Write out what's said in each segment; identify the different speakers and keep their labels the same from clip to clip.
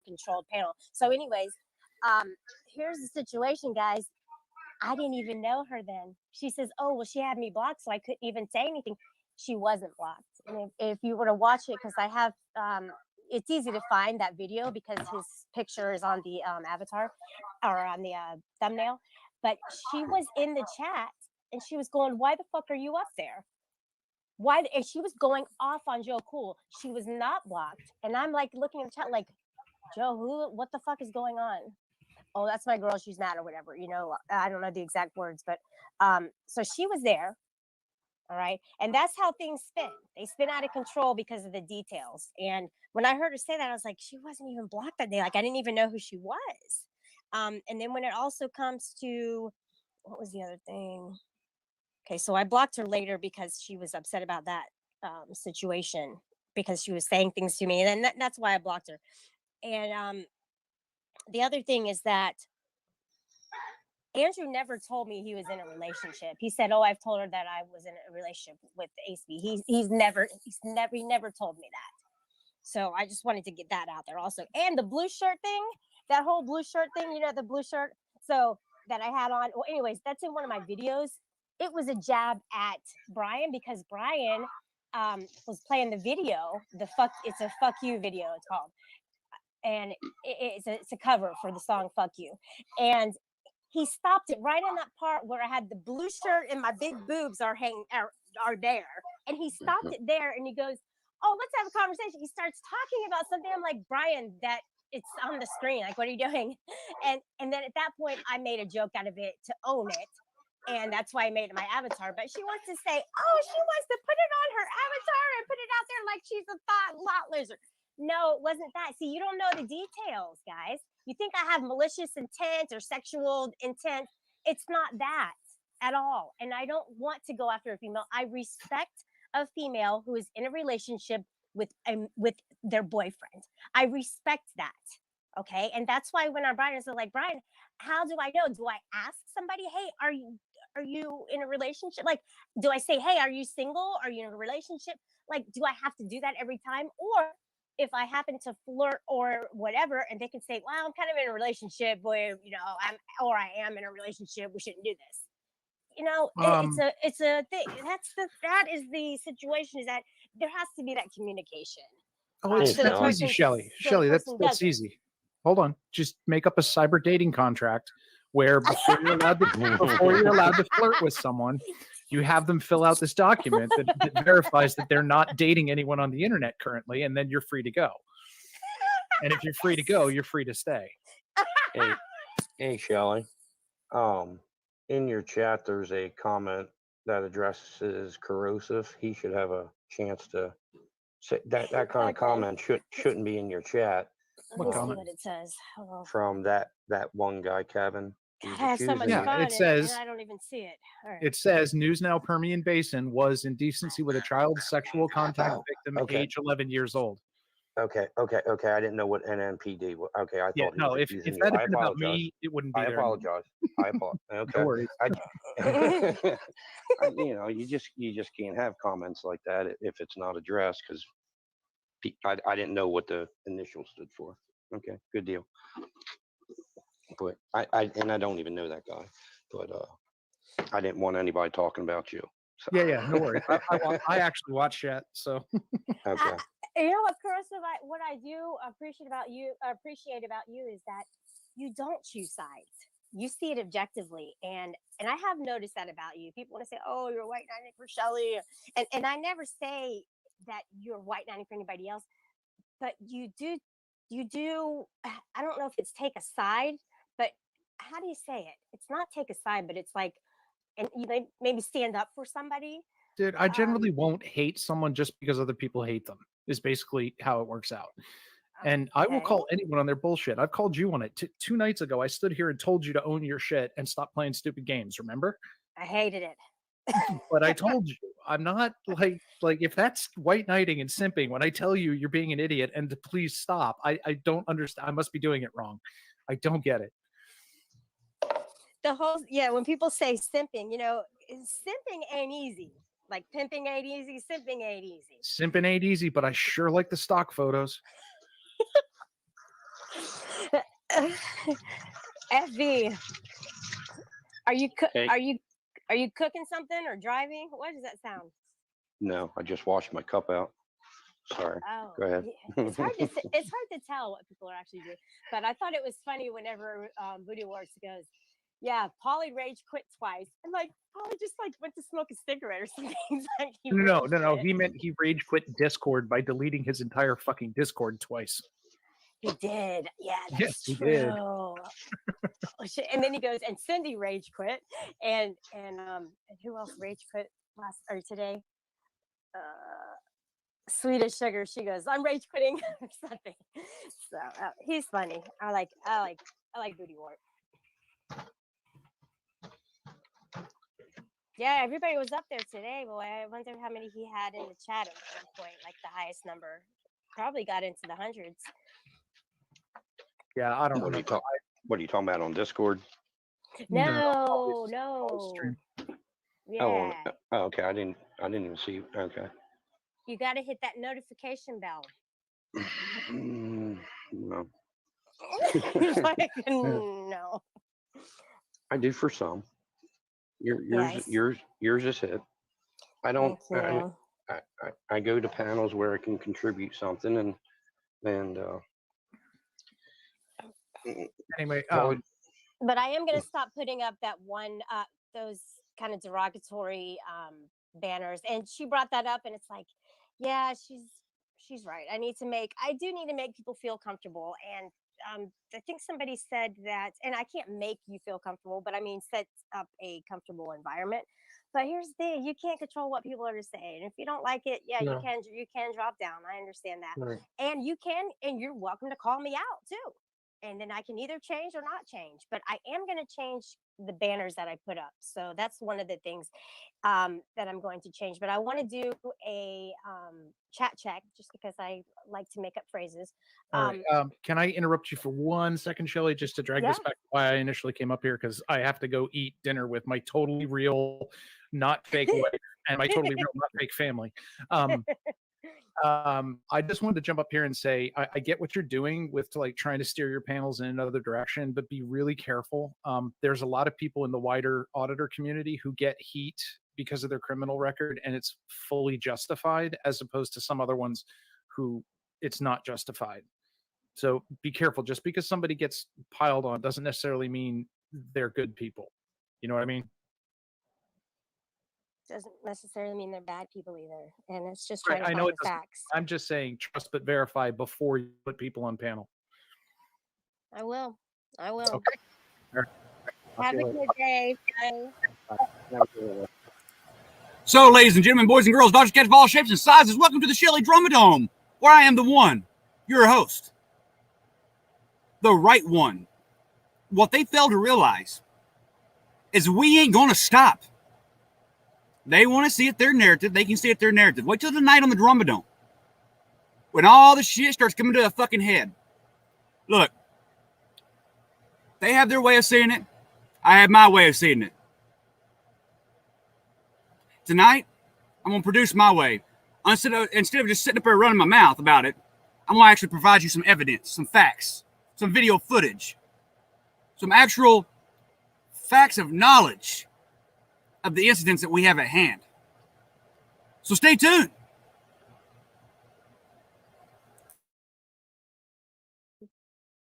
Speaker 1: controlled panel. So, anyways, here's the situation, guys. I didn't even know her then. She says, "Oh, well, she had me blocked, so I couldn't even say anything." She wasn't blocked. And if you were to watch it, because I have, it's easy to find that video because his picture is on the avatar or on the thumbnail. But she was in the chat and she was going, "Why the fuck are you up there? Why?" And she was going off on Joe Cool. She was not blocked. And I'm like looking at the chat, like, Joe, what the fuck is going on? Oh, that's my girl. She's mad or whatever. I don't know the exact words, but so she was there. All right. And that's how things spin. They spin out of control because of the details. And when I heard her say that, I was like, she wasn't even blocked that day. Like, I didn't even know who she was. And then when it also comes to, what was the other thing? Okay. So I blocked her later because she was upset about that situation because she was saying things to me. And then that's why I blocked her. And the other thing is that Andrew never told me he was in a relationship. He said, "Oh, I've told her that I was in a relationship with ASB." He never told me that. So I just wanted to get that out there also. And the blue shirt thing, that whole blue shirt thing, the blue shirt. So that I had on. Well, anyways, that's in one of my videos. It was a jab at Brian because Brian was playing the video. It's a fuck you video. It's called, and it's a cover for the song "Fuck You," and he stopped it right in that part where I had the blue shirt and my big boobs are there. And he stopped it there and he goes, "Oh, let's have a conversation." He starts talking about something. I'm like, "Brian, that it's on the screen. Like, what are you doing?" And then at that point, I made a joke out of it to own it. And that's why I made it my avatar. But she wants to say, "Oh, she wants to put it on her avatar and put it out there like she's a lot lizard." No, it wasn't that. See, you don't know the details, guys. You think I have malicious intent or sexual intent. It's not that at all. And I don't want to go after a female. I respect a female who is in a relationship with their boyfriend. I respect that. Okay. And that's why when our Brian is like, "Brian, how do I know? Do I ask somebody, hey, are you in a relationship? Like, do I say, hey, are you single? Are you in a relationship? Like, do I have to do that every time? Or if I happen to flirt or whatever, and they can say, "Well, I'm kind of in a relationship where, I am in a relationship. We shouldn't do this." It's a thing. That is the situation. Is that there has to be that communication.
Speaker 2: Oh, that's easy, Shelly. Shelly, that's easy. Hold on, just make up a cyber dating contract where before you're allowed to flirt with someone, you have them fill out this document that verifies that they're not dating anyone on the internet currently, and then you're free to go. And if you're free to go, you're free to stay.
Speaker 3: Hey, Shelly. In your chat, there's a comment that addresses corrosive. He should have a chance to say that kind of comment shouldn't be in your chat.
Speaker 1: Let me see what it says.
Speaker 3: From that one guy, Kevin.
Speaker 1: God, I have so much fun,
Speaker 2: it says,
Speaker 1: and I don't even see it. Right.
Speaker 2: It says News Now Permian Basin was indecency with a child sexual contact victim, age 11 years old.
Speaker 3: Okay. I didn't know what NNPD was. Okay, I thought.
Speaker 2: No, if that had been about me, it wouldn't be.
Speaker 3: I apologize. Okay.
Speaker 2: No worries.
Speaker 3: You just can't have comments like that if it's not addressed because I didn't know what the initials stood for. Okay, good deal. But I don't even know that guy. But I didn't want anybody talking about you. So.
Speaker 2: Yeah, no worries. I actually watch that, so.
Speaker 3: Okay.
Speaker 1: You know what, Carissa? What I do appreciate about you is that you don't choose sides. You see it objectively, and I have noticed that about you. People want to say, "Oh, you're white knighting for Shelly," and I never say that you're white knighting for anybody else, but you do. I don't know if it's take a side, but how do you say it? It's not take a side, but it's like, and you maybe stand up for somebody.
Speaker 2: Dude, I generally won't hate someone just because other people hate them, is basically how it works out. And I will call anyone on their bullshit. I've called you on it. 2 nights ago, I stood here and told you to own your shit and stop playing stupid games, remember?
Speaker 1: I hated it.
Speaker 2: But I told you, I'm not like if that's white knighting and simping, when I tell you you're being an idiot and to please stop, I don't understand. I must be doing it wrong. I don't get it.
Speaker 1: When people say simping, simping ain't easy. Like pimping ain't easy, simping ain't easy.
Speaker 2: Simping ain't easy, but I sure like the stock photos.
Speaker 1: FV, are you
Speaker 3: Hey.
Speaker 1: are you cooking something or driving? What does that sound?
Speaker 3: No, I just washed my cup out. Sorry.
Speaker 1: Oh,
Speaker 3: Go ahead.
Speaker 1: yeah. It's hard to tell what people are actually doing. But I thought it was funny whenever Booty Works goes, yeah, Polly rage quit twice. And like Polly just like went to smoke a cigarette or something. He's like,
Speaker 2: No.
Speaker 1: quit.
Speaker 2: He meant he rage quit Discord by deleting his entire fucking Discord twice.
Speaker 1: He did. Yeah, that's
Speaker 2: Yes, he
Speaker 1: true.
Speaker 2: did.
Speaker 1: Oh, shit. And then he goes, and Cindy rage quit, and who else rage quit last or today? Sweet as sugar. She goes, I'm rage quitting or something. So he's funny. I like Booty Wart. Yeah, everybody was up there today. Boy, I wonder how many he had in the chat at one point. Like the highest number, probably got into the hundreds.
Speaker 2: Yeah, I don't
Speaker 3: What
Speaker 2: remember.
Speaker 3: What are you talking about on Discord?
Speaker 1: No.
Speaker 3: Oh,
Speaker 1: Yeah.
Speaker 3: okay. I didn't even see. Okay.
Speaker 1: You got to hit that notification bell.
Speaker 3: No.
Speaker 1: He's like, no.
Speaker 3: I do for some. Yours is hit. I don't. I go to panels where I can contribute something, and
Speaker 2: anyway.
Speaker 1: But I am going to stop putting up that one, those kind of derogatory banners. And she brought that up, and it's like, yeah, she's right. I do need to make people feel comfortable. And I think somebody said that, and I can't make you feel comfortable, but I mean, set up a comfortable environment. But here's the thing: you can't control what people are to say, and if you don't like it, you can drop down. I understand that,
Speaker 3: right.
Speaker 1: and you're welcome to call me out too. And then I can either change or not change, but I am going to change the banners that I put up. So that's one of the things that I'm going to change. But I want to do a chat check just because I like to make up phrases.
Speaker 2: All right. Can I interrupt you for 1 second, Shelley, just to drag this back to why I initially came up here? Because I have to go eat dinner with my totally real, not fake wife and my totally real, not fake family. I just wanted to jump up here and say I get what you're doing with trying to steer your panels in another direction, but be really careful. There's a lot of people in the wider auditor community who get heat because of their criminal record, and it's fully justified, as opposed to some other ones who it's not justified. So be careful. Just because somebody gets piled on doesn't necessarily mean they're good people. You know what I mean?
Speaker 1: Doesn't necessarily mean they're bad people either. And it's just trying to find the facts.
Speaker 2: I'm just saying trust but verify before you put people on panel.
Speaker 1: I will.
Speaker 2: Okay.
Speaker 1: Have a good day. Bye.
Speaker 4: So, ladies and gentlemen, boys and girls, dogs, cats of all shapes and sizes, welcome to the Shelley Drama-Dome, where I am the one, your host, the right one. What they fail to realize is we ain't going to stop. They want to see it their narrative. They can see it their narrative. Wait till the night on the Drama-Dome, when all the shit starts coming to a fucking head. Look, they have their way of seeing it. I have my way of seeing it. Tonight, I'm going to produce my way. Instead of just sitting up there running my mouth about it, I'm going to actually provide you some evidence, some facts, some video footage, some actual facts of knowledge of the incidents that we have at hand. So stay tuned.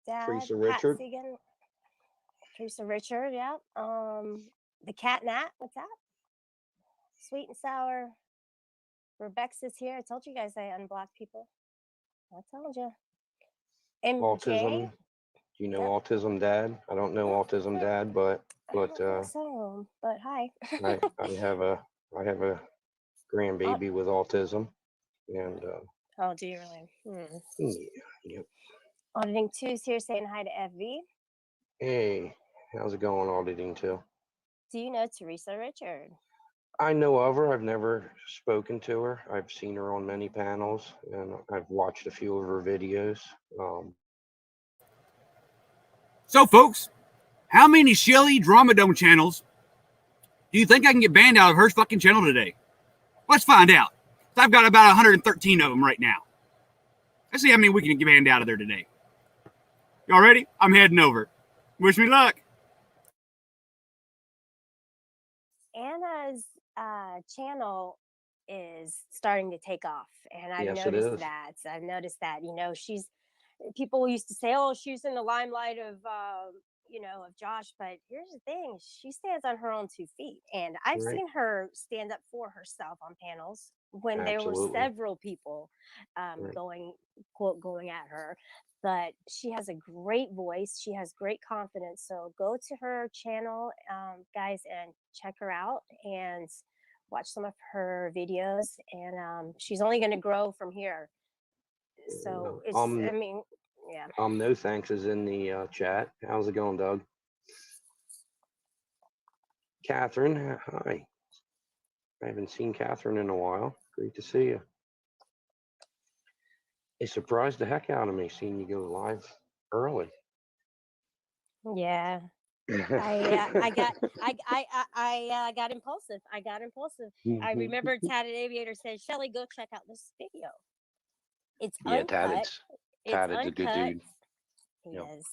Speaker 1: Dad,
Speaker 3: Teresa Richard.
Speaker 1: Teresa Richard, yeah. The Cat Nat, what's that? Sweet and Sour. Rebecca's here. I told you guys I unblock people. I told you. MJ.
Speaker 3: Autism. Do you know Autism Dad? I don't know Autism Dad, but
Speaker 1: but hi.
Speaker 3: I have a grandbaby with autism, and
Speaker 1: oh, do you really?
Speaker 3: Yeah, yep.
Speaker 1: Auditing 2's here saying hi to FV.
Speaker 3: Hey, how's it going, Auditing 2?
Speaker 1: Do you know Teresa Richard?
Speaker 3: I know of her. I've never spoken to her. I've seen her on many panels, and I've watched a few of her videos.
Speaker 4: So, folks, how many Shelley Drama-Dome channels do you think I can get banned out of her fucking channel today? Let's find out. I've got about 113 of them right now. Let's see how many we can get banned out of there today. Y'all ready? I'm heading over. Wish me luck.
Speaker 1: Anna's channel is starting to take off, and I've
Speaker 3: Yes, it
Speaker 1: noticed
Speaker 3: is.
Speaker 1: that. I've noticed that. People used to say, "Oh, she's in the limelight of of Josh," but here's the thing: she stands on her own 2 feet, and I've
Speaker 3: Right.
Speaker 1: seen her stand up for herself on panels when there were
Speaker 3: Absolutely.
Speaker 1: several people
Speaker 3: Right.
Speaker 1: going at her. But she has a great voice. She has great confidence. So go to her channel, guys, and check her out and watch some of her videos. And she's only going to grow from here. So yeah.
Speaker 3: No thanks is in the chat. How's it going, Doug? Catherine, hi. I haven't seen Catherine in a while. Great to see you. It surprised the heck out of me seeing you go live early.
Speaker 1: Yeah. I got impulsive. I remember Tad Aviator said, "Shelly, go check out this video. It's
Speaker 3: Yeah,
Speaker 1: uncut.
Speaker 3: Tad's a good dude.
Speaker 1: He
Speaker 3: Yep.
Speaker 1: is.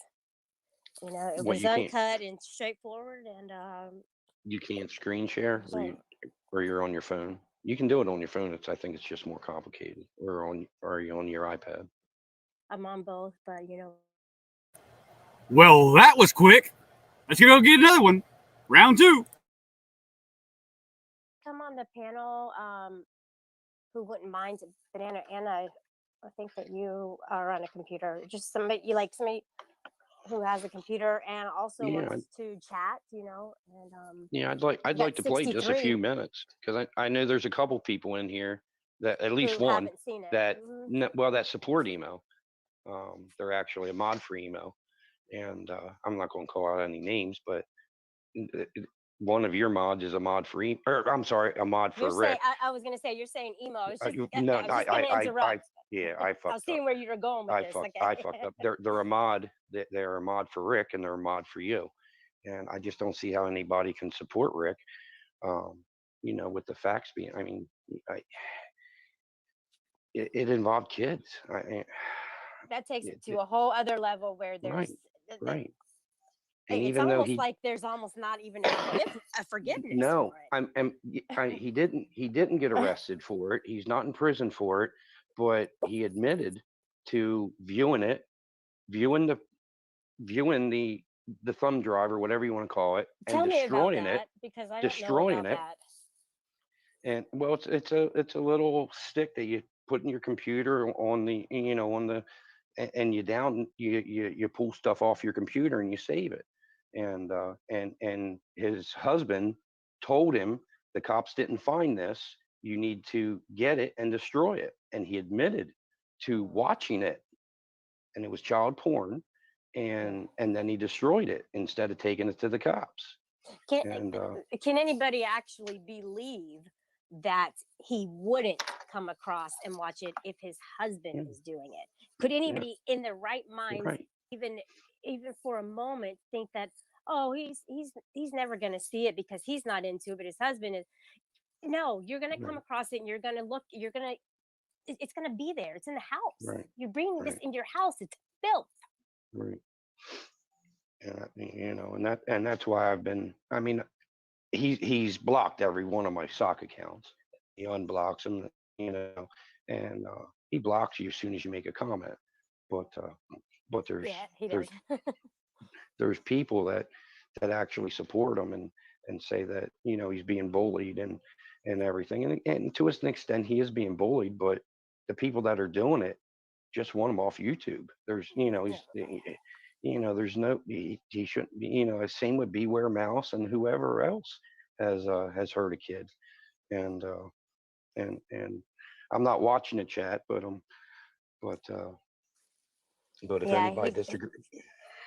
Speaker 1: It
Speaker 3: What,
Speaker 1: was uncut and straightforward, and
Speaker 3: you can't screen share
Speaker 1: so
Speaker 3: or you're on your phone. You can do it on your phone. I think it's just more complicated. Or are you on your iPad?
Speaker 1: I'm on both, but
Speaker 4: Well, that was quick. Let's go get another one. Round 2.
Speaker 1: come on the panel. Who wouldn't mind? But Anna, I think that you are on a computer. Just somebody who has a computer and also wants to chat. And
Speaker 3: yeah, I'd like to play just a few minutes because I know there's a couple people in here that at least one
Speaker 1: haven't seen it.
Speaker 3: that that support emo. They're actually a mod for emo, and I'm not going to call out any names, but one of your mods is a mod for I'm sorry, a mod for Rick.
Speaker 1: I was going to say you're saying emo. I was just,
Speaker 3: No,
Speaker 1: I was just going to interrupt.
Speaker 3: I fucked up.
Speaker 1: I was seeing where you were going with this.
Speaker 3: I fucked up. They're a mod. They're a mod for Rick, and they're a mod for you. And I just don't see how anybody can support Rick. With the facts being, it involved kids.
Speaker 1: That takes it to a whole other level where there's
Speaker 3: right. And
Speaker 1: it's
Speaker 3: even
Speaker 1: almost like there's almost not even a forgiveness.
Speaker 3: No,
Speaker 1: for it.
Speaker 3: he didn't get arrested for it. He's not in prison for it, but he admitted to viewing the thumb drive or whatever you want to call it, and
Speaker 1: Tell
Speaker 3: destroying
Speaker 1: me about that, because I don't know about that.
Speaker 3: And well, it's a little stick that you put in your computer on the and you pull stuff off your computer and you save it. And his husband told him the cops didn't find this. You need to get it and destroy it. And he admitted to watching it, and it was child porn. And then he destroyed it instead of taking it to the cops.
Speaker 1: Can anybody actually believe that he wouldn't come across and watch it if his husband is doing it? Could anybody in their right mind even for a moment think that, oh, he's never going to see it because he's not into it, but his husband is? No, you're going to come across it and you're going to look, it's going to be there. It's in the house. You're bringing this in your house. It's filth.
Speaker 3: Right. And that's why he's blocked every one of my sock accounts. He unblocks them, and he blocks you as soon as you make a comment. But there's people that actually support him and say that he's being bullied and everything, and to an extent he is being bullied, but the people that are doing it just want him off YouTube. There's there's no, he shouldn't be, same with Beware Mouse and whoever else has hurt a kid. And I'm not watching the chat, but if anybody disagrees,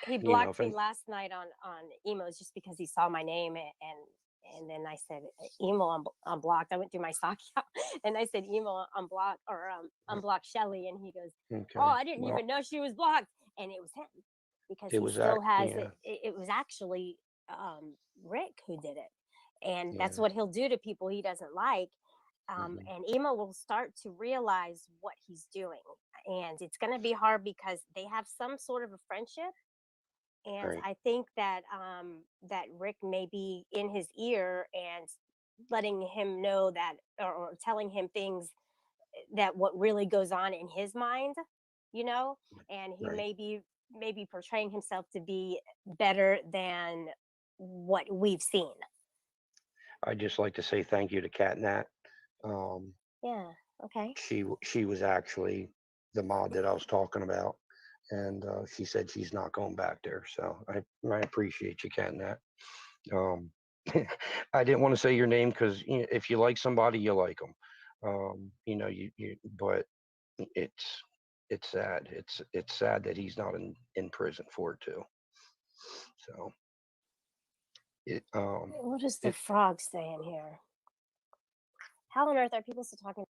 Speaker 1: he blocked me last night on emos just because he saw my name, and then I said emo unblocked. I went through my stock account and I said emo unblock or unblock Shelly, and he goes, "Oh, I didn't even know she was blocked," and it was him. Because he still has it. It was actually Rick who did it, and that's what he'll do to people he doesn't like. And emo will start to realize what he's doing, and it's going to be hard because they have some sort of a friendship. And
Speaker 3: Right.
Speaker 1: I think that that Rick may be in his ear and letting him know that, or telling him things that what really goes on in his mind, you know, and he
Speaker 3: Right.
Speaker 1: may be portraying himself to be better than what we've seen.
Speaker 3: I'd just like to say thank you to Cat Nat. Um,
Speaker 1: Yeah. Okay.
Speaker 3: she was actually the mod that I was talking about, and she said she's not going back there. So I appreciate you, Cat Nat. Um, I didn't want to say your name because if you like somebody, you like them. But it's sad. It's sad that he's not in prison for it too. So
Speaker 1: What does the
Speaker 3: it
Speaker 1: frog say in here? How on earth are people still talking?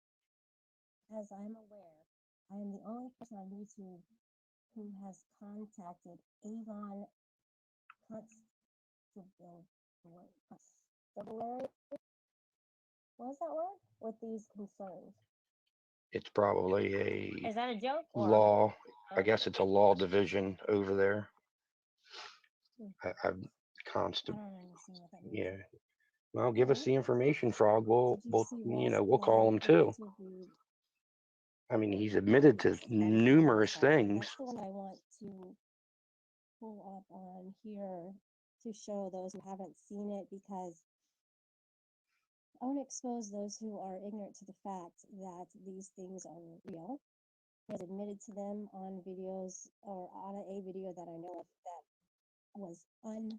Speaker 1: As I'm aware, I am the only person on YouTube who has contacted Avon Constable. Constabulary? What is that word? With these concerns.
Speaker 3: it's probably a
Speaker 1: Is that a joke or?
Speaker 3: law. I guess it's a law division over there. I've
Speaker 1: I
Speaker 3: constant.
Speaker 1: don't understand what that means.
Speaker 3: Yeah. Well, give us the information, Frog. We'll
Speaker 1: Did you see
Speaker 3: we'll call him too.
Speaker 1: interviewed?
Speaker 3: I mean, he's admitted to numerous things.
Speaker 1: That's the one I want to pull up on here to show those who haven't seen it, because I want to expose those who are ignorant to the fact that these things are real. He has admitted to them on videos, or on a video that I know of that was uncut.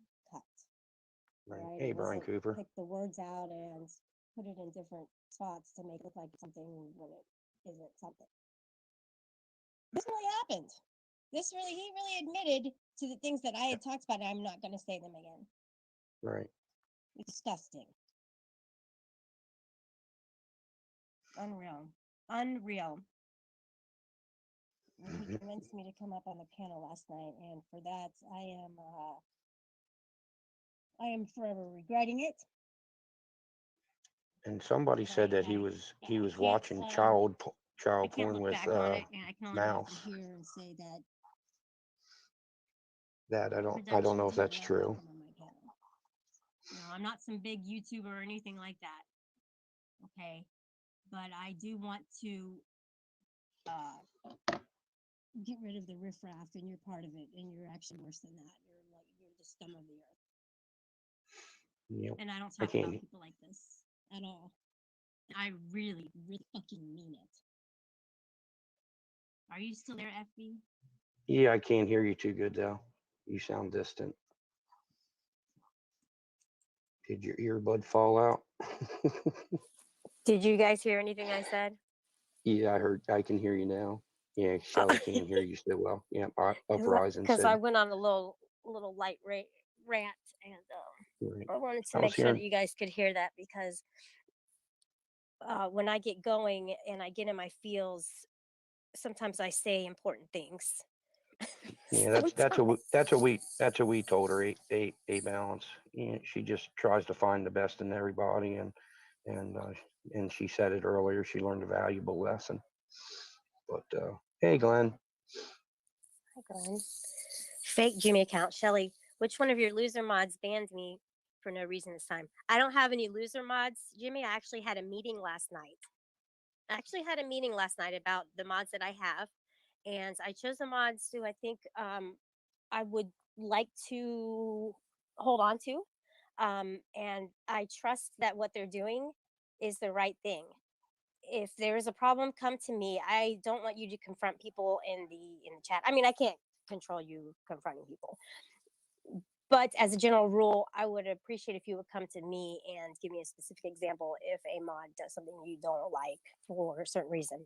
Speaker 3: Right.
Speaker 1: Right?
Speaker 3: Hey,
Speaker 1: It
Speaker 3: Brian
Speaker 1: wasn't
Speaker 3: Cooper.
Speaker 1: pick the words out and put it in different spots to make it look like something when it isn't something. This really happened. He really admitted to the things that I had talked about, and I'm not going to say them again.
Speaker 3: Right.
Speaker 1: It's disgusting. Unreal. He convinced me to come up on the panel last night, and for that, I am forever regretting it.
Speaker 3: And somebody said that he was watching child porn with Mouse.
Speaker 1: Here and say that
Speaker 3: That I don't know if that's true.
Speaker 1: No, I'm not some big YouTuber or anything like that. Okay, but I do want to get rid of the riffraff, and you're part of it, and you're actually worse than that. You're the scum of the earth.
Speaker 3: Yep.
Speaker 1: And I don't talk about people like this at all. I really, really fucking mean it. Are you still there, FB?
Speaker 3: Yeah, I can't hear you too good though. You sound distant. Did your earbud fall out?
Speaker 1: Did you guys hear anything I said?
Speaker 3: Yeah, I can hear you now. Yeah, Shelly can't hear you so well. Yeah, Uprising
Speaker 1: because
Speaker 3: said.
Speaker 1: I went on a little light rant, and
Speaker 3: Right.
Speaker 1: I wanted to make sure that you guys could hear that, because when I get going and I get in my feels, sometimes I say important things.
Speaker 3: Yeah, that's what we told her. A balance. Yeah, she just tries to find the best in everybody, and she said it earlier. She learned a valuable lesson. But hey, Glenn.
Speaker 1: Hi, Glenn. Fake Jimmy account. Shelly, which one of your loser mods banned me for no reason this time? I don't have any loser mods, Jimmy. I actually had a meeting last night. About the mods that I have, and I chose the mods who I think I would like to hold on to, and I trust that what they're doing is the right thing. If there is a problem, come to me. I don't want you to confront people in the chat. I mean, I can't control you confronting people, but as a general rule, I would appreciate if you would come to me and give me a specific example if a mod does something you don't like for a certain reason.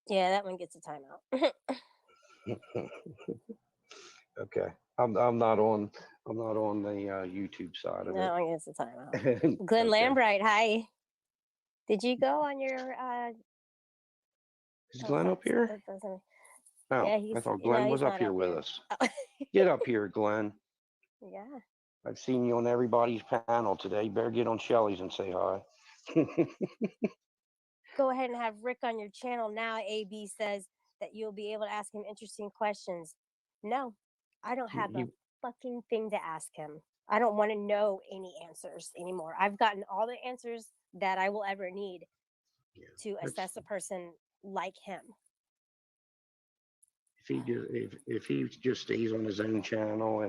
Speaker 1: Yeah, that one gets a timeout.
Speaker 3: Okay, I'm not on the YouTube side of it.
Speaker 1: That one gets a timeout. Glenn Lambright, hi. Did you go on your
Speaker 3: Is Glenn up here? Oh,
Speaker 1: Yeah,
Speaker 3: I thought
Speaker 1: no,
Speaker 3: Glenn
Speaker 1: he's
Speaker 3: was up
Speaker 1: not
Speaker 3: here
Speaker 1: up
Speaker 3: with
Speaker 1: here.
Speaker 3: us. Get up here, Glenn.
Speaker 1: Yeah.
Speaker 3: I've seen you on everybody's panel today. You better get on Shelly's and say hi.
Speaker 1: Go ahead and have Rick on your channel now. AB says that you'll be able to ask him interesting questions. No, I don't have a fucking thing to ask him. I don't want to know any answers anymore. I've gotten all the answers that I will ever need to assess a person like him.
Speaker 3: If he just stays on his own channel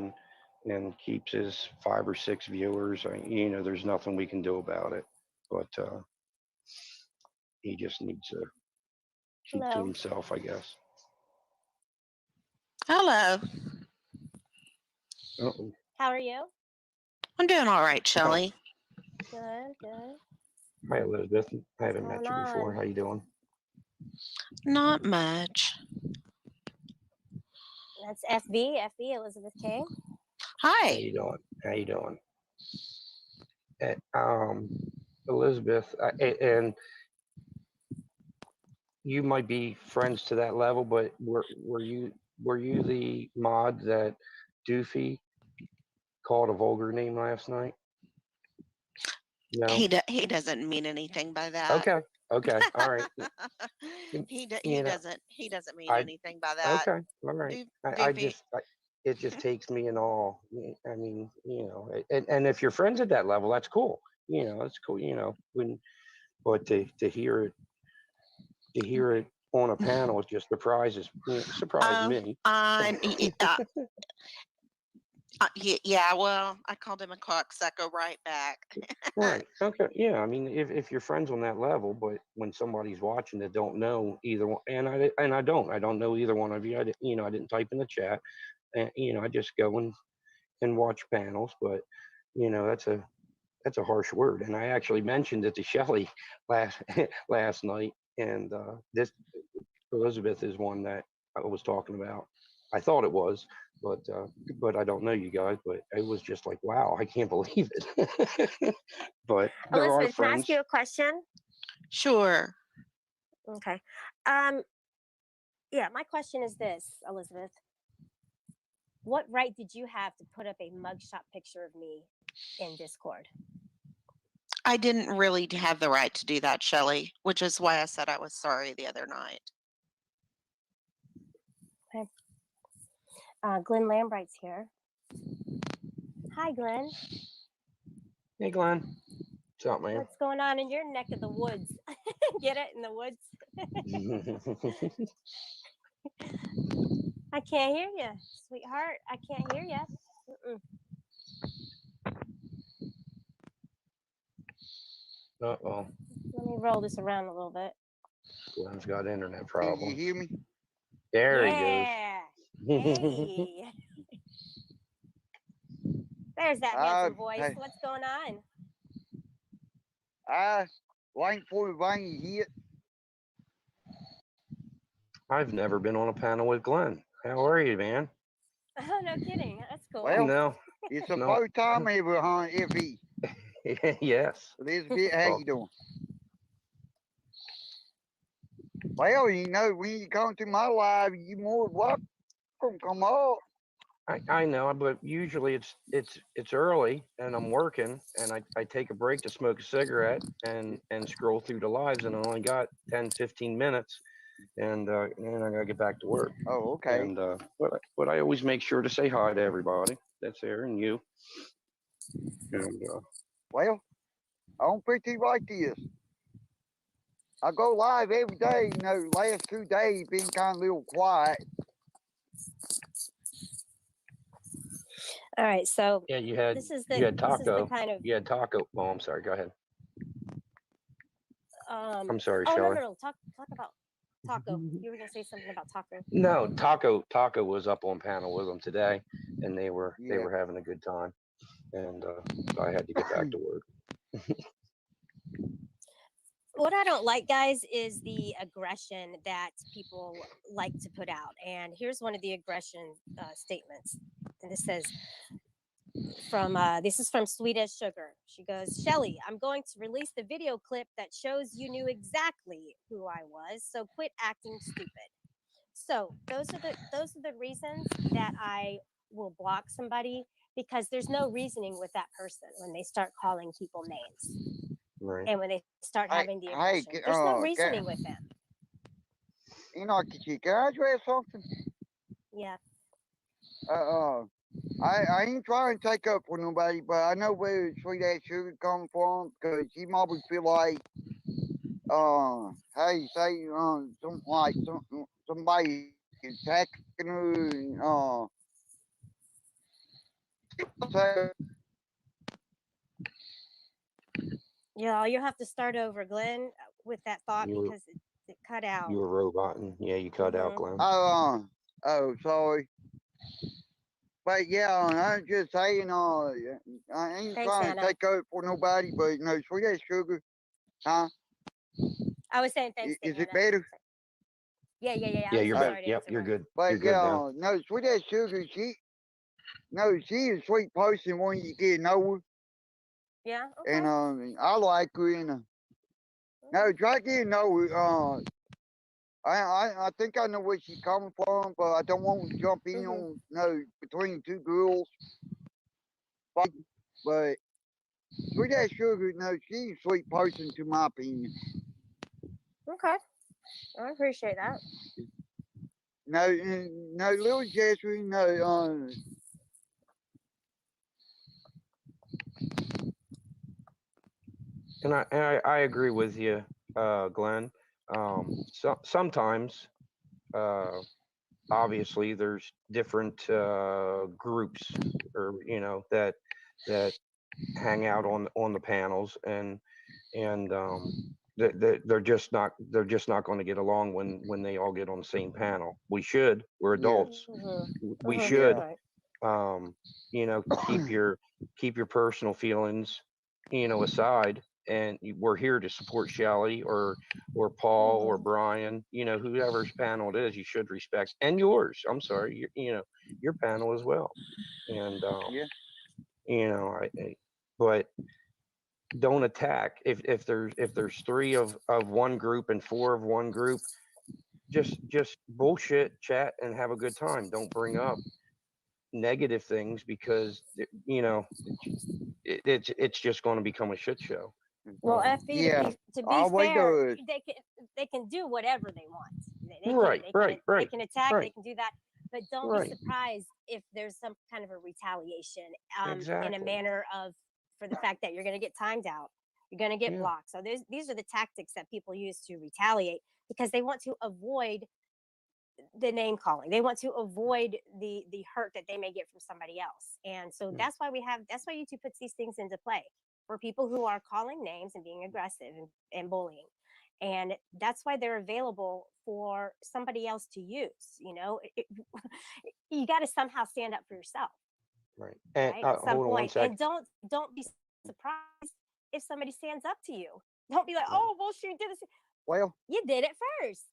Speaker 3: and keeps his 5 or 6 viewers, there's nothing we can do about it. But he just needs to keep to
Speaker 1: Hello.
Speaker 3: himself, I guess.
Speaker 5: Hello.
Speaker 3: Uh-oh.
Speaker 1: How are you?
Speaker 5: I'm doing all right, Shelly.
Speaker 1: Good, good.
Speaker 3: Hi, Elizabeth. I haven't met
Speaker 1: What's
Speaker 3: you
Speaker 1: going
Speaker 3: before.
Speaker 1: on?
Speaker 3: How you doing?
Speaker 5: Not much.
Speaker 1: That's FB, Elizabeth K.
Speaker 3: How
Speaker 5: Hi.
Speaker 3: you doing? How you doing? Elizabeth, and you might be friends to that level, but were you the mod that Doofy called a vulgar name last night? No.
Speaker 5: He doesn't mean anything by that.
Speaker 3: Okay. All right.
Speaker 5: he
Speaker 3: You know,
Speaker 5: doesn't mean
Speaker 3: I
Speaker 5: anything by that.
Speaker 3: okay. All right.
Speaker 5: Doofy.
Speaker 3: It just takes me in awe. I mean, and if you're friends at that level, that's cool. It's cool. But to hear it on a panel, it just surprises me.
Speaker 5: Yeah, well, I called him a cocksucker right back.
Speaker 3: Right. Okay. Yeah. I mean, if you're friends on that level, but when somebody's watching that don't know either one, and I don't know either one of you. I didn't type in the chat, and I just go and watch panels. But that's a harsh word, and I actually mentioned it to Shelly last night, and this Elizabeth is one that I was talking about. I thought it was, but I don't know you guys. But it was just like, wow, I can't believe it. But there are
Speaker 1: Elizabeth, can I
Speaker 3: friends.
Speaker 1: ask you a question?
Speaker 5: Sure.
Speaker 1: Okay. Yeah, my question is this, Elizabeth. What right did you have to put up a mugshot picture of me in Discord?
Speaker 5: I didn't really have the right to do that, Shelly, which is why I said I was sorry the other night.
Speaker 1: Okay. Glenn Lambright's here. Hi, Glenn.
Speaker 3: Hey, Glenn. What's up, man?
Speaker 1: What's going on in your neck of the woods? Get it? In the woods? I can't hear you, sweetheart. I can't hear you.
Speaker 3: Uh-oh.
Speaker 1: Let me roll this around a little bit.
Speaker 3: Glenn's got internet
Speaker 6: Can
Speaker 3: problems.
Speaker 6: you hear me?
Speaker 3: There
Speaker 1: Yeah.
Speaker 3: he goes.
Speaker 1: Hey. There's that handsome voice.
Speaker 6: Hey.
Speaker 1: What's going on?
Speaker 6: Waiting for the rain to hit.
Speaker 3: I've never been on a panel with Glenn. How are you, man?
Speaker 1: Oh, no kidding. That's cool.
Speaker 6: Well,
Speaker 3: No.
Speaker 6: it's a
Speaker 3: No.
Speaker 6: first time ever, huh? FE.
Speaker 3: Yes.
Speaker 6: Elizabeth, how you doing? Well, when you come to my live, you more welcome. Come up.
Speaker 3: I know, but usually it's early and I'm working and I take a break to smoke a cigarette and scroll through the lives and I only got 10-15 minutes and I gotta get back to work.
Speaker 6: Oh, okay.
Speaker 3: And but I always make sure to say hi to everybody that's there and you. And
Speaker 6: Well, I don't put it like this. I go live every day. Last 2 days been kind of a little quiet.
Speaker 1: All right, so
Speaker 3: yeah, you had Taco.
Speaker 1: kind of
Speaker 3: You had Taco. Oh, I'm sorry. Go ahead. I'm sorry,
Speaker 1: oh
Speaker 3: Shelley.
Speaker 1: no, talk about Taco. You were gonna say something about Taco.
Speaker 3: No, Taco was up on panel with them today, and they were having a good time, and I had to get back to work.
Speaker 1: What I don't like, guys, is the aggression that people like to put out. And here's one of the aggression statements. And this says this is from Sweet as Sugar. She goes, Shelly, I'm going to release the video clip that shows you knew exactly who I was. So quit acting stupid. So those are the reasons that I will block somebody, because there's no reasoning with that person when they start calling people names
Speaker 3: Right.
Speaker 1: and when they start
Speaker 6: Hey,
Speaker 1: having the
Speaker 6: hey,
Speaker 1: aggression. There's no reasoning with them.
Speaker 6: can I address something?
Speaker 1: Yeah.
Speaker 6: I ain't trying to take up for nobody, but I know where sweet ass sugar come from, because she probably feel like, how you say, somebody attacking her, and, say,
Speaker 1: Yeah, you'll have to start over, Glenn, with that thought,
Speaker 3: You were
Speaker 1: because it cut out.
Speaker 3: you were roboting. Yeah, you cut out, Glenn.
Speaker 6: sorry. But yeah, I'm just saying, I ain't
Speaker 1: Thanks,
Speaker 6: trying to
Speaker 1: Anna.
Speaker 6: take up for nobody, but sweet ass sugar, huh?
Speaker 1: I was saying thanks to
Speaker 6: Is
Speaker 1: Anna.
Speaker 6: it better?
Speaker 1: Yeah.
Speaker 3: Yeah,
Speaker 1: I'm
Speaker 3: you're
Speaker 1: sorry
Speaker 3: back.
Speaker 1: to
Speaker 3: Yep,
Speaker 1: answer
Speaker 3: you're
Speaker 1: her.
Speaker 3: good.
Speaker 6: But
Speaker 3: You're good now.
Speaker 6: no, sweet ass sugar, she is a sweet person when you get to know her,
Speaker 1: Yeah. Okay.
Speaker 6: and I like her, and try to get to know her. I think I know where she's coming from, but I don't want to jump in on between two girls. But sweet ass sugar, she's a sweet person to my opinion.
Speaker 1: Okay. I appreciate that.
Speaker 6: No, little Jesse,
Speaker 3: And I agree with you, Glenn. Sometimes, uh, obviously, there's different groups, or that hang out on the panels, and they're just not going to get along when they all get on the same panel. We should. We're
Speaker 6: yeah,
Speaker 3: adults. We
Speaker 6: yeah,
Speaker 3: should,
Speaker 1: Right.
Speaker 3: um, keep your personal feelings, aside. And we're here to support Shelly or Paul or Brian, whoever's panel it is. You should respect, and yours. I'm sorry, your panel as well. And
Speaker 6: yeah,
Speaker 3: but don't attack. If there's three of one group and four of one group, just bullshit chat and have a good time. Don't bring up negative things, because it's just going to become a shit show.
Speaker 1: Well, FB,
Speaker 6: yeah.
Speaker 1: to be
Speaker 6: Always
Speaker 1: fair,
Speaker 6: does.
Speaker 1: they can do whatever they want.
Speaker 3: Right, right,
Speaker 1: They
Speaker 3: right,
Speaker 1: can attack. They
Speaker 3: right,
Speaker 1: can do that. But don't be
Speaker 3: right.
Speaker 1: surprised if there's some kind of a retaliation, in a
Speaker 3: Exactly.
Speaker 1: manner of, for the fact that you're going to get timed out, you're going to get
Speaker 3: Yeah.
Speaker 1: blocked. So these are the tactics that people use to retaliate, because they want to avoid the name calling. They want to avoid the hurt that they may get from somebody else. And so
Speaker 3: Hmm.
Speaker 1: that's why YouTube puts these things into play for people who are calling names and being aggressive and bullying. And that's why they're available for somebody else to use. You got to somehow stand up for yourself,
Speaker 3: Right. And
Speaker 1: right? At some
Speaker 3: hold on one
Speaker 1: point.
Speaker 3: sec.
Speaker 1: And don't be surprised if somebody stands up to you. Don't be like,
Speaker 3: Right.
Speaker 1: oh, well, she did this.
Speaker 6: Well,
Speaker 1: You did it first.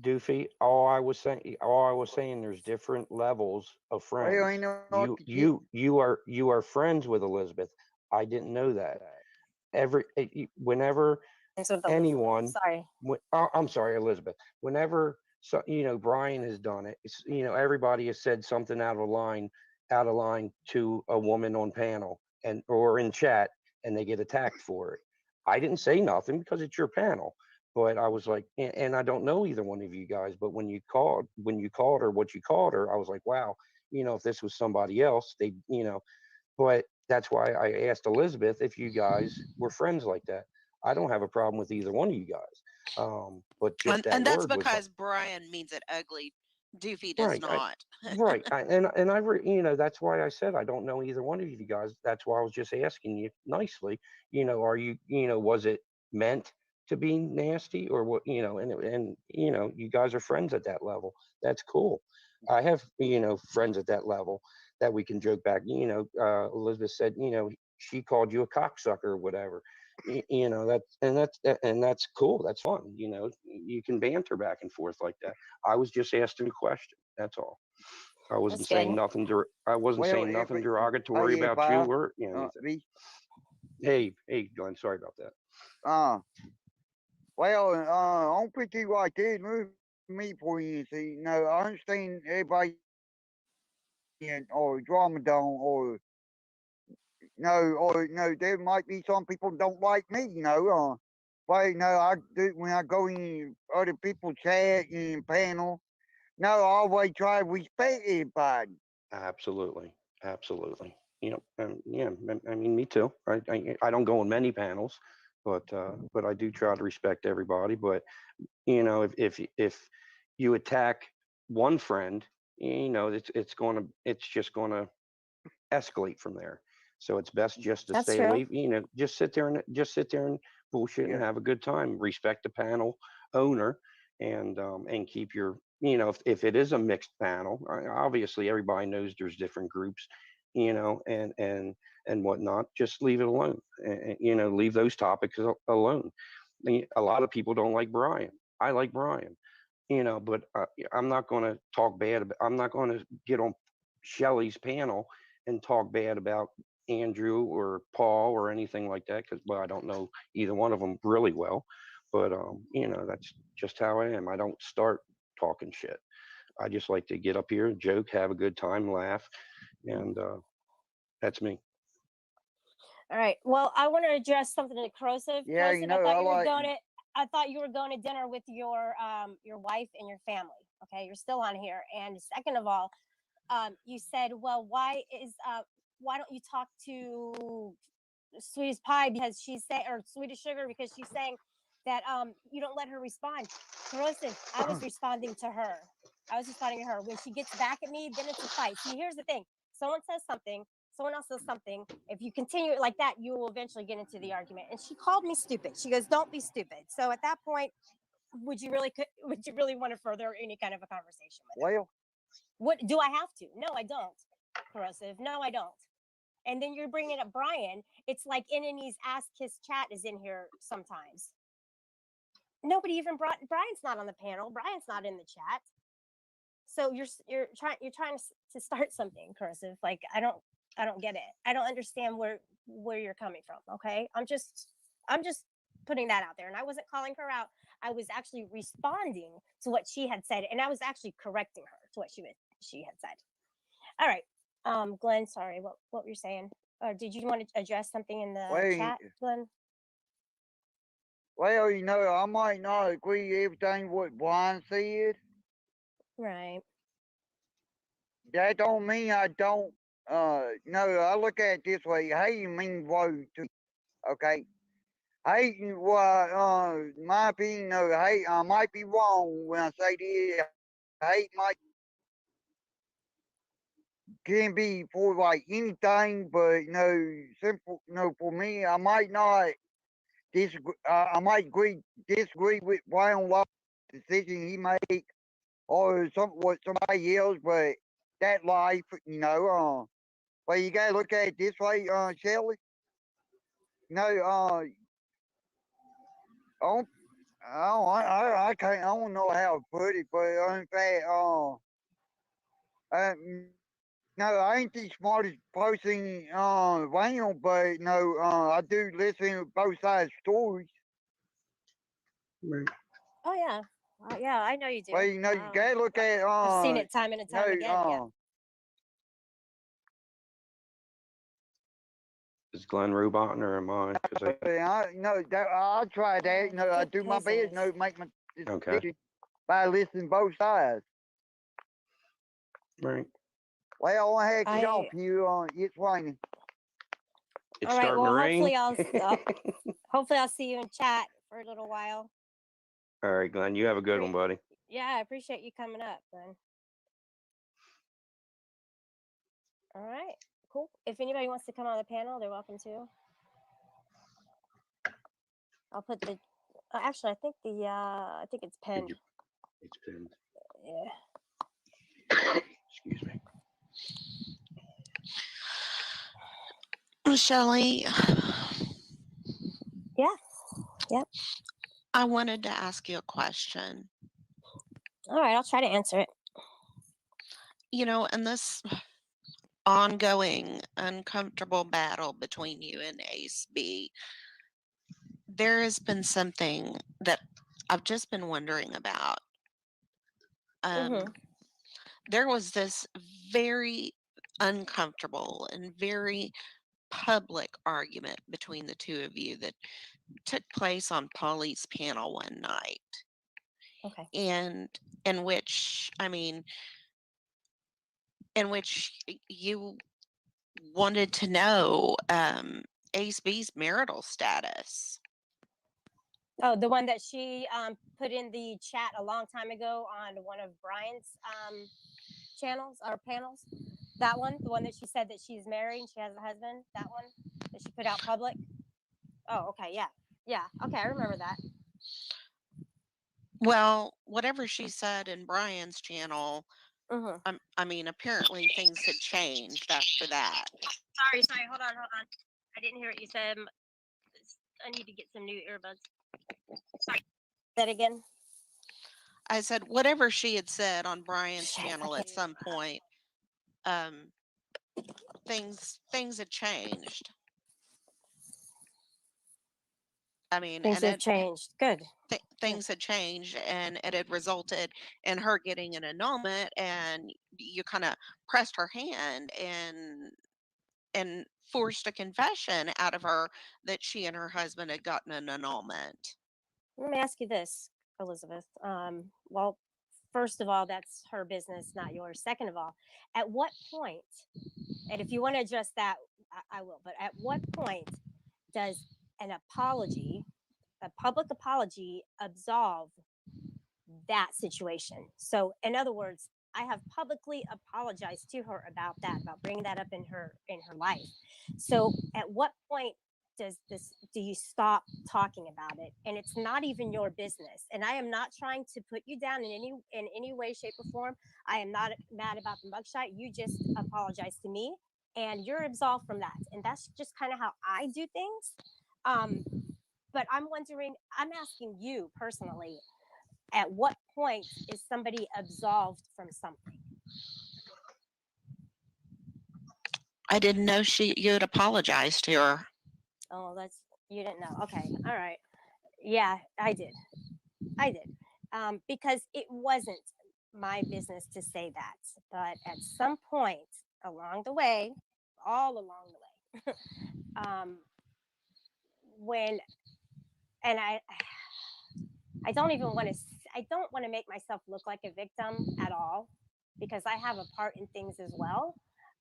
Speaker 3: Doofy, all I was saying, there's different levels of friends.
Speaker 6: ain't no
Speaker 3: You are friends with Elizabeth. I didn't know that. Whenever
Speaker 1: Thanks with
Speaker 3: anyone,
Speaker 1: Sorry.
Speaker 3: I'm sorry, Elizabeth. Whenever Brian has done it, everybody has said something out of line to a woman on panel or in chat, and they get attacked for it. I didn't say nothing because it's your panel, but I was like, and I don't know either one of you guys, but when you called her what you called her, I was like, wow, if this was somebody else, but that's why I asked Elizabeth if you guys were friends like that. I don't have a problem with either one of you guys. But just that
Speaker 5: And that's
Speaker 3: word was
Speaker 5: because Brian means it ugly. Doofy does
Speaker 3: right.
Speaker 5: not.
Speaker 3: Right. That's why I said I don't know either one of you guys. That's why I was just asking you nicely. Are you, was it meant to be nasty or what? And you guys are friends at that level. That's cool. I have friends at that level that we can joke back. Elizabeth said she called you a cocksucker or whatever. That's cool. That's fun. You can banter back and forth like that. I was just asking a question. That's all. I wasn't
Speaker 1: That's
Speaker 3: saying
Speaker 1: good.
Speaker 3: nothing. I wasn't
Speaker 6: well,
Speaker 3: saying nothing derogatory
Speaker 6: if
Speaker 3: about you
Speaker 6: I
Speaker 3: or anything.
Speaker 6: be
Speaker 3: Hey, Glenn. Sorry about that.
Speaker 6: well, I don't think you like it. me for instance. I understand everybody or drama dome or there might be some people don't like me. But I do when I go in other people chat and panel. No, I always try to respect everybody.
Speaker 3: Absolutely, absolutely. Yeah, I mean, me too. I don't go on many panels, but I do try to respect everybody. But if you attack one friend, it's just gonna escalate from there. So it's best just to
Speaker 1: That's
Speaker 3: stay
Speaker 1: true.
Speaker 3: away. Just sit there and bullshit and
Speaker 6: Yeah.
Speaker 3: have a good time. Respect the panel owner, and keep your if it is a mixed panel, obviously everybody knows there's different groups, and whatnot. Just leave it alone. Leave those topics alone. A lot of people don't like Brian. I like Brian, but I'm not going to talk bad about. I'm not going to get on Shelley's panel and talk bad about Andrew or Paul or anything like that because I don't know either one of them really well. But that's just how I am. I don't start talking shit. I just like to get up here, joke, have a good time, laugh, and that's me.
Speaker 1: All right. Well, I want to address something to corrosive.
Speaker 6: Yeah,
Speaker 1: Corrosive. I
Speaker 6: I
Speaker 1: thought you were
Speaker 6: like.
Speaker 1: going to. I thought you were going to dinner with your wife and your family. Okay, you're still on here. And second of all, you said, well, why don't you talk to Sweetest Pie because she's saying, or Sweetest Sugar because she's saying that you don't let her respond. Corrosive. I was responding to her. When she gets back at me, then it's a fight. See, here's the thing: someone says something, someone else says something. If you continue it like that, you will eventually get into the argument. And she called me stupid. She goes, "Don't be stupid." So at that point, would you really want to further any kind of a conversation with her?
Speaker 6: Well,
Speaker 1: What do I have to? No, I don't. Corrosive. No, I don't. And then you're bringing up Brian. It's like Inani's Ask Kiss Chat is in here sometimes. Nobody even brought Brian's not on the panel. Brian's not in the chat. So you're trying to start something, cursive. Like I don't get it. I don't understand where you're coming from. Okay, I'm just putting that out there, and I wasn't calling her out. I was actually responding to what she had said, and I was actually correcting her to what she had said. All right, Glenn. Sorry, what were you saying? Or did you want to address something in the
Speaker 6: well,
Speaker 1: chat, Glenn?
Speaker 6: well, I might not agree with everything what Brian said.
Speaker 1: Right.
Speaker 6: That don't mean I don't. No, I look at it this way. Hating means woe to. Okay. Hating, my opinion, no, hate, I might be wrong when I say this. Hate might can be for like anything, but simple. For me, I might not disagree. I might disagree with Brian Law's decision he made, or what somebody else, but that life. But you gotta look at it this way, Shelley. No, I I can't. I don't know how to put it, but in fact, uh, no, I ain't the smartest person around, but no, I do listen to both sides' stories.
Speaker 3: Right.
Speaker 1: Oh yeah. Yeah, I know you do.
Speaker 6: But you gotta look at
Speaker 1: I've seen it time and
Speaker 6: no,
Speaker 1: time again. Yeah.
Speaker 3: Is Glenn roboting or am I? 'Cause
Speaker 6: I'll try that. I
Speaker 1: Good
Speaker 6: do my best.
Speaker 1: business.
Speaker 6: Make my
Speaker 3: Okay.
Speaker 6: decision by listening both sides.
Speaker 3: Right.
Speaker 6: Well, I had to get
Speaker 1: I
Speaker 6: off you. It's raining.
Speaker 3: It's
Speaker 1: All right.
Speaker 3: starting
Speaker 1: Well,
Speaker 3: to rain.
Speaker 1: hopefully I'll see you in chat for a little while.
Speaker 3: All right, Glenn. You have a good one, buddy.
Speaker 1: Yeah, I appreciate you coming up, Glenn. All right. Cool. If anybody wants to come on the panel, they're welcome to. I'll put the. Actually, I think it's pinned.
Speaker 3: It's pinned.
Speaker 1: Yeah.
Speaker 3: Excuse me.
Speaker 5: Shelley,
Speaker 1: Yeah. Yep.
Speaker 5: I wanted to ask you a question.
Speaker 1: All right. I'll try to answer it.
Speaker 5: In this ongoing uncomfortable battle between you and Ace B, there has been something that I've just been wondering about.
Speaker 1: Mhm.
Speaker 5: There was this very uncomfortable and very public argument between the two of you that took place on Polly's panel one night,
Speaker 1: Okay.
Speaker 5: and in which, I mean, in which you wanted to know Ace B's marital status.
Speaker 1: Oh, the one that she put in the chat a long time ago on one of Brian's channels or panels. That one, the one that she said that she's married and she has a husband. That one that she put out public. Oh, okay, yeah, yeah, okay, I remember that.
Speaker 5: Well, whatever she said in Brian's channel,
Speaker 1: Mm-hmm.
Speaker 5: I mean, apparently things had changed after that.
Speaker 1: Sorry, hold on. I didn't hear what you said. I need to get some new earbuds. Sorry. That again?
Speaker 5: I said whatever she had said on Brian's
Speaker 1: Shit,
Speaker 5: channel
Speaker 1: okay.
Speaker 5: at some point, things had changed. I mean,
Speaker 1: Things have changed. Good.
Speaker 5: Things had changed, and it had resulted in her getting an annulment, and you kind of pressed her hand and forced a confession out of her that she and her husband had gotten an annulment.
Speaker 1: Let me ask you this, Elizabeth. Well, first of all, that's her business, not yours. Second of all, at what point, and if you want to address that, I will, but at what point does an apology, a public apology, absolve that situation? So, in other words, I have publicly apologized to her about that, about bringing that up in her life. So, at what point do you stop talking about it? And it's not even your business. And I am not trying to put you down in any way, shape, or form. I am not mad about the mugshot. You just apologized to me, and you're absolved from that. And that's just kind of how I do things. But I'm wondering, I'm asking you personally, at what point is somebody absolved from something?
Speaker 5: I didn't know you had apologized to her.
Speaker 1: Oh, you didn't know. Okay, all right. Yeah, I did. Because it wasn't my business to say that. But at some point along the way, all along the way, when and I don't even want to. I don't want to make myself look like a victim at all, because I have a part in things as well.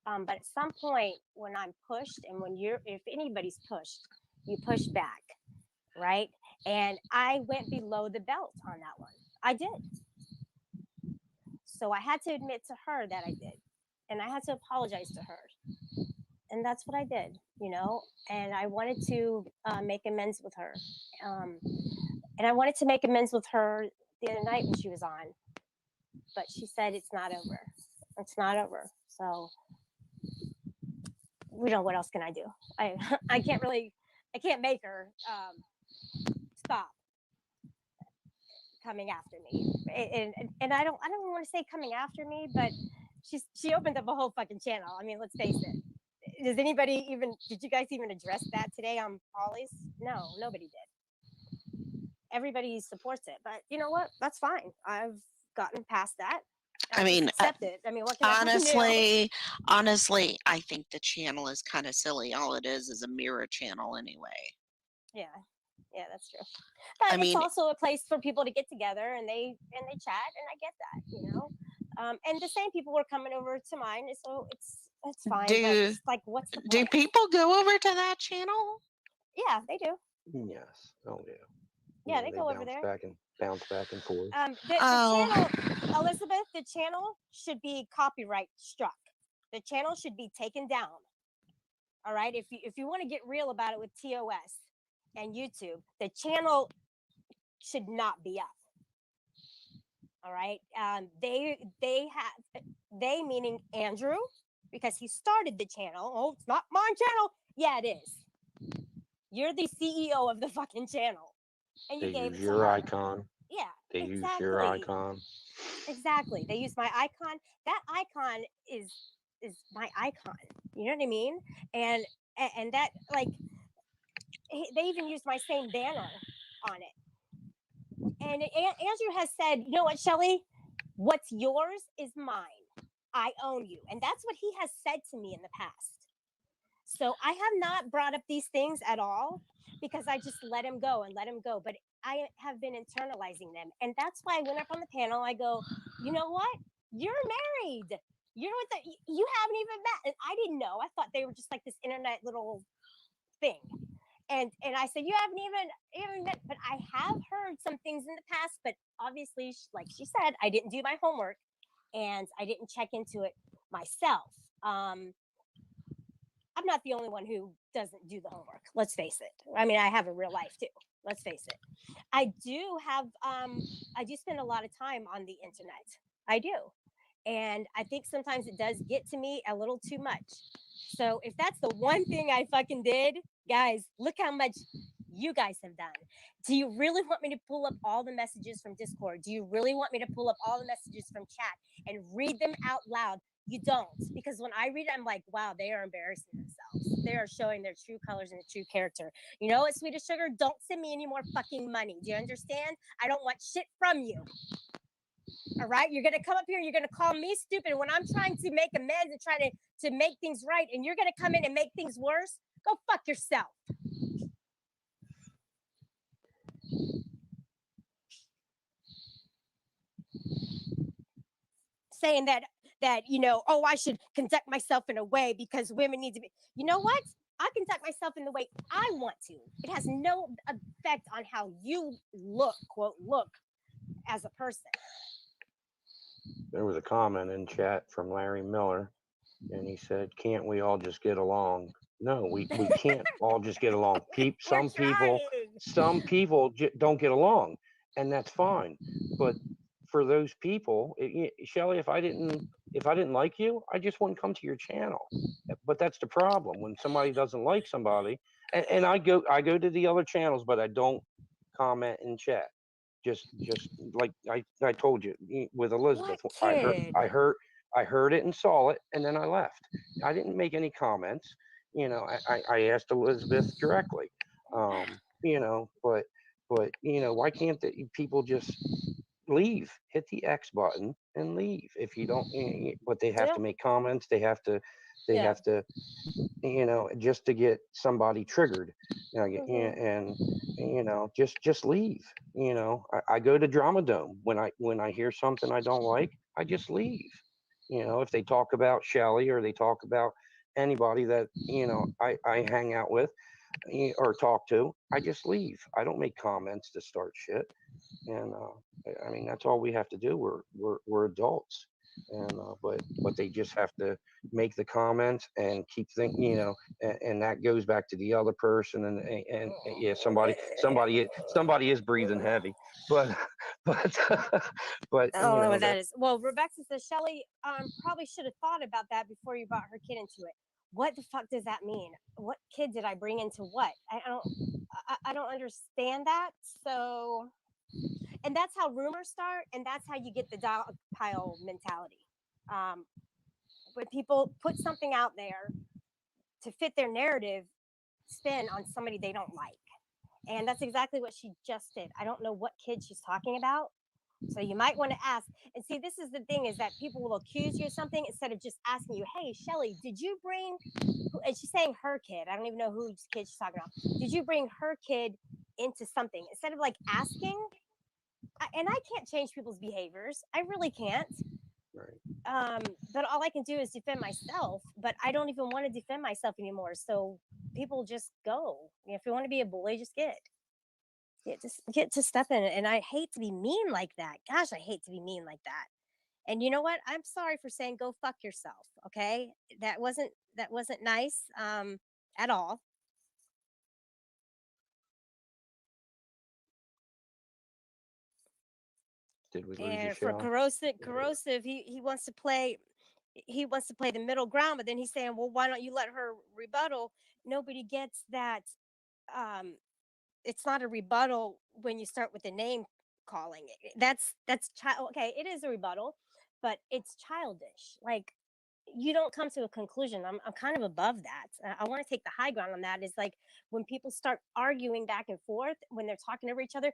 Speaker 1: But at some point, when I'm pushed, and if anybody's pushed, you push back, right? And I went below the belt on that one. I did. So I had to admit to her that I did, and I had to apologize to her, and that's what I did, And I wanted to make amends with her. And I wanted to make amends with her the other night when she was on, but she said it's not over. It's not over. So what else can I do? I can't make her stop coming after me. And I don't want to say coming after me, but she opened up a whole fucking channel. I mean, let's face it. Did you guys even address that today on Polly's? No, nobody did. Everybody supports it, but you know what? That's fine. I've gotten past that.
Speaker 5: I mean,
Speaker 1: accept it. I mean, what can I do?
Speaker 5: Honestly, I think the channel is kind of silly. All it is a mirror channel anyway.
Speaker 1: Yeah, that's true. But
Speaker 5: I mean,
Speaker 1: it's also a place for people to get together and they chat, and I get that, and the same people were coming over to mine, so it's fine. But it's like, what's the point?
Speaker 5: Do people go over to that channel?
Speaker 1: Yeah, they do.
Speaker 3: Yes. Oh yeah.
Speaker 1: Yeah, they go over there.
Speaker 3: Bounce back and forth.
Speaker 1: The channel, Elizabeth, the channel should be copyright struck. The channel should be taken down. All right. If you want to get real about it with TOS and YouTube, the channel should not be up. All right. They meaning Andrew, because he started the channel. Oh, it's not my channel. Yeah, it is. You're the CEO of the fucking channel, and you gave it to
Speaker 3: your
Speaker 1: her.
Speaker 3: icon.
Speaker 1: Yeah,
Speaker 3: they
Speaker 1: exactly.
Speaker 3: use your icon.
Speaker 1: Exactly. They use my icon. That icon is my icon. You know what I mean? And that, like, they even use my same banner on it. And Andrew has said, you know what, Shelly? What's yours is mine. I own you. And that's what he has said to me in the past. So I have not brought up these things at all because I just let him go and let him go. But I have been internalizing them. And that's why I went up on the panel. I go, you know what? You're married. You're with the, you haven't even met. And I didn't know. I thought they were just like this internet little thing. And I said, you haven't even met, but I have heard some things in the past, but obviously, like she said, I didn't do my homework and I didn't check into it myself. I'm not the only one who doesn't do the homework. Let's face it. I mean, I have a real life too. Let's face it. I do spend a lot of time on the internet. I do. And I think sometimes it does get to me a little too much. So if that's the one thing I fucking did, guys, look how much you guys have done. Do you really want me to pull up all the messages from Discord? Do you really want me to pull up all the messages from chat and read them out loud? You don't, because when I read it, I'm like, wow, they are embarrassing themselves. They are showing their true colors and their true character. You know what, Sweetest Sugar? Don't send me any more fucking money. Do you understand? I don't want shit from you. All right, you're gonna come up here, you're gonna call me stupid when I'm trying to make amends and try to make things right, and you're gonna come in and make things worse. Go fuck yourself. Saying that oh, I should conduct myself in a way because women need to be. You know what? I conduct myself in the way I want to. It has no effect on how you look, quote, look as a person.
Speaker 3: There was a comment in chat from Larry Miller, and he said, "Can't we all just get along?" No, we can't all just get along. Some people don't get along, and that's fine. But for those people, Shelly, if I didn't like you, I just wouldn't come to your channel. But that's the problem when somebody doesn't like somebody, and I go to the other channels, but I don't comment in chat. Just like I told you with Elizabeth, I heard it and saw it, and then I left. I didn't make any comments. I asked Elizabeth directly. But why can't people just leave? Hit the X button and leave. If you don't, but they have to make comments. They have to just to get somebody triggered, and just leave. I go to Drama Dome when I hear something I don't like, I just leave. If they talk about Shelly or they talk about anybody that I hang out with or talk to, I just leave. I don't make comments to start shit. And I mean, that's all we have to do. We're adults, and but they just have to make the comments and keep thinking, and that goes back to the other person, and yeah, somebody is breathing heavy, but but but
Speaker 1: I don't know what that is. Well, Rebecca says Shelly probably should have thought about that before you brought her kid into it. What the fuck does that mean? What kid did I bring into what? I don't understand that. So, and that's how rumors start, and that's how you get the dog pile mentality. When people put something out there to fit their narrative spin on somebody they don't like. And that's exactly what she just did. I don't know what kid she's talking about. So you might want to ask. And see, this is the thing, is that people will accuse you of something instead of just asking you, hey, Shelly, did you bring, and she's saying her kid. I don't even know whose kid she's talking about. Did you bring her kid into something? Instead of like asking, and I can't change people's behaviors. I really can't.
Speaker 3: Right.
Speaker 1: But all I can do is defend myself, but I don't even want to defend myself anymore. So people just go. If you want to be a bully, just get to stuff in it. And I hate to be mean like that. Gosh, I hate to be mean like that. And you know what? I'm sorry for saying go fuck yourself. Okay. That wasn't nice at all.
Speaker 3: Did we lose
Speaker 1: and for corrosive, he wants to play the middle ground, but then he's saying, well, why don't you let her rebuttal? Nobody gets that. It's not a rebuttal when you start with the name calling. That's child. Okay, it is a rebuttal, but it's childish. Like, you don't come to a conclusion. I'm kind of above that. I want to take the high ground on that. Is like when people start arguing back and forth when they're talking over each other.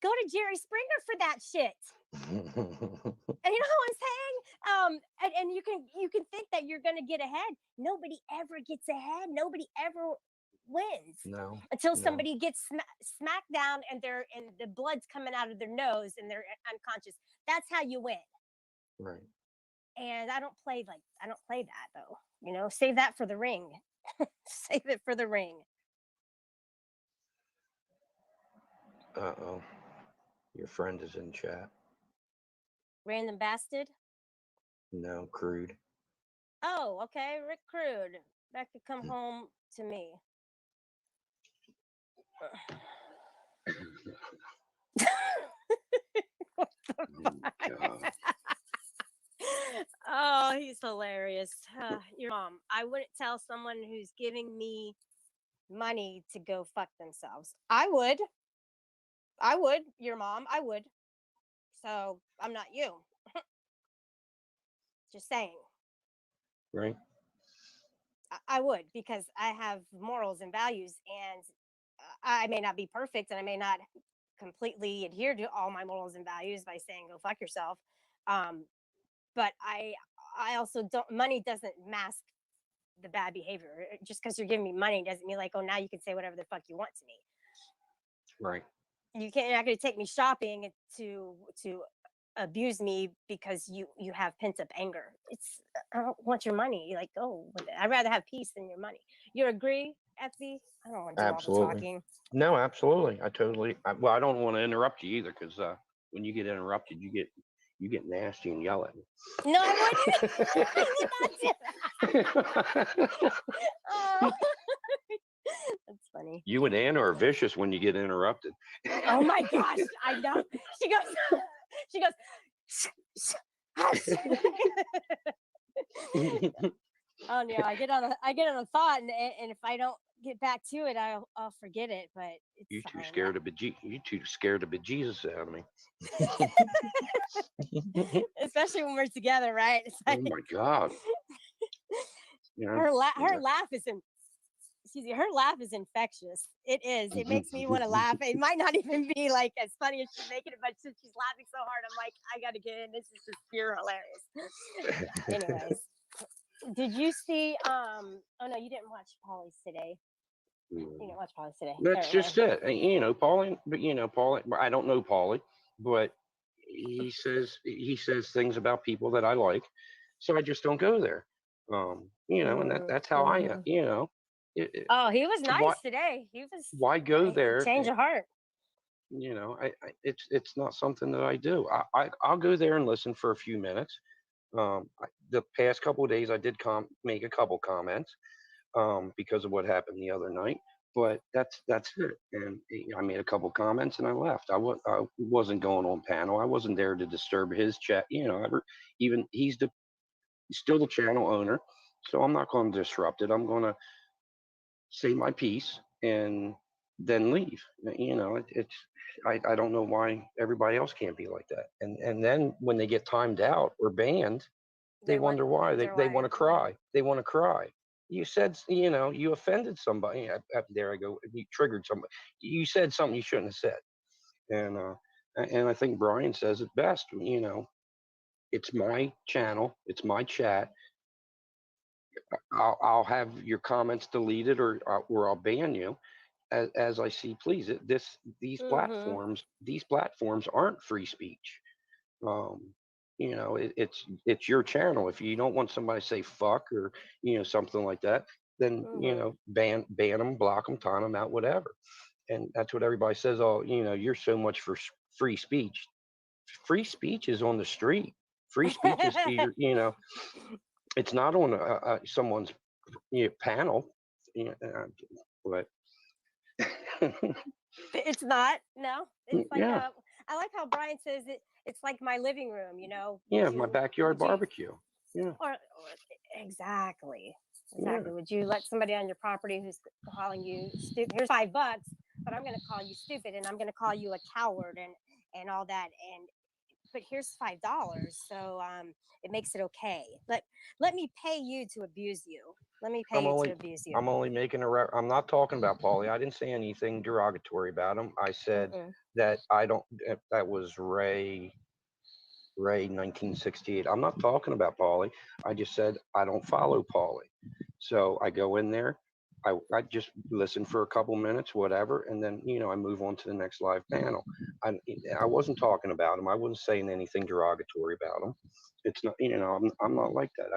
Speaker 1: Go to Jerry Springer for that shit. And you know what I'm saying? And you can think that you're gonna get ahead. Nobody ever gets ahead. Nobody ever wins.
Speaker 3: No.
Speaker 1: Until
Speaker 3: no.
Speaker 1: somebody gets smacked down and the blood's coming out of their nose and they're unconscious. That's how you win.
Speaker 3: Right.
Speaker 1: And I don't play that though. You know, save that for the ring. Save it for the ring.
Speaker 3: Uh-oh. Your friend is in chat.
Speaker 1: Random bastard.
Speaker 3: No, crude.
Speaker 1: Oh, okay. Rick Crude. That could come home to me. What the fuck? Oh, he's hilarious. Your mom. I wouldn't tell someone who's giving me money to go fuck themselves. I would. Your mom. I would. So I'm not you. Just saying.
Speaker 3: Right.
Speaker 1: I would, because I have morals and values, and I may not be perfect, and I may not completely adhere to all my morals and values by saying go fuck yourself. But I also don't. Money doesn't mask the bad behavior. Just because you're giving me money doesn't mean like, oh, now you can say whatever the fuck you want to me.
Speaker 3: Right.
Speaker 1: You're not going to take me shopping to abuse me because you have pent up anger. I don't want your money. You're like, oh, I'd rather have peace than your money. You agree, Effie? I don't want to do all the talking.
Speaker 3: No, absolutely. I don't want to interrupt you either, because when you get interrupted, you get nasty and yell at me.
Speaker 1: No, I wouldn't. I would not do that. Oh. That's funny.
Speaker 3: You and Anna are vicious when you get interrupted.
Speaker 1: Oh my gosh, I know. She goes, hush. Oh no, I get on a thought, and if I don't get back to it, I'll forget it. But it's
Speaker 3: you too
Speaker 1: fine.
Speaker 3: scared to be Jesus out of me.
Speaker 1: Especially when we're together, right? It's like,
Speaker 3: oh my God.
Speaker 1: Her laugh is her laugh is infectious. It is. It makes me want to laugh. It might not even be like as funny as she's making it, but since she's laughing so hard, I'm like, I gotta get in. This is just pure hilarious. Anyways, did you see? Oh no, you didn't watch Polly's today. You didn't watch Polly's today.
Speaker 3: That's just it. Paulie. But Paulie. I don't know Paulie, but he says things about people that I like, so I just don't go there. And that's how I am.
Speaker 1: Oh, he was nice today. He was.
Speaker 3: Why go there?
Speaker 1: Change of heart.
Speaker 3: It's not something that I do. I'll go there and listen for a few minutes. The past couple of days, I did make a couple comments because of what happened the other night. But that's it. And I made a couple comments and I left. I wasn't going on panel. I wasn't there to disturb his chat. Even he's still the channel owner, so I'm not going to disrupt it. I'm going to say my piece and then leave. I don't know why everybody else can't be like that. And then when they get timed out or banned, they wonder why. They want to cry. They want to cry. You said, you offended somebody. There I go. You triggered somebody. You said something you shouldn't have said. And I think Brian says it best. It's my channel. It's my chat. I'll have your comments deleted or I'll ban you as I see please. These platforms aren't free speech. It's your channel. If you don't want somebody to say fuck or something like that, then ban them, block them, time them out, whatever. And that's what everybody says. Oh, you're so much for free speech. Free speech is on the street. Free speech is it's not on someone's panel. But
Speaker 1: it's not. No, it's like I like how Brian says it. It's like my living room,
Speaker 3: my backyard barbecue.
Speaker 1: Or exactly. Would you let somebody on your property who's calling you stupid? Here's $5, but I'm going to call you stupid, and I'm going to call you a coward, and all that. But here's $5, so it makes it okay. Let me pay you to abuse you. Let me pay
Speaker 3: I'm
Speaker 1: you
Speaker 3: only
Speaker 1: to abuse you.
Speaker 3: I'm only making I'm not talking about Paulie. I didn't say anything derogatory about him. I said
Speaker 1: Mm-mm.
Speaker 3: that I don't. That was Ray 1968. I'm not talking about Paulie. I just said I don't follow Paulie. So I go in there. I just listen for a couple minutes, whatever, and then I move on to the next live panel. I wasn't talking about him. I wasn't saying anything derogatory about him. It's not I'm not like that.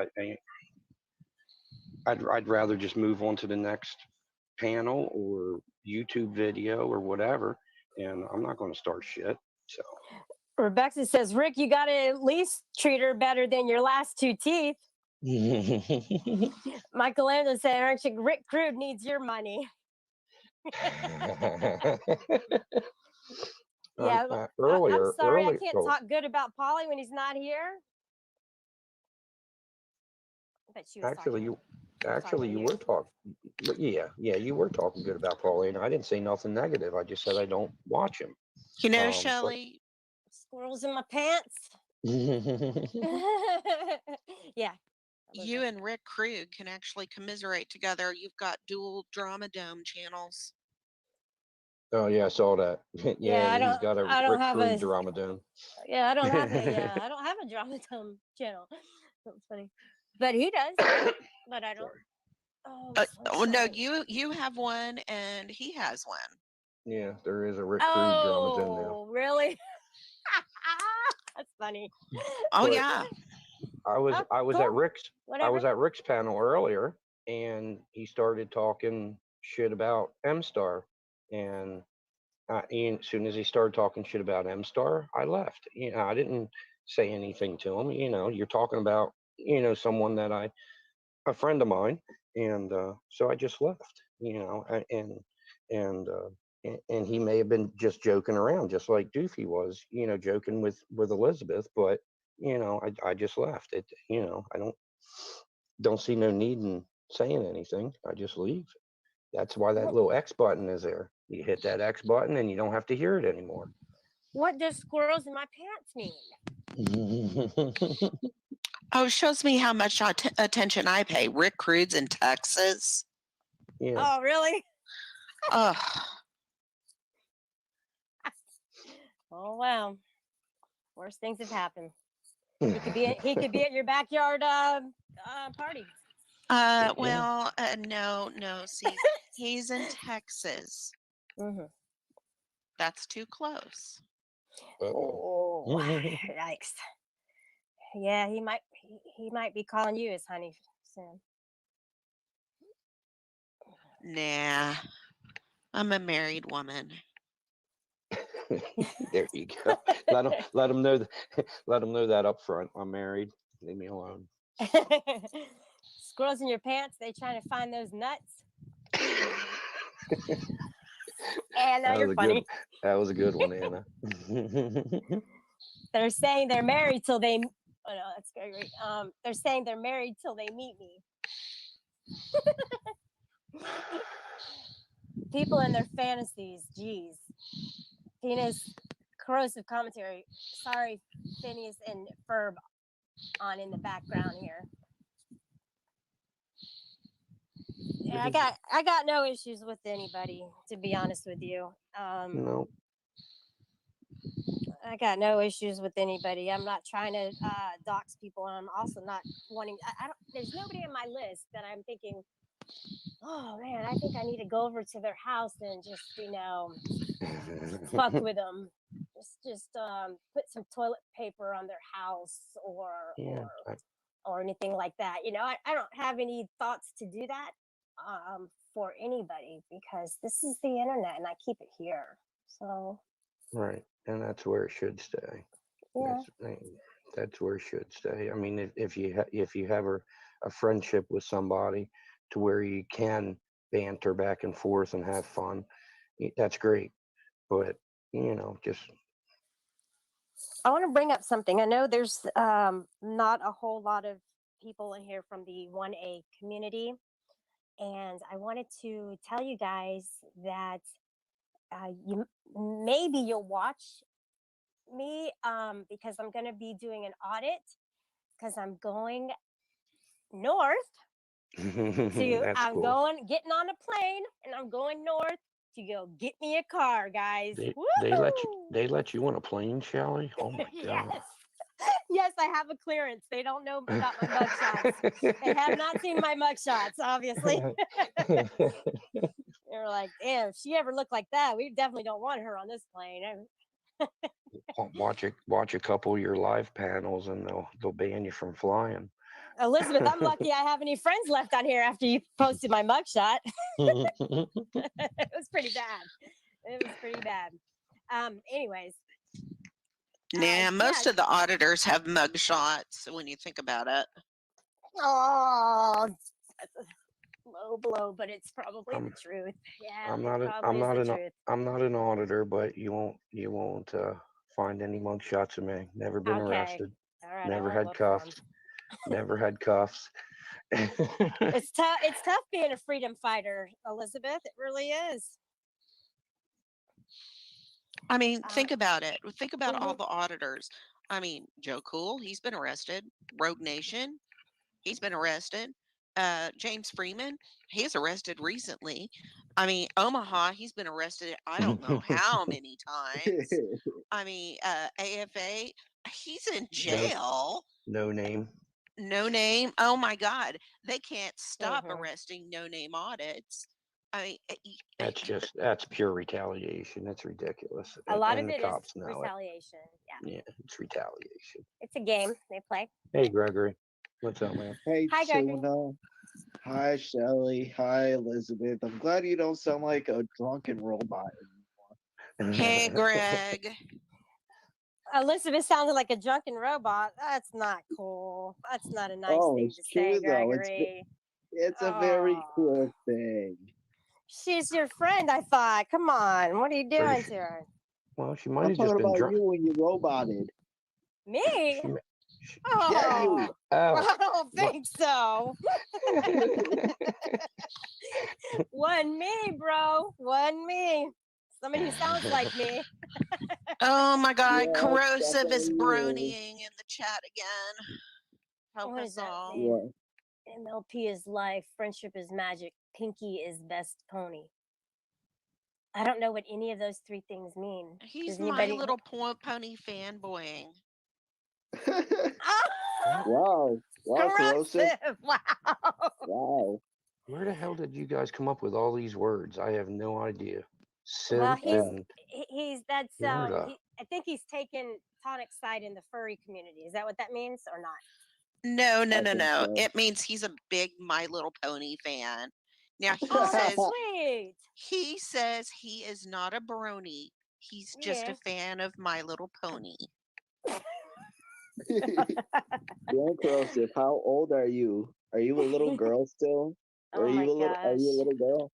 Speaker 3: I'd rather just move on to the next panel or YouTube video or whatever, and I'm not going to start shit. So
Speaker 1: Rebecca says, Rick, you got to at least treat her better than your last two teeth. Michelangelo said, aren't you, Rick Crude needs your money. Yeah, I'm sorry, I can't talk good about Polly when he's not here. But she was
Speaker 3: actually,
Speaker 1: talking
Speaker 3: you
Speaker 1: to
Speaker 3: were talking. Yeah, you were talking good about Paulie, and I didn't say nothing negative. I just said I don't watch him.
Speaker 5: Shelley,
Speaker 1: squirrels in my pants. Yeah.
Speaker 5: You and Rick Krug can actually commiserate together. You've got dual Drama Dome channels.
Speaker 3: Oh yeah, I saw that.
Speaker 1: Yeah,
Speaker 3: he's got a Rick Krug drama dome.
Speaker 1: Yeah, I don't have a I don't have a Drama Dome channel. That's funny, but he does. But I don't.
Speaker 5: Oh no, you have one and he has one.
Speaker 3: Yeah, there is a Rick Krug drama dome now.
Speaker 1: Oh, really? That's funny.
Speaker 5: Oh yeah.
Speaker 3: I was
Speaker 1: cool.
Speaker 3: at Rick's
Speaker 1: Whatever.
Speaker 3: I was at Rick's panel earlier, and he started talking shit about M-Star, and as soon as he started talking shit about M-Star, I left. I didn't say anything to him. You're talking about someone that a friend of mine, and so I just left. And he may have been just joking around, just like Doofy was, joking with Elizabeth, but I just left it. I don't see no need in saying anything. I just leave. That's why that little X button is there. You hit that X button and you don't have to hear it anymore.
Speaker 1: What does squirrels in my pants mean?
Speaker 5: Oh, shows me how much attention I pay. Rick Crude's in Texas.
Speaker 3: Yeah.
Speaker 1: Oh, really?
Speaker 5: Oh.
Speaker 1: Oh wow. Worst things have happened. He could be at your backyard party.
Speaker 5: Well, no. See, he's in Texas.
Speaker 1: Mm-hmm.
Speaker 5: That's too close.
Speaker 1: Oh, yikes! Yeah, he might be calling you his honey soon.
Speaker 5: Nah, I'm a married woman.
Speaker 3: There you go. Let him know that up front. I'm married. Leave me alone.
Speaker 1: Squirrels in your pants. They trying to find those nuts. Anna, you're funny.
Speaker 3: That was a good one, Anna.
Speaker 1: They're saying they're married till they. Oh no, that's great. They're saying they're married till they meet me. People in their fantasies. Geez. Tina's corrosive commentary. Sorry, Phineas and Ferb on in the background here. Yeah, I got no issues with anybody, to be honest with you.
Speaker 3: No.
Speaker 1: I got no issues with anybody. I'm not trying to dox people, and I'm also not wanting. I don't. There's nobody on my list that I'm thinking, oh man, I think I need to go over to their house and just fuck with them. Just put some toilet paper on their house or anything like that. I don't have any thoughts to do that for anybody, because this is the internet and I keep it here. So
Speaker 3: right, and that's where it should stay.
Speaker 1: Yeah.
Speaker 3: That's where it should stay. I mean, if you have a friendship with somebody to where you can banter back and forth and have fun, that's great. But just
Speaker 1: I want to bring up something. I know there's not a whole lot of people in here from the 1A community, and I wanted to tell you guys that maybe you'll watch me because I'm going to be doing an audit, because I'm going north So
Speaker 3: That's
Speaker 1: I'm
Speaker 3: cool.
Speaker 1: getting on a plane, and I'm going north to go get me a car, guys.
Speaker 3: They let you on a plane, Shelly? Oh my
Speaker 1: Yes.
Speaker 3: god.
Speaker 1: Yes, I have a clearance. They don't know about my mugshots. They have not seen my mugshots, obviously. They're like, damn, if she ever looked like that, we definitely don't want her on this plane.
Speaker 3: Watch a couple of your live panels, and they'll ban you from flying.
Speaker 1: Elizabeth, I'm lucky I have any friends left on here after you posted my mugshot. It was pretty bad. It was pretty bad. Anyways.
Speaker 5: Yeah, most of the auditors have mug shots when you think about it.
Speaker 1: Oh, that's a low blow, but it's probably the truth. Yeah,
Speaker 3: I'm not an auditor, but you won't find any mug shots of me. Never been arrested.
Speaker 1: All right.
Speaker 3: Never had cuffs. Never had cuffs.
Speaker 1: It's tough. It's tough being a freedom fighter, Elizabeth. It really is.
Speaker 5: I mean, think about it. Think about all the auditors. I mean, Joe Cool, he's been arrested. Rogue Nation, he's been arrested. James Freeman, he's arrested recently. I mean, Omaha, he's been arrested I don't know how many times. I mean, AFA, he's in jail.
Speaker 3: No name.
Speaker 5: No name. Oh my God. They can't stop arresting no name audits. I mean,
Speaker 3: that's pure retaliation. That's ridiculous.
Speaker 1: A lot of
Speaker 3: the
Speaker 1: it
Speaker 3: cops
Speaker 1: is
Speaker 3: know
Speaker 1: retaliation.
Speaker 3: Yeah, it's retaliation.
Speaker 1: It's a game they play.
Speaker 3: Hey, Gregory. What's up, man?
Speaker 7: Hey,
Speaker 1: Hi, Gregory.
Speaker 7: Tuna. Hi, Shelly. Hi, Elizabeth. I'm glad you don't sound like a drunken robot anymore.
Speaker 5: Hey, Greg.
Speaker 1: Elizabeth sounded like a drunken robot. That's not cool. That's not a nice thing to say, Gregory.
Speaker 7: It's a very cool thing.
Speaker 1: She's your friend, I thought. Come on. What are you doing to her?
Speaker 3: Well, she might have
Speaker 7: I'm
Speaker 3: just
Speaker 7: talking
Speaker 3: been
Speaker 7: about
Speaker 3: drunk.
Speaker 7: you when you roboted.
Speaker 1: Me?
Speaker 7: Yeah, you.
Speaker 1: I don't think so. One me, bro. One me. Somebody who sounds like me.
Speaker 5: Oh my God,
Speaker 7: Yeah,
Speaker 5: Corrosive is
Speaker 7: definitely
Speaker 5: bronying in the chat again. Help
Speaker 1: What
Speaker 5: us
Speaker 1: does that
Speaker 5: all.
Speaker 1: mean? MLP is life, friendship is magic, Pinky is best pony. I don't know what any of those three things mean.
Speaker 5: He's My Little Pony fanboying.
Speaker 7: Wow. Wow, Corrosive.
Speaker 1: Wow.
Speaker 7: Wow.
Speaker 3: Where the hell did you guys come up with all these words? I have no idea.
Speaker 1: Well,
Speaker 3: And
Speaker 1: I think he's taken Tonic's side in the furry community. Is that what that means or not?
Speaker 5: No. It means he's a big My Little Pony fan. Now he says he is not a brony. He's just a fan of My Little Pony.
Speaker 7: Young Corrosive, how old are you? Are you a little girl still? Or are you a little girl?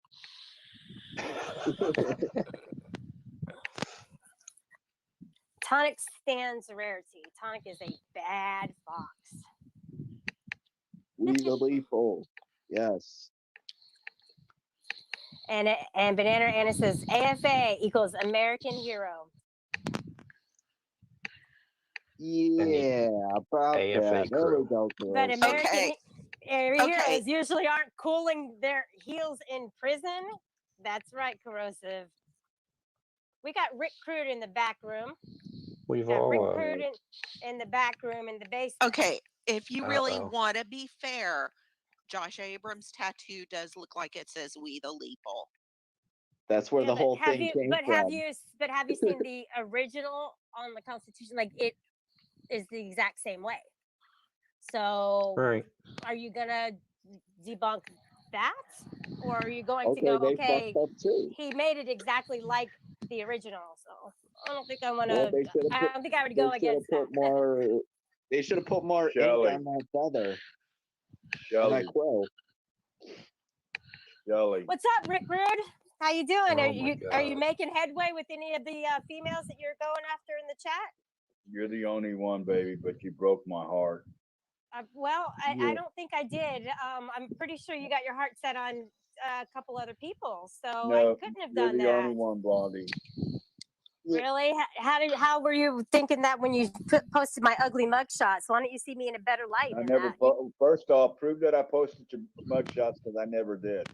Speaker 1: Tonic stands rarity. Tonic is a bad fox.
Speaker 7: We believe full. Yes.
Speaker 1: And Banana Anna says AFA equals American hero.
Speaker 7: Yeah, about
Speaker 3: AFA
Speaker 7: that. There we go.
Speaker 1: But American heroes usually aren't cooling their heels in prison. That's right, Corrosive. We got Rick Crude in the back room.
Speaker 3: We've all
Speaker 1: Rick Crude in the back room in the basement.
Speaker 5: Okay, if you really want to be fair, Josh Abrams' tattoo does look like it says "We the Leeple."
Speaker 7: That's where the whole thing came from.
Speaker 1: Have you seen the original on the Constitution? Like, it is the exact same way. So, are you gonna debunk that, or are you going to go? Okay, he made it exactly like the original. So I don't think I want to. I don't think I would go against that.
Speaker 7: They should have put more ink on that feather.
Speaker 6: Shelly.
Speaker 1: What's up, Rick Rude? How you doing? Are you making headway with any of the females that you're going after in the chat?
Speaker 6: You're the only one, baby, but you broke my heart.
Speaker 1: Well, I don't think I did. I'm pretty sure you got your heart set on a couple other people, so I couldn't have done that.
Speaker 6: You're the only one, Blondie.
Speaker 1: Really? How were you thinking that when you posted my ugly mugshot? So why don't you see me in a better light
Speaker 8: I
Speaker 1: than
Speaker 8: never.
Speaker 1: that?
Speaker 8: First off, prove that I posted your mugshots because I never did.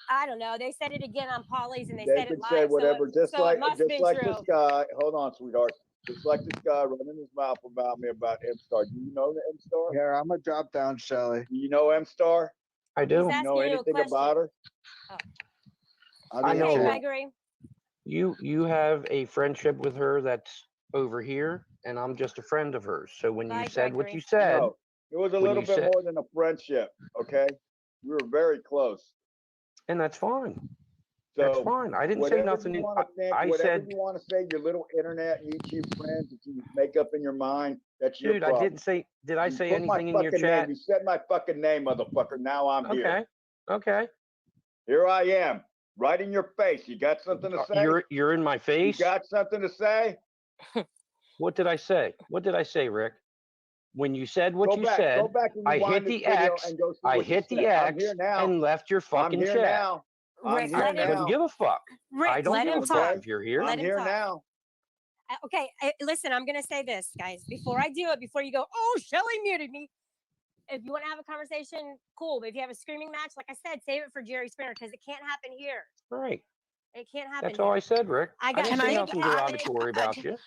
Speaker 1: I don't know. They said it again on Polly's and they
Speaker 8: They
Speaker 1: said it
Speaker 8: could
Speaker 1: live.
Speaker 8: say whatever,
Speaker 1: so it must be
Speaker 8: like
Speaker 1: true.
Speaker 8: this guy. Hold on, sweetheart. Just like this guy running his mouth about me about M-Star. Do you know the M-Star?
Speaker 7: Here, I'm gonna drop down, Shelly.
Speaker 8: Do you know M-Star?
Speaker 3: I
Speaker 1: He's
Speaker 3: do.
Speaker 8: You
Speaker 1: asking
Speaker 8: know
Speaker 1: you a
Speaker 8: anything
Speaker 1: question.
Speaker 8: about her?
Speaker 3: I know
Speaker 1: Okay,
Speaker 3: that.
Speaker 1: Gregory.
Speaker 3: You have a friendship with her that's over here, and I'm just a friend of hers. So when you
Speaker 1: Bye,
Speaker 3: said what
Speaker 1: Gregory.
Speaker 3: you said,
Speaker 8: No, it was a
Speaker 3: when
Speaker 8: little
Speaker 3: you
Speaker 8: bit
Speaker 3: said-
Speaker 8: more than a friendship. Okay, we were very close.
Speaker 3: and that's fine.
Speaker 8: So
Speaker 3: That's fine. I didn't say
Speaker 8: whatever
Speaker 3: nothing.
Speaker 8: you want to think,
Speaker 3: I
Speaker 8: whatever
Speaker 3: said,
Speaker 8: you want to say, your little internet YouTube friends that you make up in your mind, that's your
Speaker 3: dude,
Speaker 8: problem.
Speaker 3: I didn't say. Did I
Speaker 8: You
Speaker 3: say
Speaker 8: put my
Speaker 3: anything in your
Speaker 8: fucking
Speaker 3: chat?
Speaker 8: name. You said my fucking name, motherfucker. Now I'm here.
Speaker 3: Okay. Okay.
Speaker 8: Here I am, right in your face. You got something to say?
Speaker 3: You're in my
Speaker 8: You
Speaker 3: face.
Speaker 8: got something to say?
Speaker 3: What did I say? What did I say, Rick? When you said what
Speaker 8: Go
Speaker 3: you
Speaker 8: back.
Speaker 3: said,
Speaker 8: Go back and
Speaker 3: I
Speaker 8: rewind
Speaker 3: hit
Speaker 8: this
Speaker 3: the
Speaker 8: video
Speaker 3: X.
Speaker 8: and go see
Speaker 3: I
Speaker 8: what you
Speaker 3: hit the
Speaker 8: said. I'm
Speaker 3: X
Speaker 8: here now.
Speaker 3: and left your
Speaker 8: I'm
Speaker 3: fucking
Speaker 8: here
Speaker 3: chat.
Speaker 8: now. I'm
Speaker 1: Rick,
Speaker 8: here
Speaker 1: let
Speaker 3: I
Speaker 1: him
Speaker 3: couldn't
Speaker 8: now.
Speaker 3: give a fuck. I
Speaker 1: Rick,
Speaker 3: don't
Speaker 1: let
Speaker 3: give
Speaker 1: him
Speaker 3: a fuck
Speaker 1: talk.
Speaker 3: if you're here.
Speaker 1: Let
Speaker 8: I'm
Speaker 1: him
Speaker 8: here
Speaker 1: talk.
Speaker 8: now.
Speaker 1: Okay, listen, I'm going to say this, guys. Before I do it, before you go, oh, Shelly muted me. If you want to have a conversation, cool. But if you have a screaming match, like I said, save it for Jerry Springer because it can't happen here.
Speaker 3: Right.
Speaker 1: It can't happen
Speaker 3: That's all I
Speaker 1: here.
Speaker 3: said, Rick.
Speaker 1: I got
Speaker 3: didn't
Speaker 5: Can
Speaker 3: say
Speaker 5: I-
Speaker 3: nothing
Speaker 5: I-
Speaker 3: derogatory about you.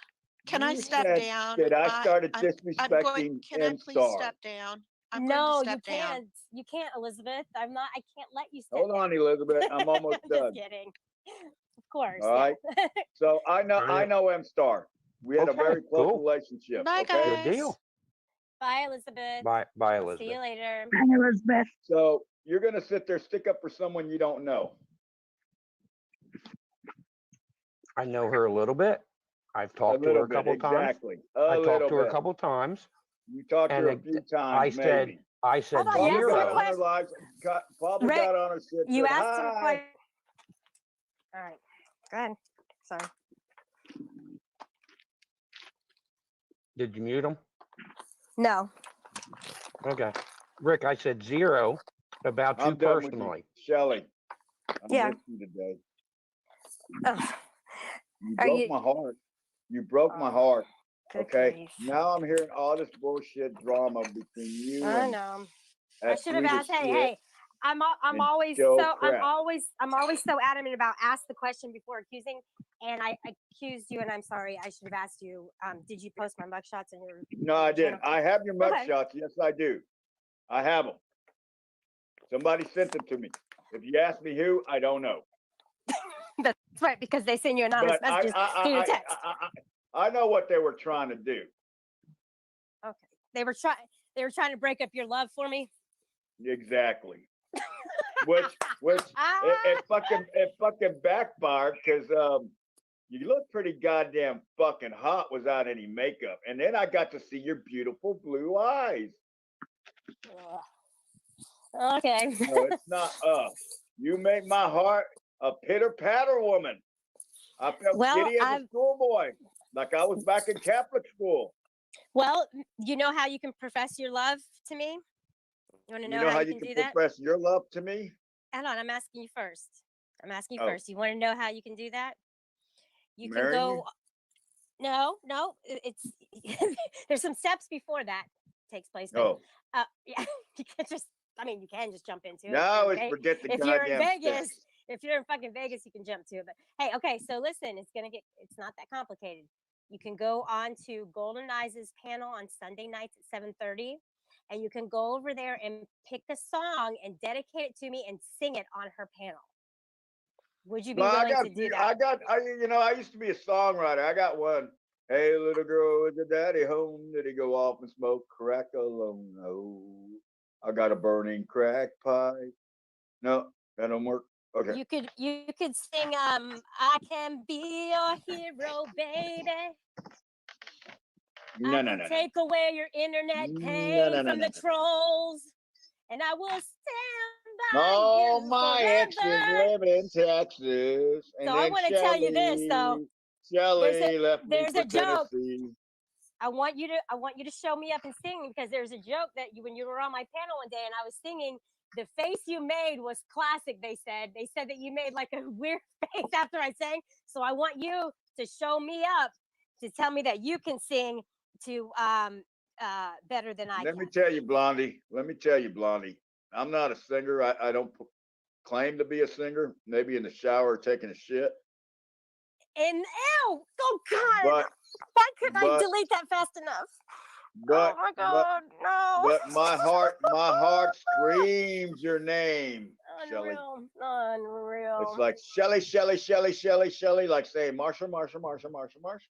Speaker 5: Can I
Speaker 8: You
Speaker 5: step
Speaker 8: said
Speaker 5: down?
Speaker 8: that I started
Speaker 5: I'm
Speaker 8: disrespecting
Speaker 5: going. Can I please
Speaker 8: M-Star.
Speaker 5: step down? I'm
Speaker 1: No,
Speaker 5: going to
Speaker 1: you
Speaker 5: step down.
Speaker 1: can't. You can't, Elizabeth. I can't let you step
Speaker 8: Hold
Speaker 1: down.
Speaker 8: on, Elizabeth. I'm almost
Speaker 1: I'm
Speaker 8: done.
Speaker 1: just kidding. Of course.
Speaker 8: All right.
Speaker 1: Yeah.
Speaker 8: So I know M-Star. We had a
Speaker 3: Okay,
Speaker 8: very close
Speaker 3: cool.
Speaker 8: relationship.
Speaker 5: Bye,
Speaker 8: Okay.
Speaker 5: guys.
Speaker 3: Good deal.
Speaker 1: Bye, Elizabeth.
Speaker 3: Bye,
Speaker 1: I'll
Speaker 3: Elizabeth.
Speaker 1: see you later.
Speaker 7: Elizabeth.
Speaker 8: So you're gonna sit there, stick up for someone you don't know.
Speaker 3: I know her a little bit. I've
Speaker 8: A
Speaker 3: talked to her
Speaker 8: little
Speaker 3: a
Speaker 8: bit,
Speaker 3: couple times.
Speaker 8: exactly.
Speaker 3: I
Speaker 8: A
Speaker 3: talked
Speaker 8: little
Speaker 3: to her a
Speaker 8: bit.
Speaker 3: couple times.
Speaker 8: You talked to
Speaker 3: And
Speaker 8: her a few times,
Speaker 3: I said,
Speaker 8: maybe.
Speaker 3: I said
Speaker 1: Hold on, you
Speaker 8: Probably
Speaker 1: asked him a
Speaker 8: got
Speaker 3: zero.
Speaker 8: on her
Speaker 1: question.
Speaker 8: lives. Probably
Speaker 1: Rick,
Speaker 8: got on her shit.
Speaker 1: You
Speaker 8: said,
Speaker 1: asked him a
Speaker 8: hi.
Speaker 1: question. All right. Go ahead. Sorry.
Speaker 3: Did you mute him?
Speaker 1: No.
Speaker 3: Okay. Rick, I said zero about you
Speaker 8: I'm done with you,
Speaker 3: personally.
Speaker 8: Shelly. I
Speaker 1: Yeah.
Speaker 8: missed you today.
Speaker 1: Oh,
Speaker 8: You
Speaker 1: Are
Speaker 8: broke
Speaker 1: you-
Speaker 8: my heart. You broke my
Speaker 1: Oh,
Speaker 8: heart.
Speaker 1: good
Speaker 8: Okay.
Speaker 1: grief.
Speaker 8: Now I'm hearing all this bullshit drama between you
Speaker 1: I
Speaker 8: and
Speaker 1: know. I
Speaker 8: that
Speaker 1: should have
Speaker 8: Swedish
Speaker 1: asked. Hey,
Speaker 8: shit.
Speaker 1: hey. I'm
Speaker 8: and
Speaker 1: always
Speaker 8: Joe
Speaker 1: so
Speaker 8: crap.
Speaker 1: I'm always so adamant about ask the question before accusing, and I accused you, and I'm sorry. I should have asked you. Did you post my mugshots in your?
Speaker 8: No, I didn't.
Speaker 1: channel?
Speaker 8: I have your
Speaker 1: Okay.
Speaker 8: mugshots. Yes, I do. I have them. Somebody sent them to me. If you ask me who, I don't know.
Speaker 1: That's right, because they send you anonymous
Speaker 8: But
Speaker 1: messages through your text.
Speaker 8: I know what they were trying to do.
Speaker 1: Okay. They were trying to break up your love for me.
Speaker 8: Exactly. which it fucking backfired because you look pretty goddamn fucking hot without any makeup, and then I got to see your beautiful blue eyes.
Speaker 1: Ugh. Okay.
Speaker 8: No, it's not. You make my heart a pitter patter woman. I felt
Speaker 1: Well,
Speaker 8: giddy as a schoolboy, like I was back in Catholic school.
Speaker 1: Well, you know how you can profess your love to me? You want to
Speaker 8: You
Speaker 1: know,
Speaker 8: know
Speaker 1: how you can do that?
Speaker 8: profess your love to me?
Speaker 1: Hold on, I'm asking you first. I'm asking you
Speaker 8: Oh.
Speaker 1: first. You want to know how you can do that? You can
Speaker 8: Marry
Speaker 1: go.
Speaker 8: me?
Speaker 1: No, it's there's some steps before that takes place. But,
Speaker 8: Oh,
Speaker 1: yeah, you can't just. I mean, you can just jump into it.
Speaker 8: now
Speaker 1: if
Speaker 8: it's
Speaker 1: you're in Ve-
Speaker 8: forget the
Speaker 1: if you're in
Speaker 8: goddamn
Speaker 1: Vegas,
Speaker 8: steps.
Speaker 1: if you're in fucking Vegas, you can jump to it. But hey, okay, so listen, it's not that complicated. You can go on to Golden Eyes' panel on Sunday nights at 7:30, and you can go over there and pick a song and dedicate it to me and sing it on her panel. Would you be
Speaker 8: Well,
Speaker 1: willing to do that?
Speaker 8: I used to be a songwriter. I got one. Hey, little girl, is your daddy home? Did he go off and smoke crack alone? No. I got a burning crack pipe. No, that don't work. Okay.
Speaker 1: You could sing I can be your hero, baby.
Speaker 8: No,
Speaker 1: I
Speaker 8: no,
Speaker 1: can
Speaker 8: no, no.
Speaker 1: take away your internet
Speaker 8: No,
Speaker 1: pain
Speaker 8: no, no,
Speaker 1: from
Speaker 8: no,
Speaker 1: the
Speaker 8: no.
Speaker 1: trolls, and I will stand by
Speaker 8: All
Speaker 1: you
Speaker 8: my exes
Speaker 1: forever.
Speaker 8: live in Texas. And
Speaker 1: So I
Speaker 8: then
Speaker 1: want to tell you this, though.
Speaker 8: Shelly left me
Speaker 1: there's
Speaker 8: for
Speaker 1: a joke.
Speaker 8: Tennessee.
Speaker 1: I want you to show me up and sing, because there's a joke that when you were on my panel one day and I was singing, the face you made was classic. They said that you made like a weird face after I sang. So I want you to show me up to tell me that you can sing to better than I
Speaker 8: Let me
Speaker 1: can.
Speaker 8: tell you, Blondie. Let me tell you, Blondie. I'm not a singer. I don't claim to be a singer. Maybe in the shower taking a shit.
Speaker 1: And ew, oh God,
Speaker 8: But
Speaker 1: why couldn't I
Speaker 8: but
Speaker 1: delete that fast enough?
Speaker 8: but
Speaker 1: Oh my
Speaker 8: but
Speaker 1: God, no.
Speaker 8: but my heart screams your name, Shelly.
Speaker 1: Unreal, unreal.
Speaker 8: It's like Shelly, Shelly, Shelly, Shelly, Shelly, like saying Marsha, Marsha, Marsha, Marsha, Marsha.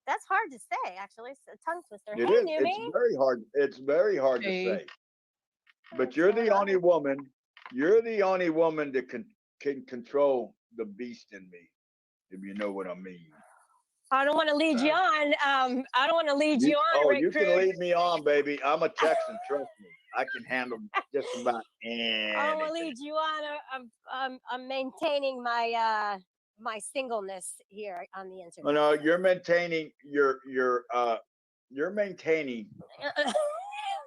Speaker 1: That's hard to say, actually. It's a tongue twister.
Speaker 8: It
Speaker 1: Hey,
Speaker 8: is.
Speaker 1: Numi.
Speaker 8: It's very hard. It's very hard to
Speaker 2: Hey.
Speaker 8: say. But
Speaker 1: What's
Speaker 8: you're
Speaker 1: going
Speaker 8: the
Speaker 1: on?
Speaker 8: only woman. You're the only woman that can control the beast in me, if you know what I mean.
Speaker 1: I don't want to lead you on. I don't want to lead you on,
Speaker 8: Oh,
Speaker 1: Rick
Speaker 8: you can
Speaker 1: Crude.
Speaker 8: lead me on, baby. I'm a Texan. Trust me. I can handle just about anything.
Speaker 1: I don't want to lead you on. I'm maintaining my my singleness here on the internet.
Speaker 8: Oh, no, you're maintaining you're maintaining.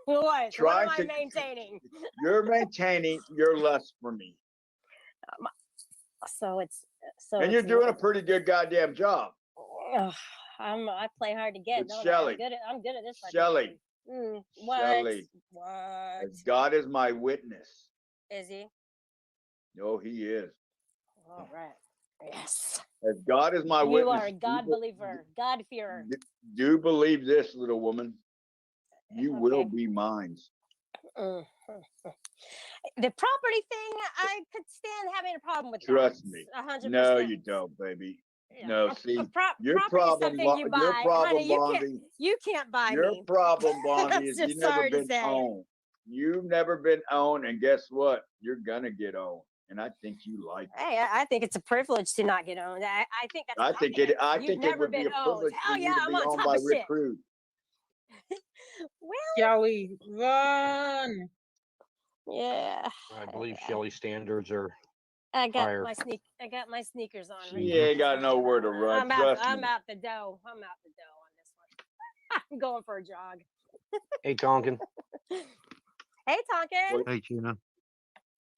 Speaker 1: What
Speaker 8: Trying
Speaker 1: am I
Speaker 8: to-
Speaker 1: maintaining?
Speaker 8: You're maintaining your lust for me,
Speaker 1: So it's so.
Speaker 8: and you're
Speaker 1: it's
Speaker 8: doing a
Speaker 1: not-
Speaker 8: pretty good goddamn job.
Speaker 1: Ugh, I play hard to get.
Speaker 8: But
Speaker 1: Don't
Speaker 8: Shelley,
Speaker 1: I'm good at this. fucking
Speaker 8: Shelly,
Speaker 1: game. What?
Speaker 8: Shelly,
Speaker 1: What
Speaker 8: as God is my witness.
Speaker 1: is he?
Speaker 8: Oh, he is.
Speaker 1: All right. Yes.
Speaker 8: As God is my
Speaker 1: You
Speaker 8: witness.
Speaker 1: are a God believer, God fearer.
Speaker 8: Do believe this, little woman. You will
Speaker 1: Okay.
Speaker 8: be mine.
Speaker 1: Mm. The property thing, I could stand having a problem with.
Speaker 8: Trust
Speaker 1: that.
Speaker 8: me.
Speaker 1: 100%.
Speaker 8: No, you don't, baby.
Speaker 1: Yeah.
Speaker 8: No, see, your
Speaker 1: property is
Speaker 8: problem,
Speaker 1: something you buy.
Speaker 8: your problem,
Speaker 1: Honey,
Speaker 8: Blondie.
Speaker 1: you can't buy
Speaker 8: Your
Speaker 1: me.
Speaker 8: problem, Blondie,
Speaker 1: I'm
Speaker 8: is
Speaker 1: just
Speaker 8: you've never
Speaker 1: sorry to
Speaker 8: been
Speaker 1: say.
Speaker 8: owned. You've never been owned, and guess what? You're gonna get owned, and I think you like it.
Speaker 1: Hey, I think it's a privilege to not get owned. I think that's.
Speaker 8: I think it. I
Speaker 1: You've
Speaker 8: think it
Speaker 1: never
Speaker 8: would be
Speaker 1: been
Speaker 8: a
Speaker 1: owned.
Speaker 8: privilege
Speaker 1: Hell
Speaker 8: for you
Speaker 1: yeah,
Speaker 8: to
Speaker 1: I'm
Speaker 8: be
Speaker 1: on
Speaker 8: owned
Speaker 1: top
Speaker 8: by
Speaker 1: of
Speaker 8: Rick
Speaker 1: shit.
Speaker 8: Crude.
Speaker 1: Well,
Speaker 9: Shall we run?
Speaker 1: yeah.
Speaker 3: I believe Shelley's standards are
Speaker 1: I got
Speaker 3: higher.
Speaker 1: my sneakers on.
Speaker 8: She ain't got nowhere to run. Trust
Speaker 1: I'm
Speaker 8: me.
Speaker 1: out the dough. I'm out the dough on this one. I'm going for a jog.
Speaker 3: Hey, Tonkin.
Speaker 1: Hey, Tonkin.
Speaker 10: Hey, Gina.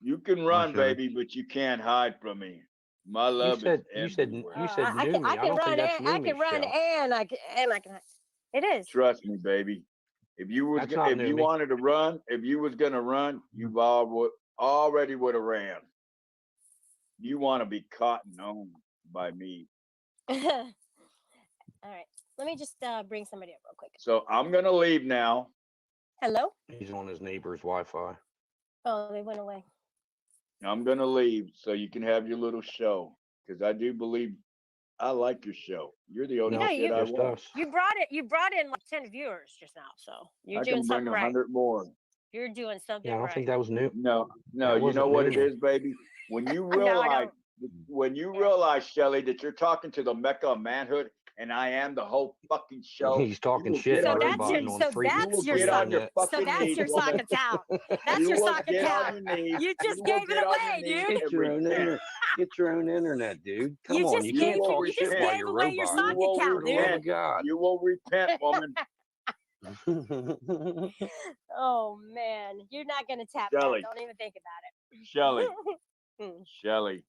Speaker 8: You can run,
Speaker 10: Shelly.
Speaker 8: baby, but you can't hide from me. My love
Speaker 3: said-
Speaker 8: is
Speaker 3: you said-
Speaker 8: everywhere.
Speaker 3: you said
Speaker 1: I
Speaker 3: new
Speaker 1: can,
Speaker 3: me.
Speaker 1: I
Speaker 3: I
Speaker 1: can
Speaker 3: don't think
Speaker 1: run.
Speaker 3: that's
Speaker 1: And,
Speaker 3: new
Speaker 1: I
Speaker 3: me,
Speaker 1: can run,
Speaker 3: Shell.
Speaker 1: and I can. It is.
Speaker 8: Trust me, baby. If you was
Speaker 3: That's not
Speaker 8: if
Speaker 3: new
Speaker 8: you
Speaker 3: me.
Speaker 8: wanted to run, if you was gonna run, you already would have ran. You want to be caught and owned by me.
Speaker 1: All right. Let me just bring somebody up real quick.
Speaker 8: So I'm gonna leave now.
Speaker 1: Hello.
Speaker 3: He's on his neighbor's Wi-Fi.
Speaker 1: Oh, they went away.
Speaker 8: I'm gonna leave so you can have your little show. Because I do believe I like your show. You're the only
Speaker 3: No,
Speaker 8: shit I
Speaker 3: just
Speaker 8: want.
Speaker 3: us.
Speaker 1: You brought in like 10 viewers just now, so you're
Speaker 8: I
Speaker 1: doing
Speaker 8: can bring
Speaker 1: something right.
Speaker 8: 100 more.
Speaker 1: You're doing something
Speaker 3: Yeah, I don't
Speaker 1: right.
Speaker 3: think that was new.
Speaker 8: No,
Speaker 3: That
Speaker 8: you know
Speaker 3: wasn't
Speaker 8: what
Speaker 3: new
Speaker 8: it
Speaker 3: to me.
Speaker 8: is, baby. When you
Speaker 1: No, I
Speaker 8: realize,
Speaker 1: don't.
Speaker 8: when you realize, Shelly, that you're talking to the Mecca of manhood, and I am the whole fucking show.
Speaker 3: He's talking
Speaker 8: you will
Speaker 3: shit
Speaker 8: get
Speaker 1: So
Speaker 8: on your
Speaker 1: that's your
Speaker 3: everybody
Speaker 8: knees.
Speaker 3: on
Speaker 1: so
Speaker 3: free.
Speaker 8: You
Speaker 1: that's
Speaker 8: will
Speaker 1: your
Speaker 8: get
Speaker 1: sock.
Speaker 8: on your
Speaker 1: So
Speaker 8: fucking
Speaker 1: that's
Speaker 8: knees,
Speaker 1: your sock
Speaker 8: woman.
Speaker 1: of town. That's
Speaker 8: You
Speaker 1: your
Speaker 8: will
Speaker 1: sock of
Speaker 8: get on
Speaker 1: town.
Speaker 8: your knees.
Speaker 1: You just
Speaker 8: will
Speaker 1: gave it
Speaker 8: get on your
Speaker 1: away,
Speaker 8: knees
Speaker 1: dude.
Speaker 3: Get your own
Speaker 8: repent.
Speaker 3: internet. Get your own internet, dude. Come
Speaker 1: You
Speaker 3: on,
Speaker 1: just
Speaker 3: you
Speaker 1: gave
Speaker 3: can't
Speaker 8: will
Speaker 3: talk
Speaker 1: you
Speaker 3: shit
Speaker 1: just
Speaker 3: while
Speaker 1: gave
Speaker 3: you're
Speaker 1: away your
Speaker 3: roboting.
Speaker 1: sock
Speaker 8: You will
Speaker 1: account, dude.
Speaker 3: Oh my
Speaker 8: repent.
Speaker 3: God.
Speaker 8: You will repent, woman.
Speaker 1: Oh man, you're not gonna tap
Speaker 8: Shelly.
Speaker 1: that. Don't even think about
Speaker 8: Shelly.
Speaker 1: it.
Speaker 8: Shelly.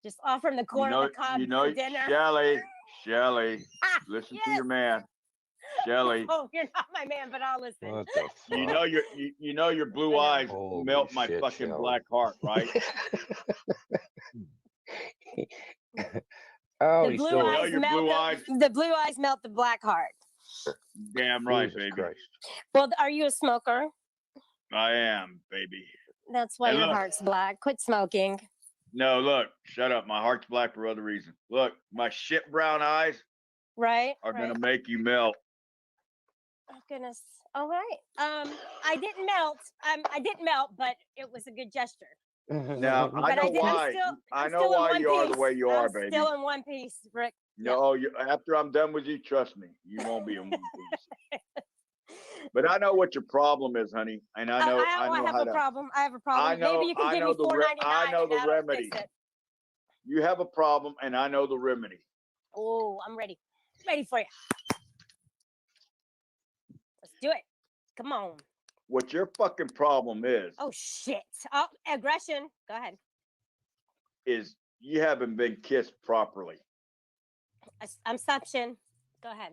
Speaker 1: Just offer him the corn on the cob for dinner.
Speaker 8: Shelly. Listen to
Speaker 1: Yes.
Speaker 8: your man. Shelly.
Speaker 1: Oh, you're not my man, but I'll listen.
Speaker 3: What the fuck?
Speaker 8: You know your blue
Speaker 1: I know.
Speaker 8: eyes
Speaker 3: Holy
Speaker 8: melt my
Speaker 3: shit,
Speaker 8: fucking
Speaker 3: Shelley.
Speaker 8: black heart, right?
Speaker 3: Oh,
Speaker 1: The
Speaker 3: he's
Speaker 1: blue
Speaker 3: still.
Speaker 8: You know
Speaker 1: eyes
Speaker 8: your
Speaker 1: melt
Speaker 8: blue eyes.
Speaker 1: the blue eyes melt the black heart.
Speaker 8: Damn right,
Speaker 3: Jesus
Speaker 8: baby.
Speaker 3: Christ.
Speaker 1: Well, are you a smoker?
Speaker 8: I am, baby.
Speaker 1: That's why
Speaker 8: Hey,
Speaker 1: your
Speaker 8: look.
Speaker 1: heart's black. Quit smoking.
Speaker 8: No, look, shut up. My heart's black for other reasons. Look, my shit brown eyes
Speaker 1: Right?
Speaker 8: are
Speaker 1: right.
Speaker 8: gonna make you melt.
Speaker 1: Oh goodness. All right. I didn't melt. I didn't melt, but it was a good gesture.
Speaker 8: Now I
Speaker 1: But
Speaker 8: know
Speaker 1: I'm
Speaker 8: why.
Speaker 1: still,
Speaker 8: I
Speaker 1: I'm
Speaker 8: know
Speaker 1: still in
Speaker 8: why
Speaker 1: one
Speaker 8: you are the
Speaker 1: piece.
Speaker 8: way you are,
Speaker 1: I'm
Speaker 8: baby.
Speaker 1: still in one piece, Rick.
Speaker 8: No, after I'm done with you, trust me, you won't be in one piece. But I know what your problem is, honey, and I know
Speaker 1: I
Speaker 8: know
Speaker 1: have
Speaker 8: how
Speaker 1: a
Speaker 8: to.
Speaker 1: problem. I have a problem. Maybe you can
Speaker 8: I
Speaker 1: give
Speaker 8: know
Speaker 1: me
Speaker 8: the
Speaker 1: $4.99.
Speaker 8: I know
Speaker 1: and
Speaker 8: the
Speaker 1: that'll
Speaker 8: remedy.
Speaker 1: fix it.
Speaker 8: You have a problem, and I know the remedy.
Speaker 1: Oh, I'm ready. Ready for you. Let's do it. Come on.
Speaker 8: What your fucking problem is
Speaker 1: Oh shit. Oh, aggression. Go ahead.
Speaker 8: is you haven't been kissed properly.
Speaker 1: Assumption. Go ahead.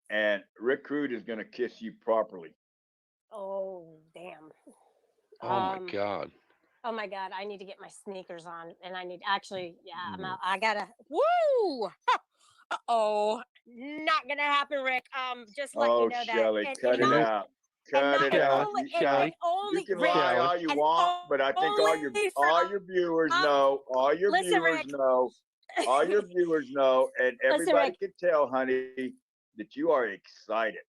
Speaker 8: And Rick Rude is gonna kiss you properly.
Speaker 1: Oh damn.
Speaker 3: Oh my God.
Speaker 1: Oh my God, I need to get my sneakers on, and I need actually, yeah, I'm out. I gotta. Woo! Oh, not gonna happen, Rick. Just let you
Speaker 8: Oh,
Speaker 1: know that.
Speaker 8: Shelly, cut it
Speaker 1: not,
Speaker 8: out.
Speaker 1: and
Speaker 8: Cut
Speaker 1: not
Speaker 8: it out.
Speaker 1: only,
Speaker 3: Shelly,
Speaker 1: and only
Speaker 8: You can
Speaker 1: Rick,
Speaker 8: lie all you
Speaker 1: and
Speaker 8: want, but I think all your
Speaker 1: only for
Speaker 8: viewers
Speaker 1: ob-
Speaker 8: know, all your
Speaker 1: listen,
Speaker 8: viewers
Speaker 1: Rick.
Speaker 8: know, all your viewers know, and
Speaker 1: Listen,
Speaker 8: everybody
Speaker 1: Rick.
Speaker 8: can tell, honey, that you are excited.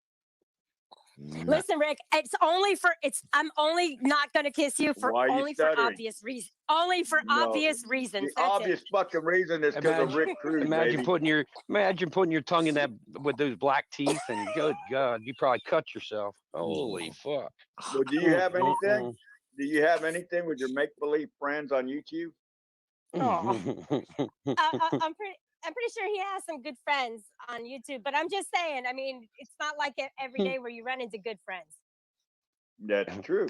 Speaker 1: Listen, Rick. I'm only not gonna kiss you for
Speaker 8: Why are you
Speaker 1: only for
Speaker 8: stuttering?
Speaker 1: obvious reasons. Only for
Speaker 8: No,
Speaker 1: obvious reasons.
Speaker 8: the
Speaker 1: That's
Speaker 8: obvious fucking reason is because of Rick Cruz,
Speaker 3: Imagine
Speaker 8: baby.
Speaker 3: putting your tongue in that with those black teeth, and good God, you probably cut yourself. Holy fuck.
Speaker 8: Well, do you have anything? Do you have anything with your make-believe friends on YouTube?
Speaker 1: I'm pretty sure he has some good friends on YouTube, but I'm just saying. I mean, it's not like every day where you run into good friends.
Speaker 8: That's true.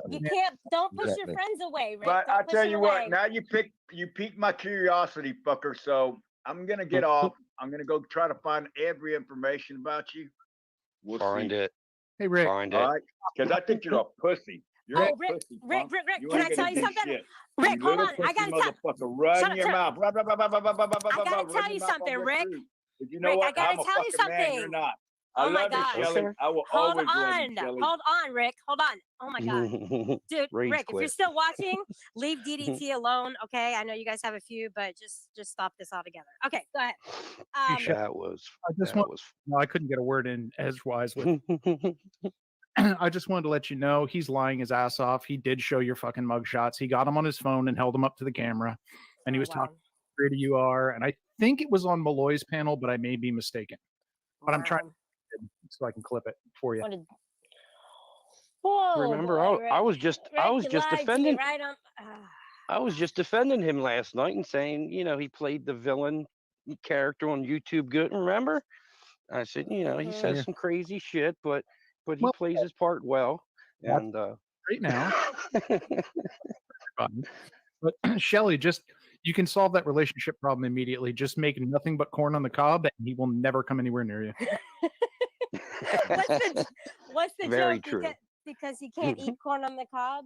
Speaker 1: You can't. Don't push your friends away, Rick.
Speaker 8: But
Speaker 1: Don't
Speaker 8: I
Speaker 1: push
Speaker 8: tell
Speaker 1: it
Speaker 8: you
Speaker 1: away.
Speaker 8: what, now you piqued my curiosity, fucker. So I'm gonna get off. I'm gonna go try to find every information about you. We'll
Speaker 3: Find
Speaker 8: see.
Speaker 3: it.
Speaker 2: Hey, Rick.
Speaker 3: Find
Speaker 8: All
Speaker 3: it.
Speaker 8: right, because I think you're a pussy. You're a
Speaker 1: Rick,
Speaker 8: pussy,
Speaker 1: Rick,
Speaker 8: punk.
Speaker 1: Rick, Rick,
Speaker 8: You
Speaker 1: can I
Speaker 8: ain't
Speaker 1: tell
Speaker 8: gonna
Speaker 1: you
Speaker 8: do
Speaker 1: something?
Speaker 8: shit.
Speaker 1: Rick,
Speaker 8: You
Speaker 1: hold
Speaker 8: little
Speaker 1: on. I
Speaker 8: pussy
Speaker 1: gotta tell.
Speaker 8: motherfucker. Run
Speaker 1: Shut up,
Speaker 8: your
Speaker 1: shut
Speaker 8: mouth.
Speaker 1: I gotta
Speaker 8: Run
Speaker 1: tell
Speaker 8: your
Speaker 1: you
Speaker 8: mouth on
Speaker 1: something,
Speaker 8: Rick
Speaker 1: Rick.
Speaker 8: Cruz. But you know
Speaker 1: Rick, I
Speaker 8: what?
Speaker 1: gotta
Speaker 8: I'm a
Speaker 1: tell you
Speaker 8: fucking man. You're
Speaker 1: something.
Speaker 8: not. I
Speaker 1: Oh my
Speaker 8: love you,
Speaker 1: gosh.
Speaker 8: Shelly. I will
Speaker 1: Hold
Speaker 8: always love
Speaker 1: on.
Speaker 8: you, Shelly.
Speaker 1: Hold on, Rick. Hold on. Oh my God. Dude,
Speaker 3: Rage
Speaker 1: Rick, if you're
Speaker 3: quit.
Speaker 1: still watching, leave DDT alone. Okay. I know you guys have a few, but just stop this altogether. Okay, go ahead.
Speaker 3: That was.
Speaker 2: No, I couldn't get a word in edgewise with. I just wanted to let you know he's lying his ass off. He did show your fucking mugshots. He got them on his phone and held them up to the camera, and he was talking how great you are. And I think it was on Malloy's panel, but I may be mistaken. But I'm trying so I can clip it for you.
Speaker 3: Remember, I was just defending.
Speaker 1: Right on.
Speaker 3: I was just defending him last night and saying, he played the villain character on YouTube good. Remember? I said, he says some crazy shit, but he plays his part well. And
Speaker 2: right now. But Shelly, you can solve that relationship problem immediately. Just make nothing but corn on the cob, and he will never come anywhere near you.
Speaker 1: What's the
Speaker 3: Very
Speaker 1: joke?
Speaker 3: true.
Speaker 1: Because he can't eat corn on the cob?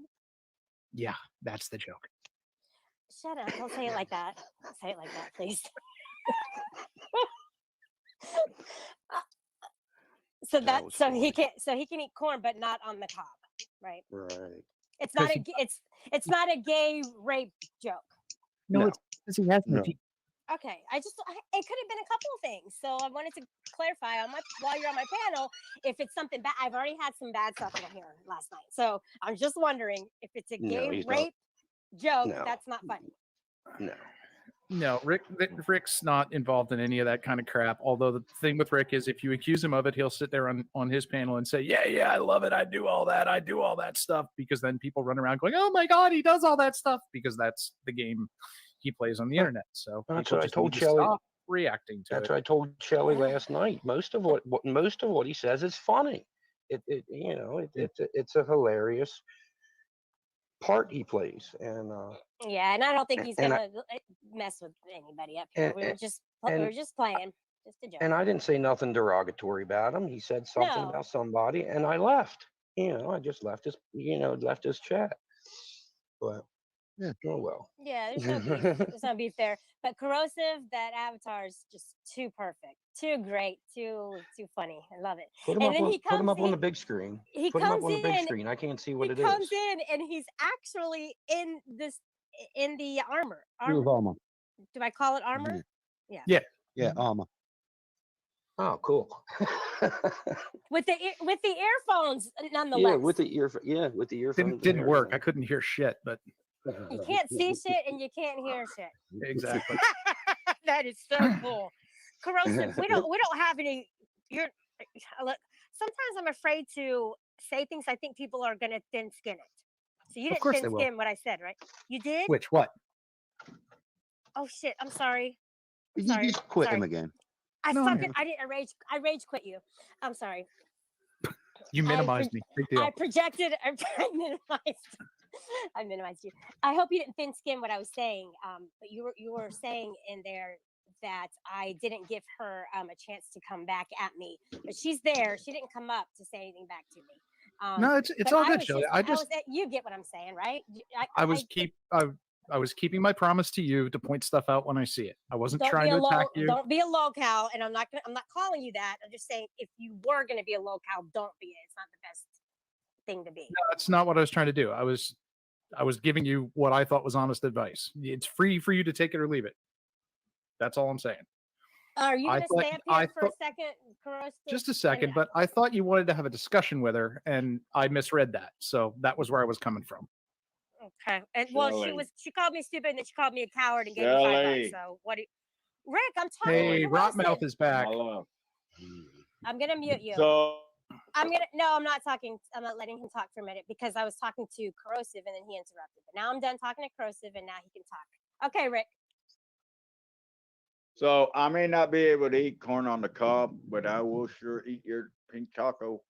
Speaker 2: Yeah, that's the joke.
Speaker 1: Shut up. Don't say it like that. Don't say it like that, please. So he can eat corn, but not on the cob, right?
Speaker 3: Right.
Speaker 1: It's not it's not a gay rape joke.
Speaker 2: No, it's because he has no.
Speaker 1: Okay, it could have been a couple of things. So I wanted to clarify while you're on my panel, if it's something bad. I've already had some bad stuff in here last night, so I'm just wondering if it's a gay rape joke. That's not funny.
Speaker 2: No, Rick's not involved in any of that kind of crap. Although the thing with Rick is, if you accuse him of it, he'll sit there on his panel and say, "Yeah, I love it. I do all that stuff." Because then people run around going, "Oh my God, he does all that stuff," because that's the game he plays on the internet. So
Speaker 3: that's what I told Shelly.
Speaker 2: Stop reacting to
Speaker 3: That's
Speaker 2: it.
Speaker 3: what I told Shelly last night. Most of what he says is funny. It's a hilarious part he plays, and
Speaker 1: and I don't think he's gonna mess with anybody up here. We were just playing, just a joke.
Speaker 3: And I didn't say nothing derogatory about him. He said something about somebody, and I left. I just left his chat. But oh well.
Speaker 1: Yeah, there's no beef. There's no beef there. But Corrosive, that avatar is just too perfect, too great, too funny. I love it.
Speaker 3: Put him up on the big screen. Put him up on the big screen. I can't see what it is.
Speaker 1: He comes in and he's actually in the armor.
Speaker 10: Armor.
Speaker 1: Do I call it armor?
Speaker 10: Yeah. Yeah, armor.
Speaker 3: Oh, cool.
Speaker 1: with the earphones, nonetheless.
Speaker 3: With the earphones.
Speaker 2: Didn't work. I couldn't hear shit, but
Speaker 1: you can't see shit and you can't hear shit.
Speaker 2: Exactly.
Speaker 1: That is so cool. Corrosive. We don't have any. Look. Sometimes I'm afraid to say things I think people are gonna thin skin it. So you didn't thin skin what I said, right? You did.
Speaker 2: Which what?
Speaker 1: Oh shit! I'm sorry.
Speaker 10: You just quit him again.
Speaker 1: I didn't. I rage quit you. I'm sorry.
Speaker 2: You minimized me. Big deal.
Speaker 1: I projected. I minimized you. I hope you didn't thin skin what I was saying. But you were saying in there that I didn't give her a chance to come back at me. But she's there. She didn't come up to say anything back to me.
Speaker 2: No, it's
Speaker 1: But
Speaker 2: all
Speaker 1: I
Speaker 2: good,
Speaker 1: was
Speaker 2: Shelly.
Speaker 1: just, you get what I'm saying, right?
Speaker 2: I was keeping my promise to you to point stuff out when I see it. I wasn't
Speaker 1: Don't be
Speaker 2: trying
Speaker 1: a
Speaker 2: to attack
Speaker 1: low,
Speaker 2: you.
Speaker 1: don't be a locale, and I'm not calling you that. I'm just saying if you were gonna be a locale, don't be it. It's not the best thing to be.
Speaker 2: No, that's not what I was trying to do. I was giving you what I thought was honest advice. It's free for you to take it or leave it. That's all I'm saying.
Speaker 1: Are you gonna stay up here for a second, Corrosive?
Speaker 2: Just a second, but I thought you wanted to have a discussion with her, and I misread that. So that was where I was coming from.
Speaker 1: Okay. And well, she called me stupid, and then she called me a coward and gave me $5. So what do you, Rick, I'm talking to
Speaker 2: Hey,
Speaker 1: you.
Speaker 2: Rotmouth is back.
Speaker 1: I'm gonna mute you.
Speaker 8: So
Speaker 1: I'm not talking. I'm not letting him talk for a minute because I was talking to Corrosive and then he interrupted. But now I'm done talking to Corrosive and now he can talk. Okay, Rick.
Speaker 8: So I may not be able to eat corn on the cob, but I will sure eat your pink taco.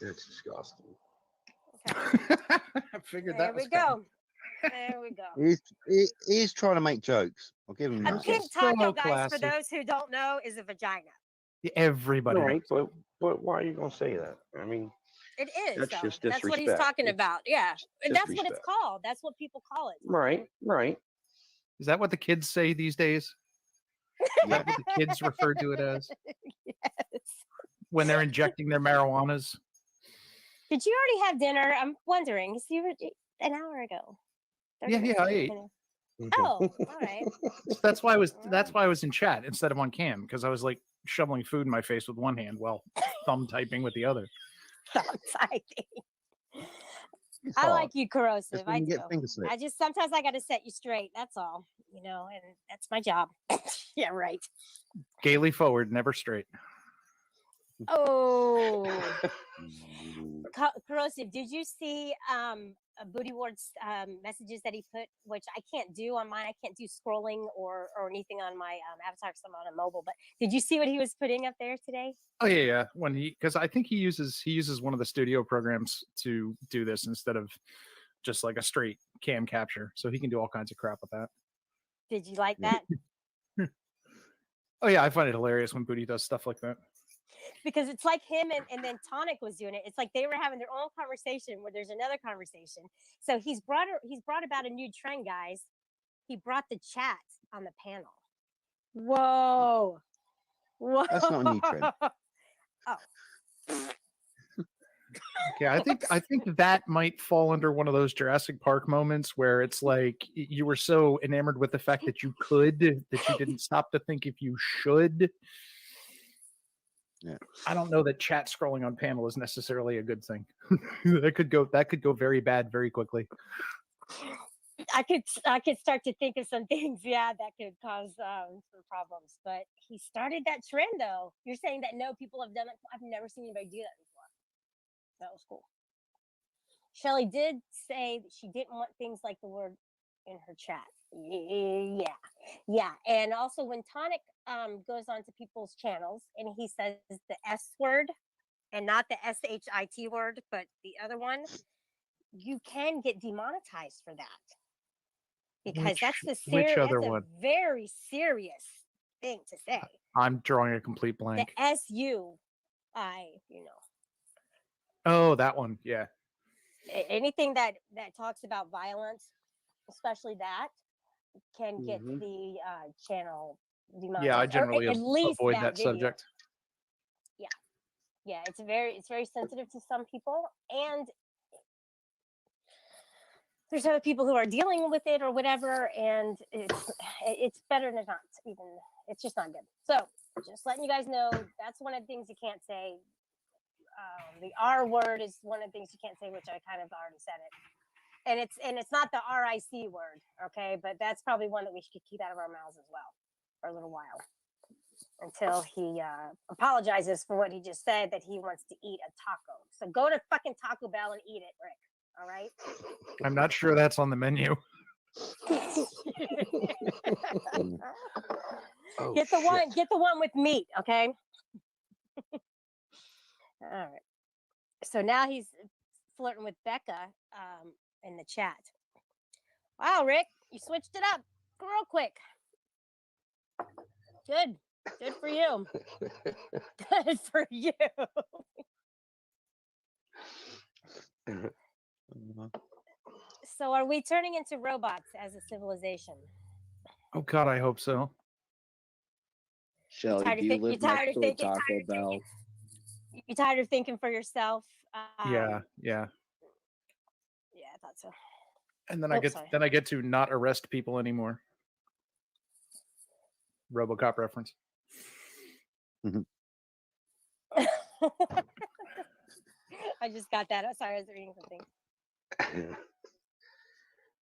Speaker 3: It's disgusting.
Speaker 1: Okay.
Speaker 2: I figured
Speaker 1: There
Speaker 2: that
Speaker 1: we
Speaker 2: was
Speaker 1: go. There we go.
Speaker 10: He's trying to make jokes. I'll give him
Speaker 1: A
Speaker 10: that.
Speaker 1: pink
Speaker 2: So
Speaker 1: taco, guys, for
Speaker 2: classic.
Speaker 1: those who don't know, is a vagina.
Speaker 2: Everybody.
Speaker 3: Right, but why are you gonna say that? I mean,
Speaker 1: It is.
Speaker 3: that's
Speaker 1: Though.
Speaker 3: just
Speaker 1: That's what he's
Speaker 3: disrespect.
Speaker 1: talking about. Yeah. And that's what it's
Speaker 3: disrespect.
Speaker 1: called. That's what people call it.
Speaker 3: Right.
Speaker 2: Is that what the kids say these days? Is that what the kids refer to it as
Speaker 1: Yes.
Speaker 2: when they're injecting their marijuanas?
Speaker 1: Did you already have dinner? I'm wondering. You were an hour ago.
Speaker 2: Yeah, I ate.
Speaker 1: Oh, all right.
Speaker 2: That's why I was in chat instead of on cam, because I was like shoveling food in my face with one hand while thumb typing with the other.
Speaker 1: Thumb typing. I like you, Corrosive. I do. I just sometimes I got to set you straight. That's all, and that's my job. Yeah, right.
Speaker 2: Gaily forward, never straight.
Speaker 1: Oh, Corrosive. Did you see Booty Ward's messages that he put, which I can't do on mine? I can't do scrolling or anything on my avatar because I'm on a mobile. But did you see what he was putting up there today?
Speaker 2: Oh yeah. Because I think he uses one of the studio programs to do this instead of just like a straight cam capture, so he can do all kinds of crap with that.
Speaker 1: Did you like that?
Speaker 2: Oh yeah, I find it hilarious when Booty does stuff like that.
Speaker 1: Because it's like him and then Tonic was doing it. It's like they were having their own conversation where there's another conversation. So he's brought about a new trend, guys. He brought the chat on the panel. Whoa.
Speaker 10: That's not a new trend.
Speaker 1: Oh.
Speaker 2: Okay, I think that might fall under one of those Jurassic Park moments where it's like you were so enamored with the fact that you could that you didn't stop to think if you should.
Speaker 10: Yeah.
Speaker 2: I don't know that chat scrolling on panel is necessarily a good thing. that could go very bad very quickly.
Speaker 1: I could start to think of some things, that could cause some problems. But he started that trend, though. You're saying that no, people have done it. I've never seen anybody do that before. That was cool. Shelly did say that she didn't want things like the word in her chat. Yeah. And also when Tonic goes onto people's channels and he says the S word and not the SHIT word, but the other one, you can get demonetized for that. Because that's a very serious thing to say.
Speaker 2: I'm drawing a complete blank.
Speaker 1: The SUI,
Speaker 2: Oh, that one. Yeah.
Speaker 1: Anything that talks about violence, especially that, can get the channel demonetized.
Speaker 2: Yeah, I generally
Speaker 1: at least
Speaker 2: avoid that
Speaker 1: video.
Speaker 2: subject.
Speaker 1: Yeah, it's very sensitive to some people, and there's other people who are dealing with it or whatever, and it's better than not even. It's just not good. So, just letting you guys know, that's one of the things you can't say. The R word is one of the things you can't say, which I kind of already said it. And it's not the RIC word, okay? But that's probably one that we should keep out of our mouths as well for a little while until he apologizes for what he just said, that he wants to eat a taco. So go to fucking Taco Bell and eat it, Rick. All right?
Speaker 2: I'm not sure that's on the menu.
Speaker 1: Get the one with meat, okay? All right. So now he's flirting with Becca in the chat. Wow, Rick, you switched it up. real quick. Good. Good for you. Good for you. So are we turning into robots as a civilization?
Speaker 2: Oh God, I hope so.
Speaker 7: Shelly, do you live next to a Taco Bell?
Speaker 1: You tired of thinking for yourself?
Speaker 2: Yeah.
Speaker 1: Yeah, I thought so.
Speaker 2: And then I get to not arrest people anymore. RoboCop reference.
Speaker 1: I just got that. I'm sorry, I was reading something.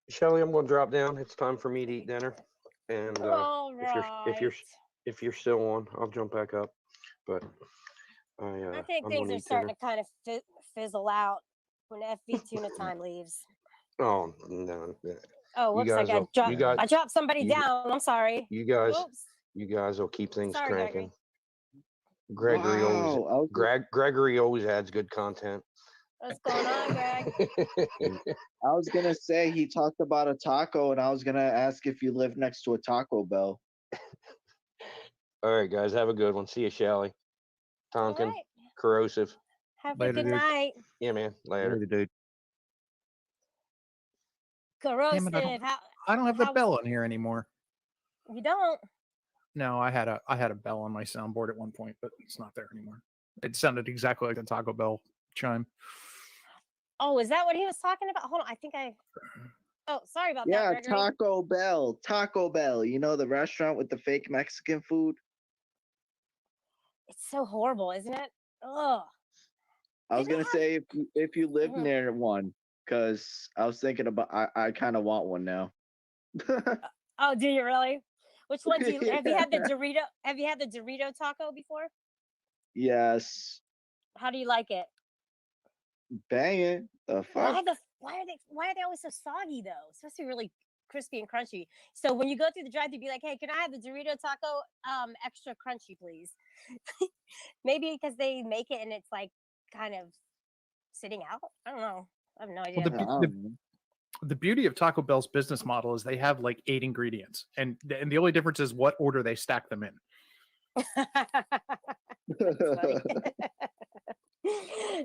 Speaker 3: Shelly, I'm going to drop down. It's time for me to eat dinner. And if you're still on, I'll jump back up. But
Speaker 1: I think
Speaker 3: I'm
Speaker 1: things are starting to kind of fizzle out when FV Tuna Time leaves.
Speaker 3: Oh no!
Speaker 1: Oh, whoops! I dropped somebody down. I'm sorry.
Speaker 3: You guys will keep things cranking. Gregory always adds good content.
Speaker 1: What's going on, Greg?
Speaker 7: I was gonna say he talked about a taco, and I was gonna ask if you live next to a Taco Bell.
Speaker 3: All right, guys, have a good one. See you, Shelly. Tonkin, corrosive.
Speaker 1: Have a good night.
Speaker 3: Yeah, man. Later,
Speaker 10: dude.
Speaker 1: Corrosive.
Speaker 2: I don't have the bell on here anymore.
Speaker 1: You don't?
Speaker 2: No, I had a bell on my soundboard at one point, but it's not there anymore. It sounded exactly like a Taco Bell chime.
Speaker 1: Oh, is that what he was talking about? Hold on, I think I. Oh, sorry about that.
Speaker 7: Yeah,
Speaker 1: Gregory.
Speaker 7: Taco Bell. You know, the restaurant with the fake Mexican food.
Speaker 1: It's so horrible, isn't it? Ugh.
Speaker 7: I was gonna say if you live near one, because I was thinking about I kind of want one now.
Speaker 1: Oh, do you really? Which one do you have? You had the Dorito? Have you had the Dorito taco before?
Speaker 7: Yes.
Speaker 1: How do you like it?
Speaker 7: Banging. The fuck?
Speaker 1: Why are they always so soggy though? It's supposed to be really crispy and crunchy. So when you go through the drive-thru, be like, hey, can I have the Dorito taco extra crunchy, please? Maybe because they make it and it's like kind of sitting out. I don't know. I have no idea.
Speaker 2: Well, the beauty of Taco Bell's business model is they have like 8 ingredients, and the only difference is what order they stack them in.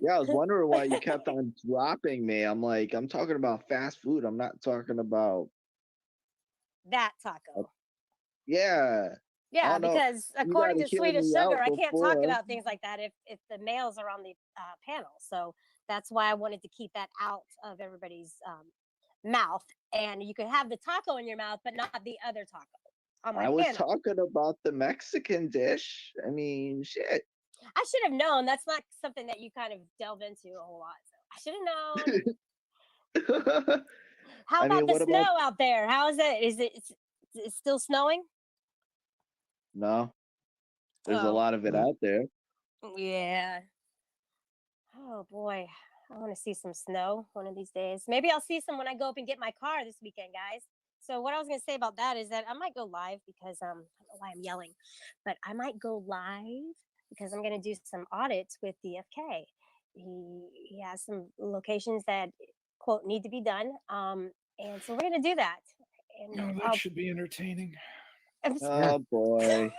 Speaker 7: Yeah, I was wondering why you kept on dropping me. I'm like, I'm talking about fast food. I'm not talking about
Speaker 1: that taco.
Speaker 7: Yeah.
Speaker 1: Yeah, because according to Sweet as Sugar, I can't talk about things like that if the males are on the panel. So that's why I wanted to keep that out of everybody's mouth. And you could have the taco in your mouth, but not the other taco on my panel.
Speaker 7: I was talking about the Mexican dish. I mean, shit.
Speaker 1: I should have known. That's not something that you kind of delve into a whole lot. So I should have known. How about the snow out there? How is it? Is it still snowing?
Speaker 7: No. There's a lot of it out there.
Speaker 1: Yeah. Oh boy. I want to see some snow one of these days. Maybe I'll see some when I go up and get my car this weekend, guys. So what I was going to say about that is that I might go live because I don't know why I'm yelling, but I might go live because I'm going to do some audits with DFK. He has some locations that quote need to be done. And so we're going to do that. And
Speaker 2: that should be entertaining.
Speaker 7: Oh boy.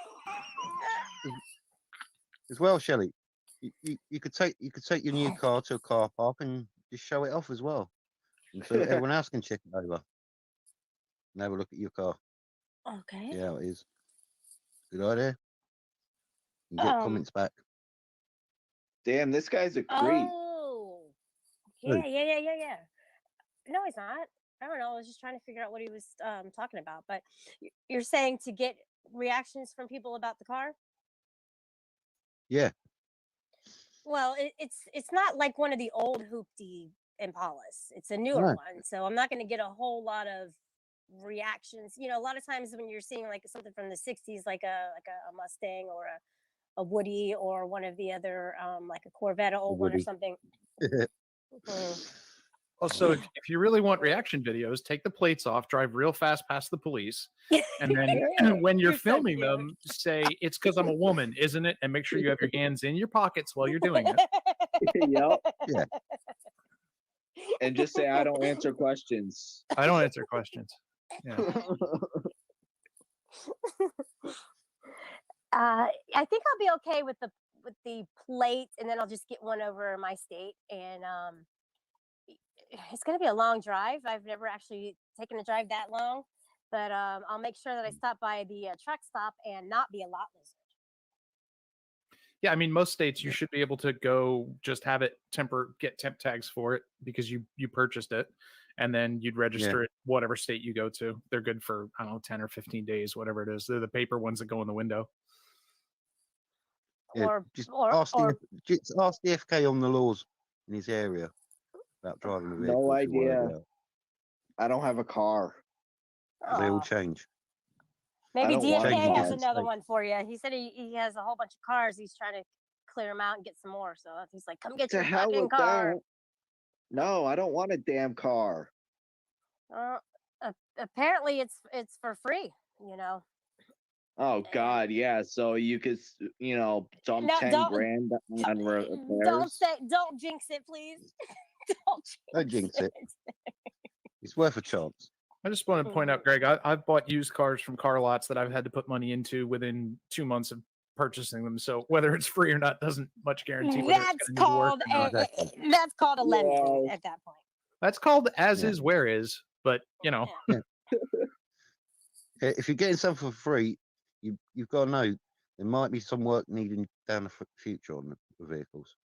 Speaker 10: As well, Shelley, you could take your new car to a car park and just show it off as well, and so everyone else can check it over and have a look at your car.
Speaker 1: Okay.
Speaker 10: Yeah, it is. Good idea. And get comments back.
Speaker 7: Damn, this guy's a creep.
Speaker 1: Oh. Yeah. No, he's not. I don't know. I was just trying to figure out what he was talking about. But you're saying to get reactions from people about the car?
Speaker 10: Yeah.
Speaker 1: Well, it's not like one of the old hoopty Impalas. It's a newer one. So I'm not going to get a whole lot of reactions. You know, a lot of times when you're seeing like something from the 60s, like a Mustang or a Woody or one of the other, like a Corvette, old one or something.
Speaker 2: Also, if you really want reaction videos, take the plates off, drive real fast past the police, and then when you're filming them, say, it's because I'm a woman, isn't it? And make sure you have your hands in your pockets while you're doing it.
Speaker 7: Yep.
Speaker 10: Yeah.
Speaker 7: And just say, I don't answer questions.
Speaker 2: I don't answer questions. Yeah.
Speaker 1: I think I'll be okay with the plate, and then I'll just get one over my state. And it's going to be a long drive. I've never actually taken a drive that long, but I'll make sure that I stop by the truck stop and not be a lot lizard.
Speaker 2: Yeah, I mean, most states you should be able to go just have it get temp tags for it because you purchased it, and then you'd register it whatever state you go to. They're good for, I don't know, 10 or 15 days, whatever it is. They're the paper ones that go in the window.
Speaker 10: Yeah, just ask the FK on the laws in his area about driving a vehicle.
Speaker 7: No
Speaker 10: if you wanna
Speaker 7: idea.
Speaker 10: go.
Speaker 7: I don't have a car.
Speaker 10: They all change.
Speaker 1: Maybe
Speaker 7: don't want
Speaker 1: DFK
Speaker 10: to
Speaker 1: has
Speaker 10: get
Speaker 1: another
Speaker 10: state.
Speaker 1: one for you. He said he has a whole bunch of cars. He's trying to clear them out and get some more. So he's like, come get
Speaker 7: To
Speaker 1: your
Speaker 7: hell
Speaker 1: fucking
Speaker 7: with
Speaker 1: car.
Speaker 7: that. No, I don't want a damn car.
Speaker 1: Apparently it's for free, you know.
Speaker 7: Oh God, yeah. So you could, dump
Speaker 1: No,
Speaker 7: 10 grand on repairs.
Speaker 1: Don't jinx it, please.
Speaker 10: Don't jinx it. It's worth a chance.
Speaker 2: I just want to point out, Greg, I've bought used cars from car lots that I've had to put money into within 2 months of purchasing them. So whether it's free or not doesn't much guarantee whether
Speaker 1: That's
Speaker 2: it's going to work or not.
Speaker 1: that's called a lemon at that point.
Speaker 2: That's called as is, where is. But
Speaker 10: Yeah. If you're getting something for free, you've got to know there might be some work needed down the future on the vehicles.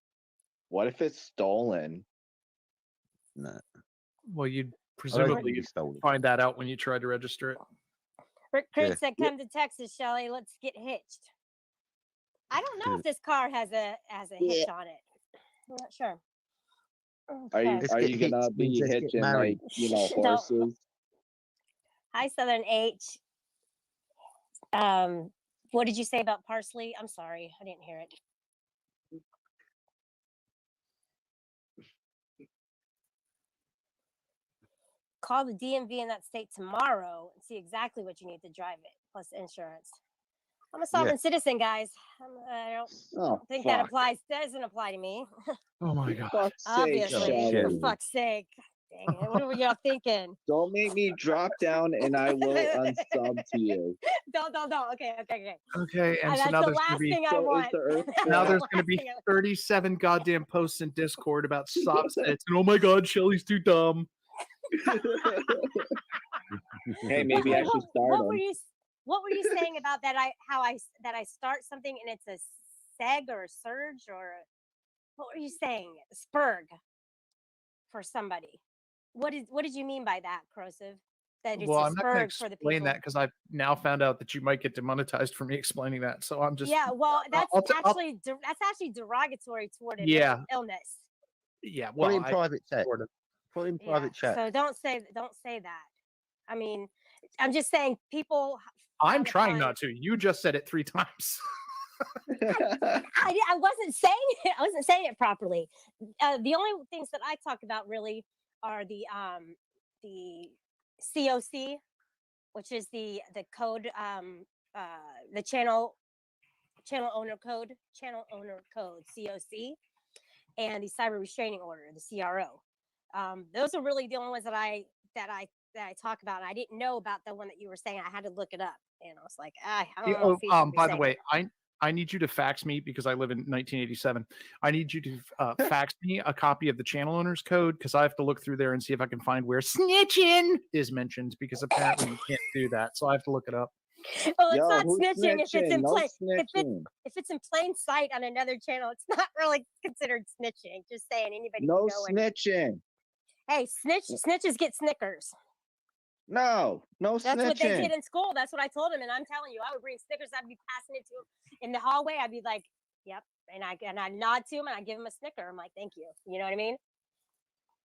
Speaker 7: What if it's stolen?
Speaker 10: No.
Speaker 2: Well, you'd
Speaker 10: I don't think
Speaker 2: presumably
Speaker 10: it's stolen.
Speaker 2: find that out when you try to register it.
Speaker 1: Rick
Speaker 10: Yeah.
Speaker 1: said, "Come to Texas, Shelly. Let's get hitched." I don't know if this car has a hitch on it. I'm not sure.
Speaker 7: Are you
Speaker 1: Okay.
Speaker 7: gonna be hitching like horses?
Speaker 1: Hi, Southern H. What did you say about parsley? I'm sorry, I didn't hear it. Call the DMV in that state tomorrow and see exactly what you need to drive it, plus insurance. I'm a sovereign citizen, guys. I don't think that applies. Doesn't apply to me.
Speaker 2: Oh my God.
Speaker 1: Obviously, for fuck's sake. Dang it. What were y'all thinking?
Speaker 7: Don't make me drop down and I will unsub to you.
Speaker 1: Don't. Okay.
Speaker 2: Okay, and so
Speaker 1: That's
Speaker 2: now
Speaker 1: the
Speaker 2: there's
Speaker 1: last
Speaker 2: going to be
Speaker 1: thing I want.
Speaker 2: now there's going to be 37 goddamn posts in Discord about soft states. And oh my God, Shelly's too dumb.
Speaker 7: Hey, maybe I should start them.
Speaker 1: What were you saying about that? I start something and it's a seg or a surge or what were you saying? Spurg for somebody. What did you mean by that, Corrosive? That it's
Speaker 2: Well,
Speaker 1: a
Speaker 2: I'm not going to
Speaker 1: spurg for the people.
Speaker 2: explain that because I've now found out that you might get demonetized for me explaining that. So I'm just
Speaker 1: Well, that's
Speaker 2: I'll-
Speaker 1: actually derogatory toward an illness.
Speaker 2: Yeah,
Speaker 10: Put
Speaker 2: well,
Speaker 10: in private chat.
Speaker 2: sort of.
Speaker 10: Put in private chat.
Speaker 1: So don't say that. I mean, I'm just saying people.
Speaker 2: I'm trying not to. You just said it 3 times.
Speaker 1: I wasn't saying it. I wasn't saying it properly. The only things that I talk about really are the COC, which is the code, the channel owner code COC, and the cyber restraining order, the CRO. Those are really the only ones that I talk about. And I didn't know about the one that you were saying. I had to look it up, and I was like, I don't know. If he should be
Speaker 2: by the
Speaker 1: saying
Speaker 2: way,
Speaker 1: it.
Speaker 2: I need you to fax me because I live in 1987. I need you to fax me a copy of the channel owner's code because I have to look through there and see if I can find where snitching is mentioned because apparently you can't do that. So I have to look it up.
Speaker 1: Well, it's not snitching if it's in plain if it's in plain sight on another channel. It's not really considered snitching. Just saying, anybody.
Speaker 7: No
Speaker 1: can go
Speaker 7: snitching.
Speaker 1: Hey, snitches get Snickers.
Speaker 7: No snitching.
Speaker 1: That's what they did in school. That's what I told him, and I'm telling you, I would bring Snickers. I'd be passing it to him in the hallway. I'd be like, "Yep," and I nod to him and I give him a Snicker. I'm like, "Thank you." You know what I mean?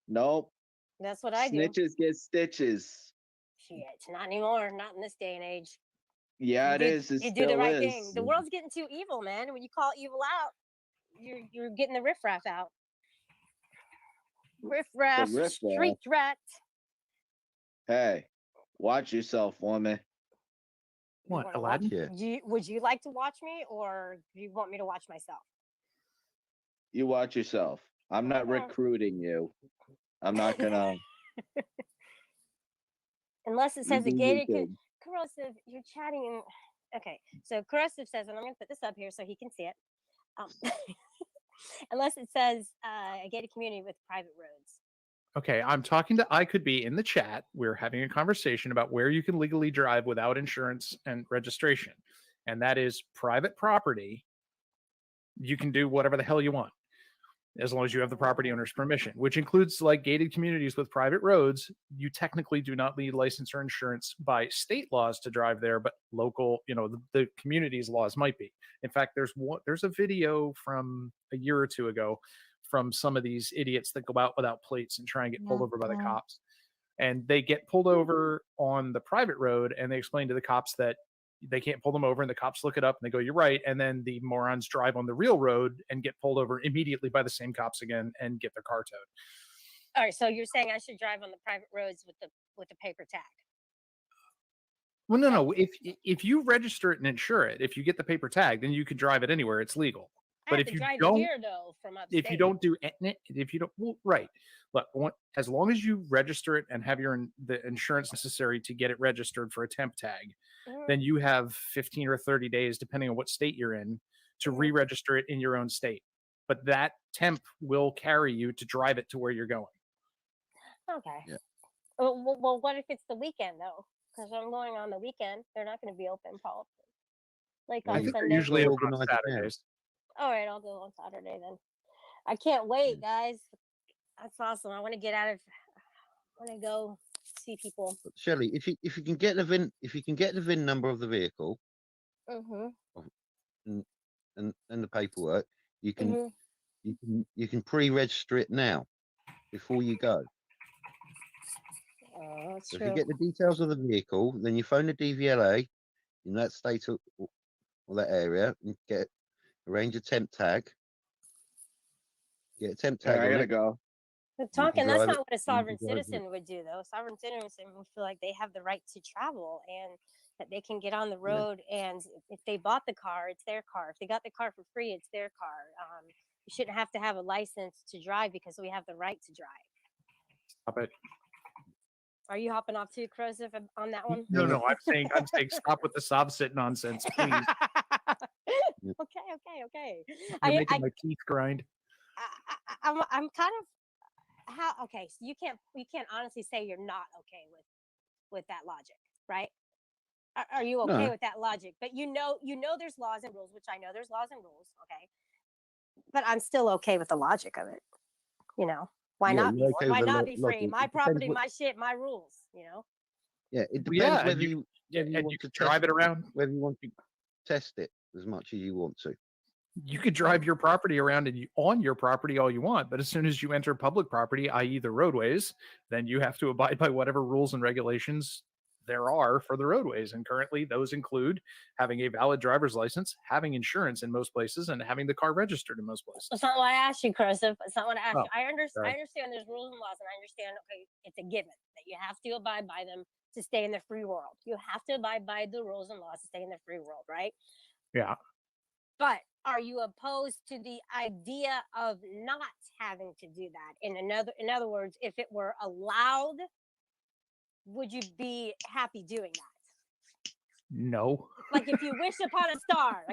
Speaker 7: Nope.
Speaker 1: That's what I do.
Speaker 7: Snitches get stitches.
Speaker 1: Shit, not anymore. Not in this day and age.
Speaker 7: Yeah, it is. It
Speaker 1: you
Speaker 7: still
Speaker 1: do the right
Speaker 7: is.
Speaker 1: thing. The world's getting too evil, man. When you call evil out, you're getting the riffraff out. Riffraff, street rat.
Speaker 7: Hey, watch yourself, woman.
Speaker 2: What, Aladdin?
Speaker 1: Would you like to watch me, or do you want me to watch myself?
Speaker 7: You watch yourself. I'm not recruiting you. I'm not gonna.
Speaker 1: Unless it says a gated. Corrosive, you're chatting Okay, so Corrosive says, and I'm going to put this up here so he can see it. Um, unless it says a gated community with private roads.
Speaker 2: Okay, I'm talking to I Could Be in the chat. We're having a conversation about where you can legally drive without insurance and registration. And that is private property. You can do whatever the hell you want as long as you have the property owner's permission, which includes like gated communities with private roads. You technically do not need license or insurance by state laws to drive there, but local, the community's laws might be. In fact, there's a video from a year or two ago from some of these idiots that go out without plates and try and get pulled over by the cops. And they get pulled over on the private road, and they explain to the cops that they can't pull them over, and the cops look it up and they go, "You're right." And then the morons drive on the real road and get pulled over immediately by the same cops again and get their car towed.
Speaker 1: All right, so you're saying I should drive on the private roads with the paper tag?
Speaker 2: Well, no. If you register it and insure it, if you get the paper tag, then you can drive it anywhere. It's legal. But if you don't,
Speaker 1: here though, from upstate.
Speaker 2: if you don't do if you don't, well, right. Look, as long as you register it and have the insurance necessary to get it registered for a temp tag, then you have 15 or 30 days, depending on what state you're in, to re-register it in your own state. But that temp will carry you to drive it to where you're going.
Speaker 1: Okay.
Speaker 10: Yeah.
Speaker 1: Well, what if it's the weekend though? Because I'm going on the weekend. They're not going to be open probably. Like
Speaker 2: I
Speaker 1: on
Speaker 2: think they're
Speaker 1: Sunday.
Speaker 2: usually open on
Speaker 10: Organize it now.
Speaker 2: Saturdays.
Speaker 1: All right, I'll go on Saturday then. I can't wait, guys. That's awesome. I want to get out of. I want to go see people.
Speaker 10: But Shelley, if you can get the VIN number of the vehicle and the paperwork, you can pre-register it now before you go.
Speaker 1: Oh, that's
Speaker 10: So if
Speaker 1: true.
Speaker 10: you get the details of the vehicle, then you phone the DVLA in that state or that area and arrange a temp tag. Get a temp tag.
Speaker 7: I
Speaker 10: on
Speaker 7: gotta
Speaker 10: it.
Speaker 7: go.
Speaker 1: But talking, that's
Speaker 10: drive
Speaker 1: not
Speaker 10: it,
Speaker 1: what a
Speaker 10: you can
Speaker 1: sovereign
Speaker 10: drive it.
Speaker 1: citizen would do, though. Sovereign citizen would feel like they have the right to travel and that they can get on the road. And if they bought the car, it's their car. If they got the car for free, it's their car. You shouldn't have to have a license to drive because we have the right to drive.
Speaker 2: Stop it.
Speaker 1: Are you hopping off too, Corrosive, on that one?
Speaker 2: No. I'm saying stop with the sob sit nonsense, please.
Speaker 1: Okay.
Speaker 2: You're making my teeth grind.
Speaker 1: I'm kind of okay. So you can't honestly say you're not okay with that logic, right? Are you okay
Speaker 10: No.
Speaker 1: with that logic? But you know there's laws and rules, which I know there's laws and rules, okay? But I'm still okay with the logic of it. Why
Speaker 10: Yeah,
Speaker 1: not be
Speaker 10: you're okay
Speaker 1: why
Speaker 10: with the
Speaker 1: not be free?
Speaker 10: logic.
Speaker 1: My
Speaker 10: It depends
Speaker 1: property,
Speaker 10: what-
Speaker 1: my shit, my rules,
Speaker 10: Yeah, it depends
Speaker 2: Yeah,
Speaker 10: whether
Speaker 2: and
Speaker 10: you
Speaker 2: you could drive it around.
Speaker 10: whether you want to test it as much as you want to.
Speaker 2: You could drive your property around on your property all you want, but as soon as you enter public property, i.e. the roadways, then you have to abide by whatever rules and regulations there are for the roadways. And currently those include having a valid driver's license, having insurance in most places, and having the car registered in most places.
Speaker 1: That's not what I asked you, Corrosive. That's not what I asked you. I
Speaker 2: sorry.
Speaker 1: understand there's rules and laws, and I understand, okay, it's a given that you have to abide by them to stay in the free world. You have to abide by the rules and laws to stay in the free world, right?
Speaker 2: Yeah.
Speaker 1: But are you opposed to the idea of not having to do that? In other words, if it were allowed, would you be happy doing that?
Speaker 2: No.
Speaker 1: Like if you wish upon a star,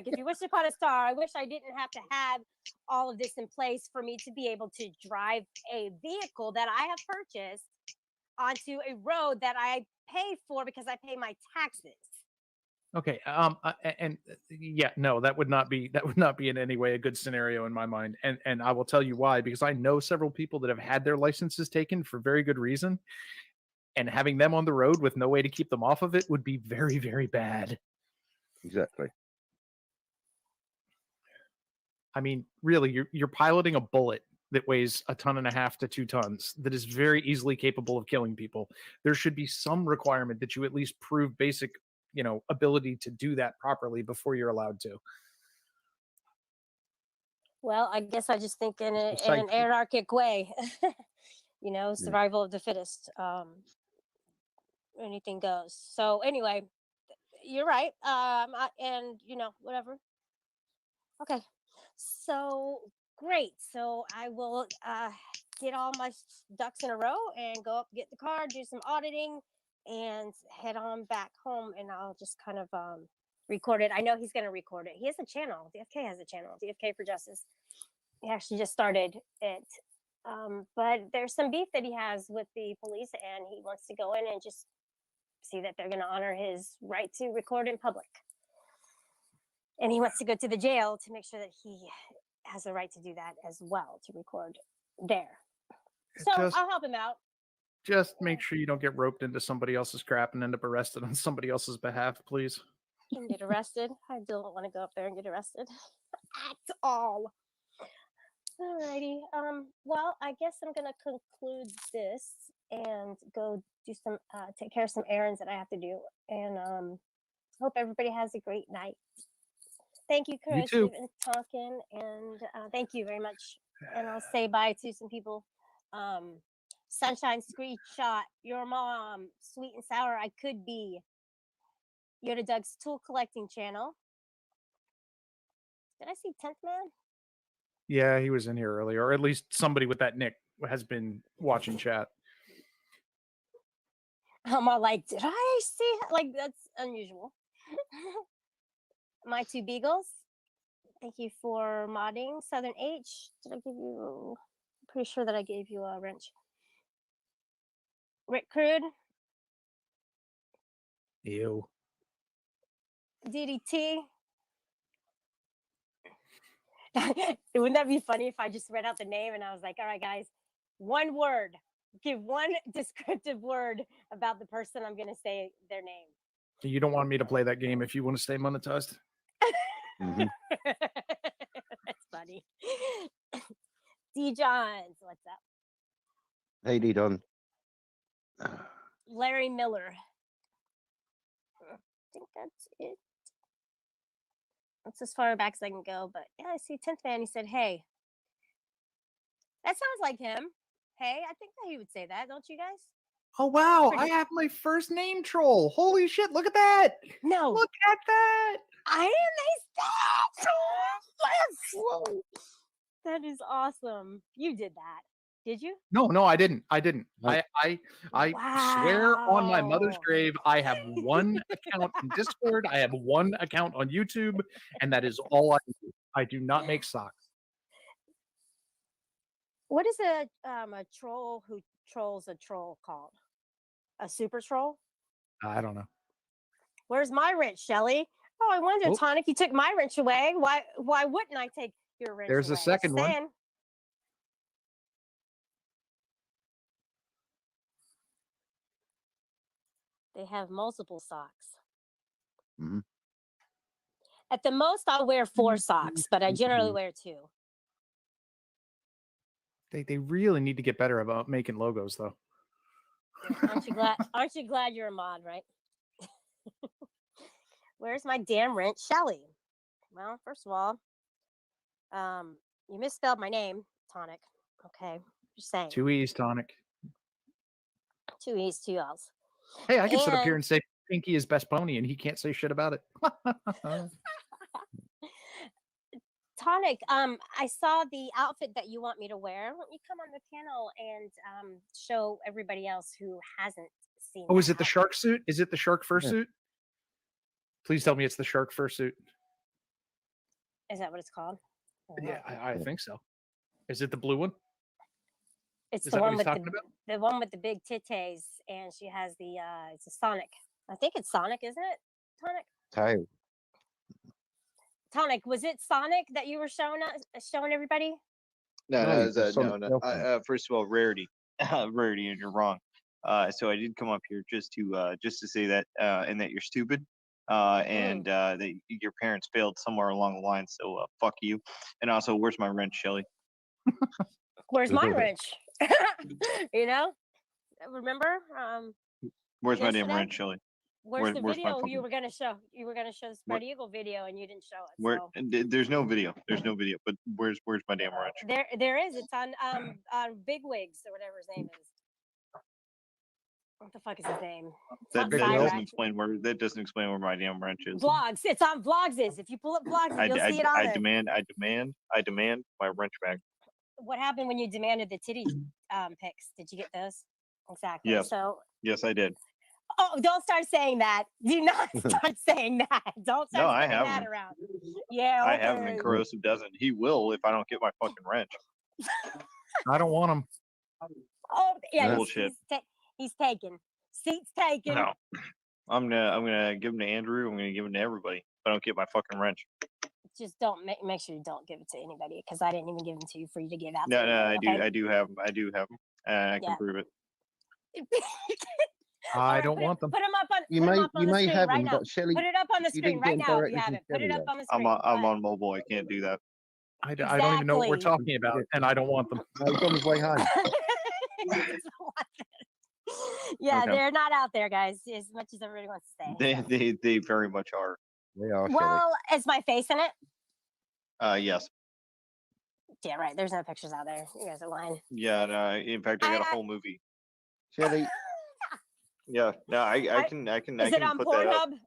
Speaker 1: I wish I didn't have to have all of this in place for me to be able to drive a vehicle that I have purchased onto a road that I pay for because I pay my taxes.
Speaker 2: Okay. No, that would not be in any way a good scenario in my mind. And I will tell you why, because I know several people that have had their licenses taken for very good reason. And having them on the road with no way to keep them off of it would be very, very bad.
Speaker 10: Exactly.
Speaker 2: I mean, really, you're piloting a bullet that weighs 1.5 tons to 2 tons that is very easily capable of killing people. There should be some requirement that you at least prove basic, ability to do that properly before you're allowed to.
Speaker 1: Well, I guess I just think in an anarchic way, survival of the fittest. Anything goes. So anyway, you're right. Whatever. Okay. So great. So I will get all my ducks in a row and go up, get the car, do some auditing, and head on back home. And I'll just kind of record it. I know he's going to record it. He has a channel. DFK has a channel. DFK for Justice. He actually just started it. But there's some beef that he has with the police, and he wants to go in and just see that they're going to honor his right to record in public. And he wants to go to the jail to make sure that he has the right to do that as well, to record there. So I'll help him out.
Speaker 2: Just make sure you don't get roped into somebody else's crap and end up arrested on somebody else's behalf, please.
Speaker 1: And get arrested. I don't want to go up there and get arrested at all. Alrighty. Well, I guess I'm gonna conclude this and go do some take care of some errands that I have to do. And hope everybody has a great night. Thank you, Chris, for talking, and thank you very much. And I'll say bye to some people. Sunshine Screenshot, your mom, sweet and sour, I could be. Yoda Doug's tool collecting channel. Did I see 10th Man?
Speaker 2: Yeah, he was in here earlier, or at least somebody with that nick has been watching chat.
Speaker 1: I'm all like, did I see? Like, that's unusual. My two beagles. Thank you for modding. Southern H. Did I give you? I'm pretty sure that I gave you a wrench. Rick Crude.
Speaker 2: Ew.
Speaker 1: DDT. Wouldn't that be funny if I just read out the name and I was like, all right, guys, one word. Give one descriptive word about the person I'm going to say their name.
Speaker 2: You don't want me to play that game if you want to stay monetized.
Speaker 10: Mhm.
Speaker 1: That's funny. D. Johns, what's up?
Speaker 10: Hey, D Don.
Speaker 1: Larry Miller. I think that's it. That's as far back as I can go. But yeah, I see 10th Man. He said, hey. That sounds like him. Hey, I think that he would say that, don't you guys?
Speaker 2: Oh, wow. I have my first name troll. Holy shit. Look at that.
Speaker 1: No.
Speaker 2: Look at that.
Speaker 1: I am a star. Whoa. That is awesome. You did that. Did you?
Speaker 2: No, I didn't.
Speaker 10: Nope.
Speaker 2: I swear on my mother's grave, I have one account in Discord. I have one account on YouTube, and that is all I do. I do not make socks.
Speaker 1: What is a troll who trolls a troll called? A super troll?
Speaker 2: I don't know.
Speaker 1: Where's my wrench, Shelly? Oh, I wonder,
Speaker 2: Oh.
Speaker 1: Tonic, you took my wrench away. Why wouldn't I take your wrench
Speaker 2: There's
Speaker 1: away?
Speaker 2: a second one.
Speaker 1: Saying. They have multiple socks.
Speaker 10: Mm-hmm.
Speaker 1: At the most, I'll wear 4 socks, but I generally wear 2.
Speaker 2: They really need to get better about making logos, though.
Speaker 1: Aren't you glad? Aren't you glad you're a mod, right? Where's my damn wrench, Shelly? Well, first of all, you misspelled my name, Tonic. Okay, just saying.
Speaker 2: 2 E's, Tonic.
Speaker 1: 2 E's, 2 L's.
Speaker 2: Hey, I can sit up here and say Pinky is best pony, and he can't say shit about it.
Speaker 1: Tonic, I saw the outfit that you want me to wear. Why don't you come on the panel and show everybody else who hasn't seen?
Speaker 2: Oh, is it the shark suit? Is it the shark fursuit? Please tell me it's the shark fursuit.
Speaker 1: Is that what it's called?
Speaker 2: Yeah, I think so. Is it the blue one?
Speaker 1: It's
Speaker 2: Is
Speaker 1: the
Speaker 2: that what
Speaker 1: one
Speaker 2: he's
Speaker 1: with
Speaker 2: talking about?
Speaker 1: the one with the big titties, and she has the it's a Sonic. I think it's Sonic, isn't it? Tonic.
Speaker 10: Tail.
Speaker 1: Tonic, was it Sonic that you were showing everybody?
Speaker 7: No,
Speaker 10: No,
Speaker 7: no,
Speaker 10: it's a Sonic
Speaker 7: no.
Speaker 10: girlfriend.
Speaker 7: First of all, rarity, rarity, and you're wrong. So I did come up here just to say that, and that you're stupid, and that your parents failed somewhere along the line. So fuck you. And also, where's my wrench, Shelly?
Speaker 1: Where's my wrench? You know, remember?
Speaker 7: Where's my damn
Speaker 1: yesterday?
Speaker 7: wrench, Shelly?
Speaker 1: Where's the
Speaker 7: where's my
Speaker 1: video you
Speaker 7: fucking-
Speaker 1: were gonna show? You were gonna show the spread eagle video, and you didn't show it.
Speaker 7: Where?
Speaker 1: So.
Speaker 7: There's no video. There's no video. But where's my damn wrench?
Speaker 1: There is. It's on Big Wigs or whatever his name is. What the fuck is his name?
Speaker 7: That
Speaker 1: Cyrax.
Speaker 7: doesn't explain where. That doesn't explain where my damn wrench is.
Speaker 1: Vlogs. It's on Vlogs. If you pull up Vlogs, you'll see it on there.
Speaker 7: I demand my wrench back.
Speaker 1: What happened when you demanded the titty pics? Did you get those? Exactly.
Speaker 7: Yes.
Speaker 1: So.
Speaker 7: Yes, I did.
Speaker 1: Oh, don't start saying that. Do not start saying that. Don't
Speaker 7: No,
Speaker 1: start
Speaker 7: I
Speaker 1: spreading that
Speaker 7: haven't.
Speaker 1: around. Yeah,
Speaker 7: I haven't, and
Speaker 1: okay.
Speaker 7: Corrosive doesn't. He will if I don't get my fucking wrench.
Speaker 2: I don't want them.
Speaker 1: Oh, yeah,
Speaker 10: Yeah.
Speaker 7: Bullshit.
Speaker 1: he's taken. Seat's taken.
Speaker 7: No, I'm gonna give him to Andrew. I'm gonna give him to everybody. If I don't get my fucking wrench.
Speaker 1: Just don't make sure you don't give it to anybody because I didn't even give them to you for you to give out
Speaker 7: No,
Speaker 1: to
Speaker 7: no,
Speaker 1: anybody.
Speaker 7: I do have them. I do have them. I can
Speaker 1: Yeah.
Speaker 7: prove it.
Speaker 2: I don't want them.
Speaker 1: Put them up on.
Speaker 10: You
Speaker 1: put 'em
Speaker 10: may
Speaker 1: up on
Speaker 10: you
Speaker 1: the
Speaker 10: may
Speaker 1: screen
Speaker 10: have
Speaker 1: right
Speaker 10: them,
Speaker 1: now.
Speaker 10: but Shelley,
Speaker 1: Put it up on the
Speaker 10: you
Speaker 1: screen
Speaker 10: didn't get
Speaker 1: right
Speaker 10: them
Speaker 1: now if you
Speaker 10: directly
Speaker 1: have
Speaker 10: from
Speaker 1: it. Put it
Speaker 10: Shelley,
Speaker 1: up
Speaker 10: though.
Speaker 1: on the screen.
Speaker 7: I'm on mobile. I can't do that.
Speaker 2: I don't even know what we're
Speaker 1: Exactly.
Speaker 2: talking about, and I don't want them.
Speaker 10: No, he's on his way home.
Speaker 1: Yeah,
Speaker 7: Okay.
Speaker 1: they're not out there, guys, as much as everybody wants to say. So.
Speaker 7: They very much are.
Speaker 10: They are Shelley.
Speaker 1: Well, is my face in it?
Speaker 7: Yes.
Speaker 1: Yeah, right. There's no pictures out there. You guys are lying.
Speaker 7: Yeah. No, in fact, I got a whole movie.
Speaker 10: Shelley,
Speaker 7: Yeah. No, I can
Speaker 1: Is it on
Speaker 7: put that up.
Speaker 1: Pornhub?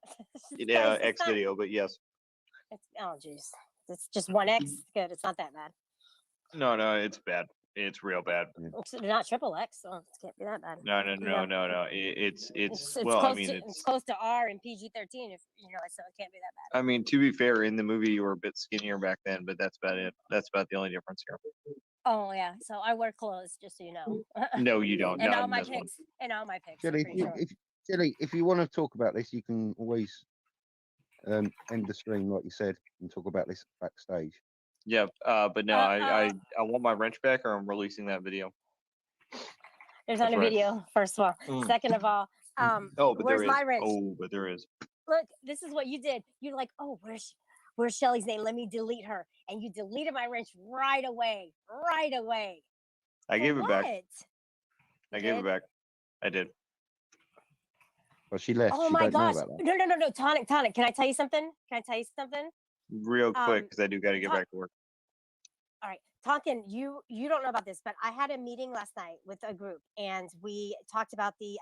Speaker 7: Yeah,
Speaker 1: Guys,
Speaker 7: X video, but yes.
Speaker 1: Oh, jeez. It's just 1X. Good. It's not that bad.
Speaker 7: No, it's bad. It's real bad.
Speaker 1: It's not triple X, so it can't be that bad.
Speaker 7: No. It's well,
Speaker 1: close
Speaker 7: I mean,
Speaker 1: it's close to R and PG-13, if you know, so it can't be that bad.
Speaker 7: I mean, to be fair, in the movie you were a bit skinnier back then, but that's about it. That's about the only difference here.
Speaker 1: Oh yeah, so I wear clothes, just so you know.
Speaker 7: No, you don't.
Speaker 1: And
Speaker 7: Not
Speaker 1: all
Speaker 7: in
Speaker 1: my
Speaker 7: this one.
Speaker 1: pics, and all my pics.
Speaker 10: Shelley,
Speaker 1: I'm pretty sure.
Speaker 10: Shelley, if you want to talk about this, you can always end the stream like you said and talk about this backstage.
Speaker 7: Yeah, but no, I want my wrench back, or I'm releasing that video.
Speaker 1: There's not
Speaker 7: That's
Speaker 1: a
Speaker 7: right.
Speaker 1: video. First of all, second of all,
Speaker 7: Oh, but
Speaker 1: where's
Speaker 7: there is.
Speaker 1: my wrench?
Speaker 7: Oh, but there is.
Speaker 1: Look, this is what you did. You're like, oh, where's Shelly's name? Let me delete her, and you deleted my wrench right away. Right away.
Speaker 7: I gave it back.
Speaker 1: What?
Speaker 7: I gave it back. I did.
Speaker 10: Well, she left.
Speaker 1: Oh
Speaker 10: She
Speaker 1: my
Speaker 10: don't know
Speaker 1: gosh!
Speaker 10: about that.
Speaker 1: No, Tonic. Can I tell you something?
Speaker 7: Real quick, because I do got to get back to work.
Speaker 1: All right, Tonkin, you don't know about this, but I had a meeting last night with a group, and we talked about the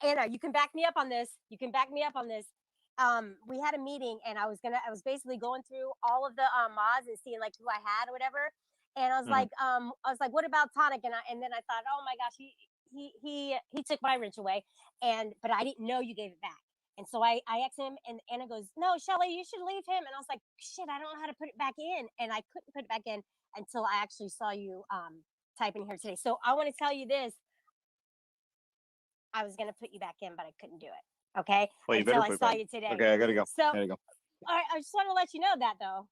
Speaker 1: Anna. You can back me up on this. We had a meeting, and I was basically going through all of the mods and seeing like who I had or whatever. And I was like, what about Tonic? And then I thought, oh my gosh, he took my wrench away, but I didn't know you gave it back. And so I asked him, and Anna goes, no, Shelly, you should leave him. And I was like, shit, I don't know how to put it back in. And I couldn't put it back in until I actually saw you type in here today. So I want to tell you this. I was going to put you back in, but I couldn't do it. Okay.
Speaker 7: Well, you
Speaker 1: until
Speaker 7: better
Speaker 1: I
Speaker 7: put
Speaker 1: saw
Speaker 7: it back.
Speaker 1: you today.
Speaker 7: Okay, I got to go.
Speaker 1: So,
Speaker 7: Gotta go.
Speaker 1: all right, I just want to let you know that, though.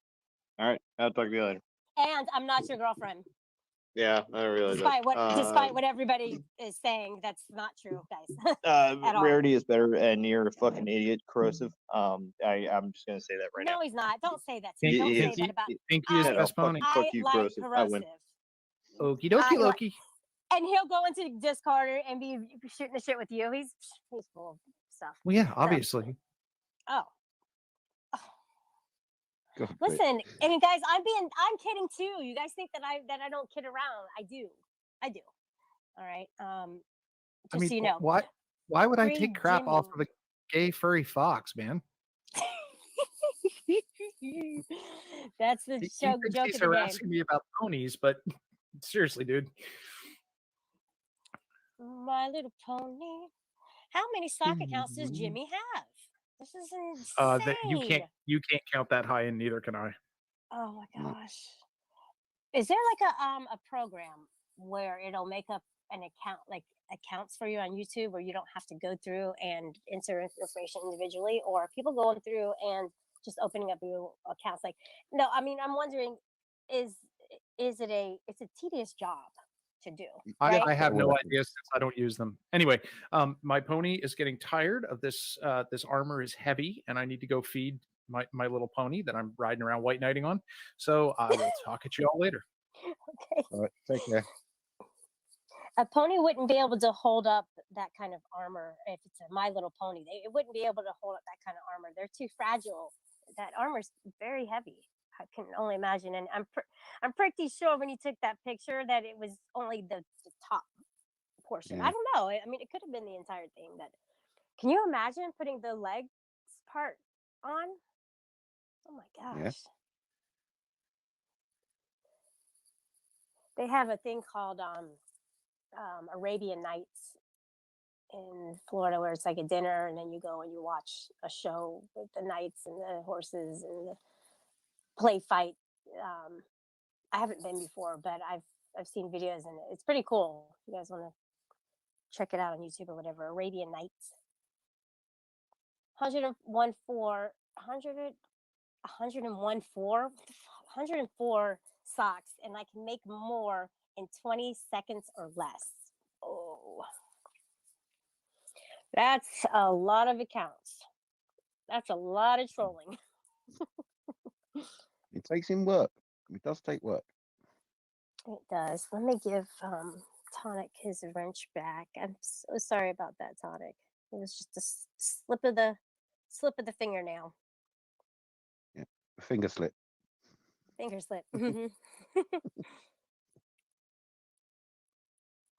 Speaker 7: All right, I'll talk to you later.
Speaker 1: And I'm not your girlfriend.
Speaker 7: Yeah, I realize
Speaker 1: Despite
Speaker 7: that.
Speaker 1: despite what everybody is saying, that's not true, guys. At all.
Speaker 7: Rarity is better, and you're a fucking idiot, Corrosive. I'm just gonna say that right now.
Speaker 1: No, he's not. Don't say that to me. Don't say that about.
Speaker 2: Pinky is best pony.
Speaker 7: Fuck you,
Speaker 1: like
Speaker 7: Corrosive. I win.
Speaker 2: Okie dokie, Loki.
Speaker 1: And he'll go into Discord and be shooting the shit with you. He's full of stuff.
Speaker 2: Well, yeah, obviously.
Speaker 1: Oh.
Speaker 10: God,
Speaker 1: Listen, I mean, guys, I'm kidding too. You guys think that I don't kid around. I do. All right. Just so you know.
Speaker 2: Why would I
Speaker 1: Free
Speaker 2: take crap off
Speaker 1: Jimmy.
Speaker 2: of a gay furry fox, man?
Speaker 1: That's the joke of
Speaker 2: He's
Speaker 1: the game.
Speaker 2: harassing me about ponies, but seriously, dude.
Speaker 1: My Little Pony. How many sock accounts does Jimmy have? This is insane.
Speaker 2: That you can't count that high, and neither can I.
Speaker 1: Oh my gosh. Is there like a program where it'll make up an account, like accounts for you on YouTube, where you don't have to go through and enter information individually, or people going through and just opening up new accounts? Like, no, I mean, I'm wondering, it's a tedious job to do. Right?
Speaker 2: I have no idea since I don't use them. Anyway, my pony is getting tired of this. This armor is heavy, and I need to go feed my little pony that I'm riding around white knighting on. So I will talk at you all later.
Speaker 1: Okay.
Speaker 10: All right, take care.
Speaker 1: A pony wouldn't be able to hold up that kind of armor if it's a My Little Pony. It wouldn't be able to hold up that kind of armor. They're too fragile. That armor's very heavy. I can only imagine, and I'm pretty sure when you took that picture that it was only the top portion.
Speaker 10: Yeah.
Speaker 1: I don't know. I mean, it could have been the entire thing. But can you imagine putting the legs part on? Oh my gosh.
Speaker 10: Yeah.
Speaker 1: They have a thing called Arabian Nights in Florida where it's like a dinner and then you go and you watch a show with the knights and the horses and the play fight. I haven't been before, but I've seen videos and it's pretty cool. If you guys want to check it out on YouTube or whatever. Arabian Nights. 101 4 100 101 4 104 socks, and I can make more in 20 seconds or less. Oh, that's a lot of accounts. That's a lot of trolling.
Speaker 10: It takes in work. It does take work.
Speaker 1: It does. Let me give Tonic his wrench back. I'm so sorry about that, Tonic. It was just a slip of the fingernail.
Speaker 10: Yeah, finger slip.
Speaker 1: Finger slip.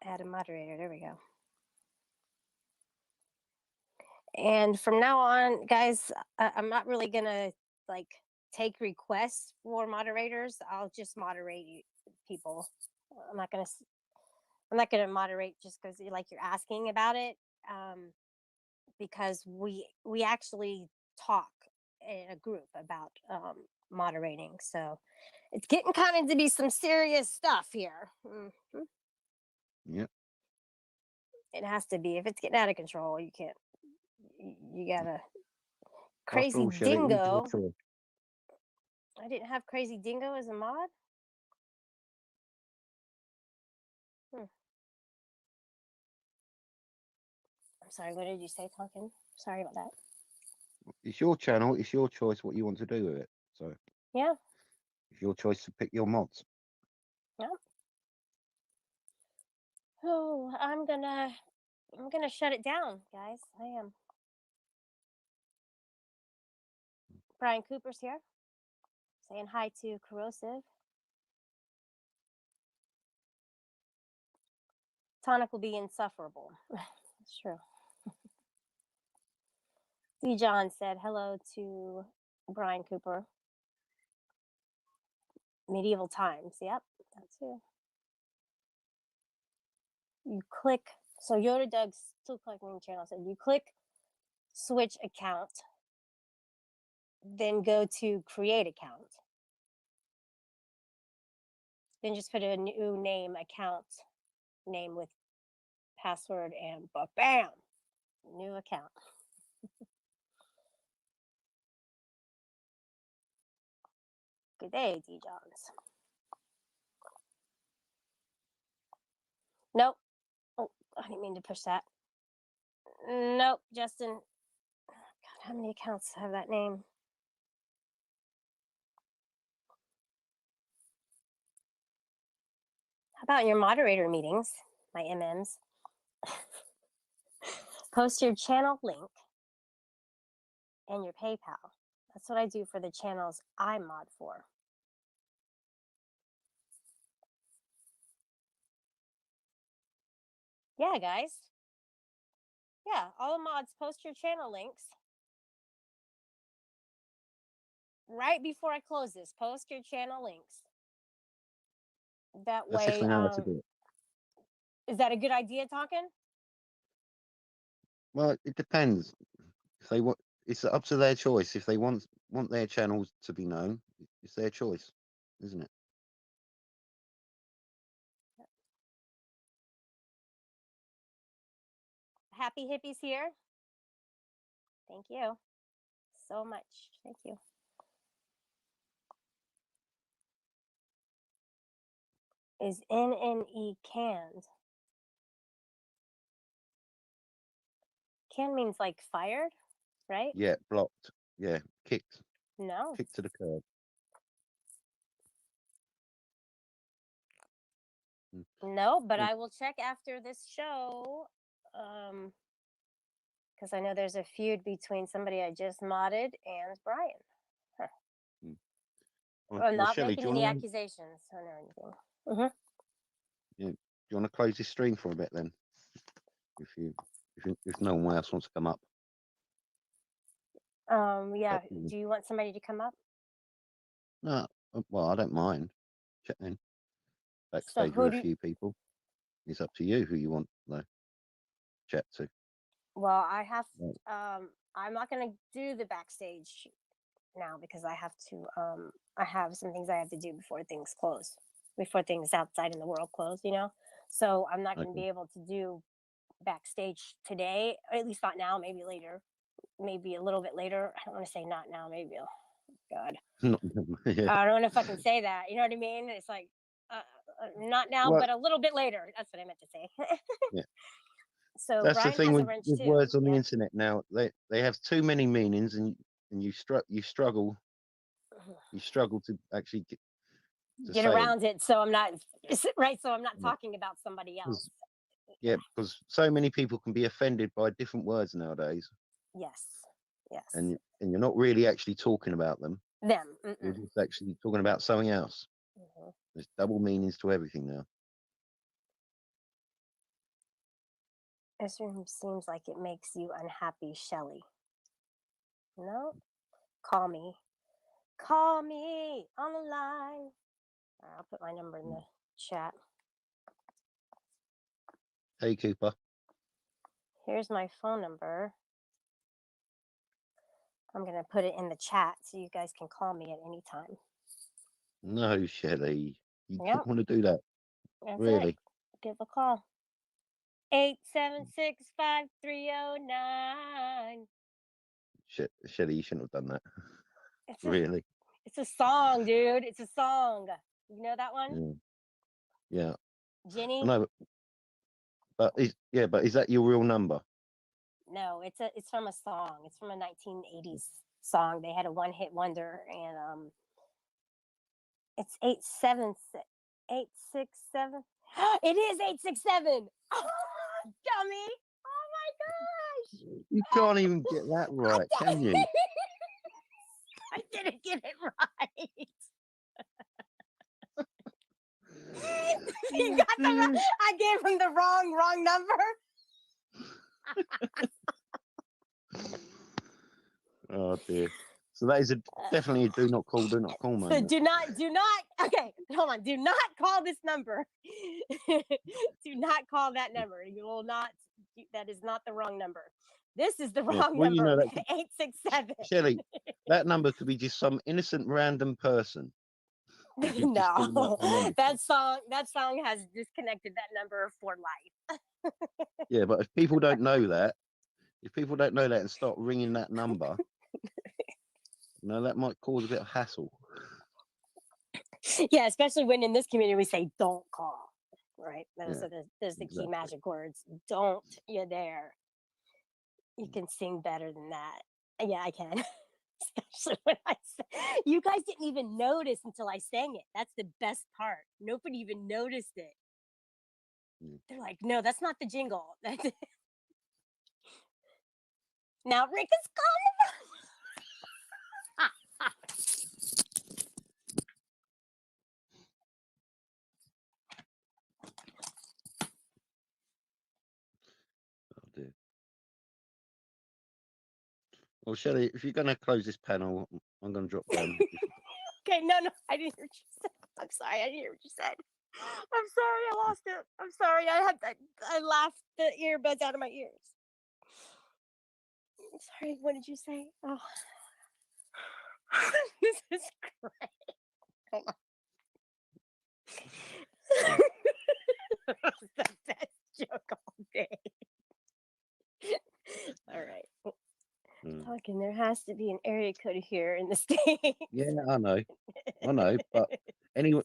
Speaker 1: Add a moderator. There we go. And from now on, guys, I'm not really gonna like take requests for moderators. I'll just moderate people. I'm not gonna moderate just because like you're asking about it. Because we actually talk in a group about moderating. So it's getting kind of to be some serious stuff here.
Speaker 10: Yep.
Speaker 1: It has to be. If it's getting out of control, you can't. You gotta.
Speaker 10: After
Speaker 1: Crazy
Speaker 10: all, Shelley, it is your
Speaker 1: Dingo.
Speaker 10: choice.
Speaker 1: I didn't have Crazy Dingo as a mod. I'm sorry. What did you say, Tonkin? Sorry about that.
Speaker 10: It's your channel. It's your choice what you want to do with it. So
Speaker 1: Yeah.
Speaker 10: it's your choice to pick your mods.
Speaker 1: Yeah. Oh, I'm gonna shut it down, guys. I am. Brian Cooper's here, saying hi to Corrosive. Tonic will be insufferable. That's true. D. John said hello to Brian Cooper. Medieval times. Yep, that's you. You click. So Yoda Doug's still collecting channel said you click switch account, then go to create account. Then just put a new name, account name with password, and bam, new account. Good day, D. Johns. Nope. Oh, I didn't mean to push that. Nope, Justin. God, how many accounts have that name? How about your moderator meetings, my MMs? Post your channel link and your PayPal. That's what I do for the channels I mod for. Yeah, guys. Yeah, all the mods, post your channel links. Right before I close this, post your channel links. That
Speaker 10: That's if
Speaker 1: way,
Speaker 10: they know how to do it.
Speaker 1: is that a good idea, Tonkin?
Speaker 10: Well, it depends. If they want, it's up to their choice. If they want their channels to be known, it's their choice, isn't it?
Speaker 1: Happy Hippies here. Thank you so much. Thank you. Is NNE canned? Can means like fired, right?
Speaker 10: Yeah, blocked. Yeah, kicked.
Speaker 1: No.
Speaker 10: Kicked to the curb.
Speaker 1: No, but I will check after this show. Because I know there's a feud between somebody I just modded and Brian. Huh. I'm not
Speaker 10: Shelley,
Speaker 1: making any accusations or anything.
Speaker 10: Yeah, do you want to close this stream for a bit then? If no one else wants to come up.
Speaker 1: Yeah. Do you want somebody to come up?
Speaker 10: No, well, I don't mind chatting backstage with a few people. It's up to you who you want though. Chat to.
Speaker 1: Well, I have.
Speaker 10: Right.
Speaker 1: I'm not gonna do the backstage now because I have to. I have some things I have to do before things close, before things outside in the world close. So I'm not gonna
Speaker 10: Okay.
Speaker 1: be able to do backstage today, or at least not now. Maybe later. Maybe a little bit later. I don't want to say not now. Maybe. Oh, God.
Speaker 10: Yeah.
Speaker 1: I don't know if I can say that. You know what I mean? It's like not now,
Speaker 10: Well,
Speaker 1: but a little bit later. That's what I meant to say.
Speaker 10: yeah.
Speaker 1: So
Speaker 10: That's the
Speaker 1: Brian
Speaker 10: thing
Speaker 1: has a
Speaker 10: with,
Speaker 1: wrench
Speaker 10: with
Speaker 1: too.
Speaker 10: words on the
Speaker 1: Yeah.
Speaker 10: internet now. They have too many meanings, and you struggle to actually to
Speaker 1: Get
Speaker 10: say them.
Speaker 1: around it, so I'm not right. So I'm not
Speaker 10: Yeah.
Speaker 1: talking about somebody else.
Speaker 10: Yeah, because so many people can be offended by different words nowadays,
Speaker 1: Yes. Yes.
Speaker 10: and you're not really actually talking about them.
Speaker 1: Them.
Speaker 10: You're just actually talking about something else. There's double meanings to everything now.
Speaker 1: This room seems like it makes you unhappy, Shelley. No? Call me. Call me on the line. I'll put my number in the chat.
Speaker 10: Hey, Cooper.
Speaker 1: Here's my phone number. I'm going to put it in the chat so you guys can call me at any time.
Speaker 10: No, Shelley, you
Speaker 1: Yep.
Speaker 10: don't want to do that.
Speaker 1: That's
Speaker 10: Really?
Speaker 1: it. Give a call. 876-5309.
Speaker 10: Shelley, you shouldn't have done that.
Speaker 1: It's
Speaker 10: Really?
Speaker 1: It's a song, dude. It's a song. You know that one?
Speaker 10: Yeah.
Speaker 1: Jenny?
Speaker 10: No, but is that your real number?
Speaker 1: No, it's from a song. It's from a 1980s song. They had a one-hit wonder, and it's 867. It is 867. Oh, dummy! Oh my gosh!
Speaker 10: You can't even get that right, can you?
Speaker 1: I didn't get it right. You got I gave him the wrong number.
Speaker 10: Oh dear. So that is definitely a do not call
Speaker 1: So
Speaker 10: moment.
Speaker 1: do not. Okay, hold on. Do not call this number. Do not call that number. You will not. That is not the wrong number. This is the wrong
Speaker 10: Well, you
Speaker 1: number.
Speaker 10: know that
Speaker 1: 867.
Speaker 10: Shelley, that number could be just some innocent random person.
Speaker 1: No, that song has disconnected that number for life.
Speaker 10: Yeah, but if people don't know that, and start ringing that number, that might cause a bit of hassle.
Speaker 1: Yeah, especially when in this community we say "don't call," right? Those
Speaker 10: Yeah,
Speaker 1: are there's the key
Speaker 10: exactly.
Speaker 1: magic words. Don't. You're there. You can sing better than that. Yeah, I can. Especially when you guys didn't even notice until I sang it. That's the best part. Nobody even noticed it. They're like, no, that's not the jingle. That's it. Now Rick is
Speaker 10: Oh dear. Well, Shelley, if you're going to close this panel, I'm going to drop down.
Speaker 1: Okay, no, I didn't hear what you said. I'm sorry, I didn't hear what you said. I'm sorry, I lost it. I'm sorry, I laughed the earbuds out of my ears. I'm sorry, what did you say? Oh, this is great. Hold on. That was the best joke all day. All right. Talking, there has to be an area code here in the state.
Speaker 10: Yeah, I know, but anyone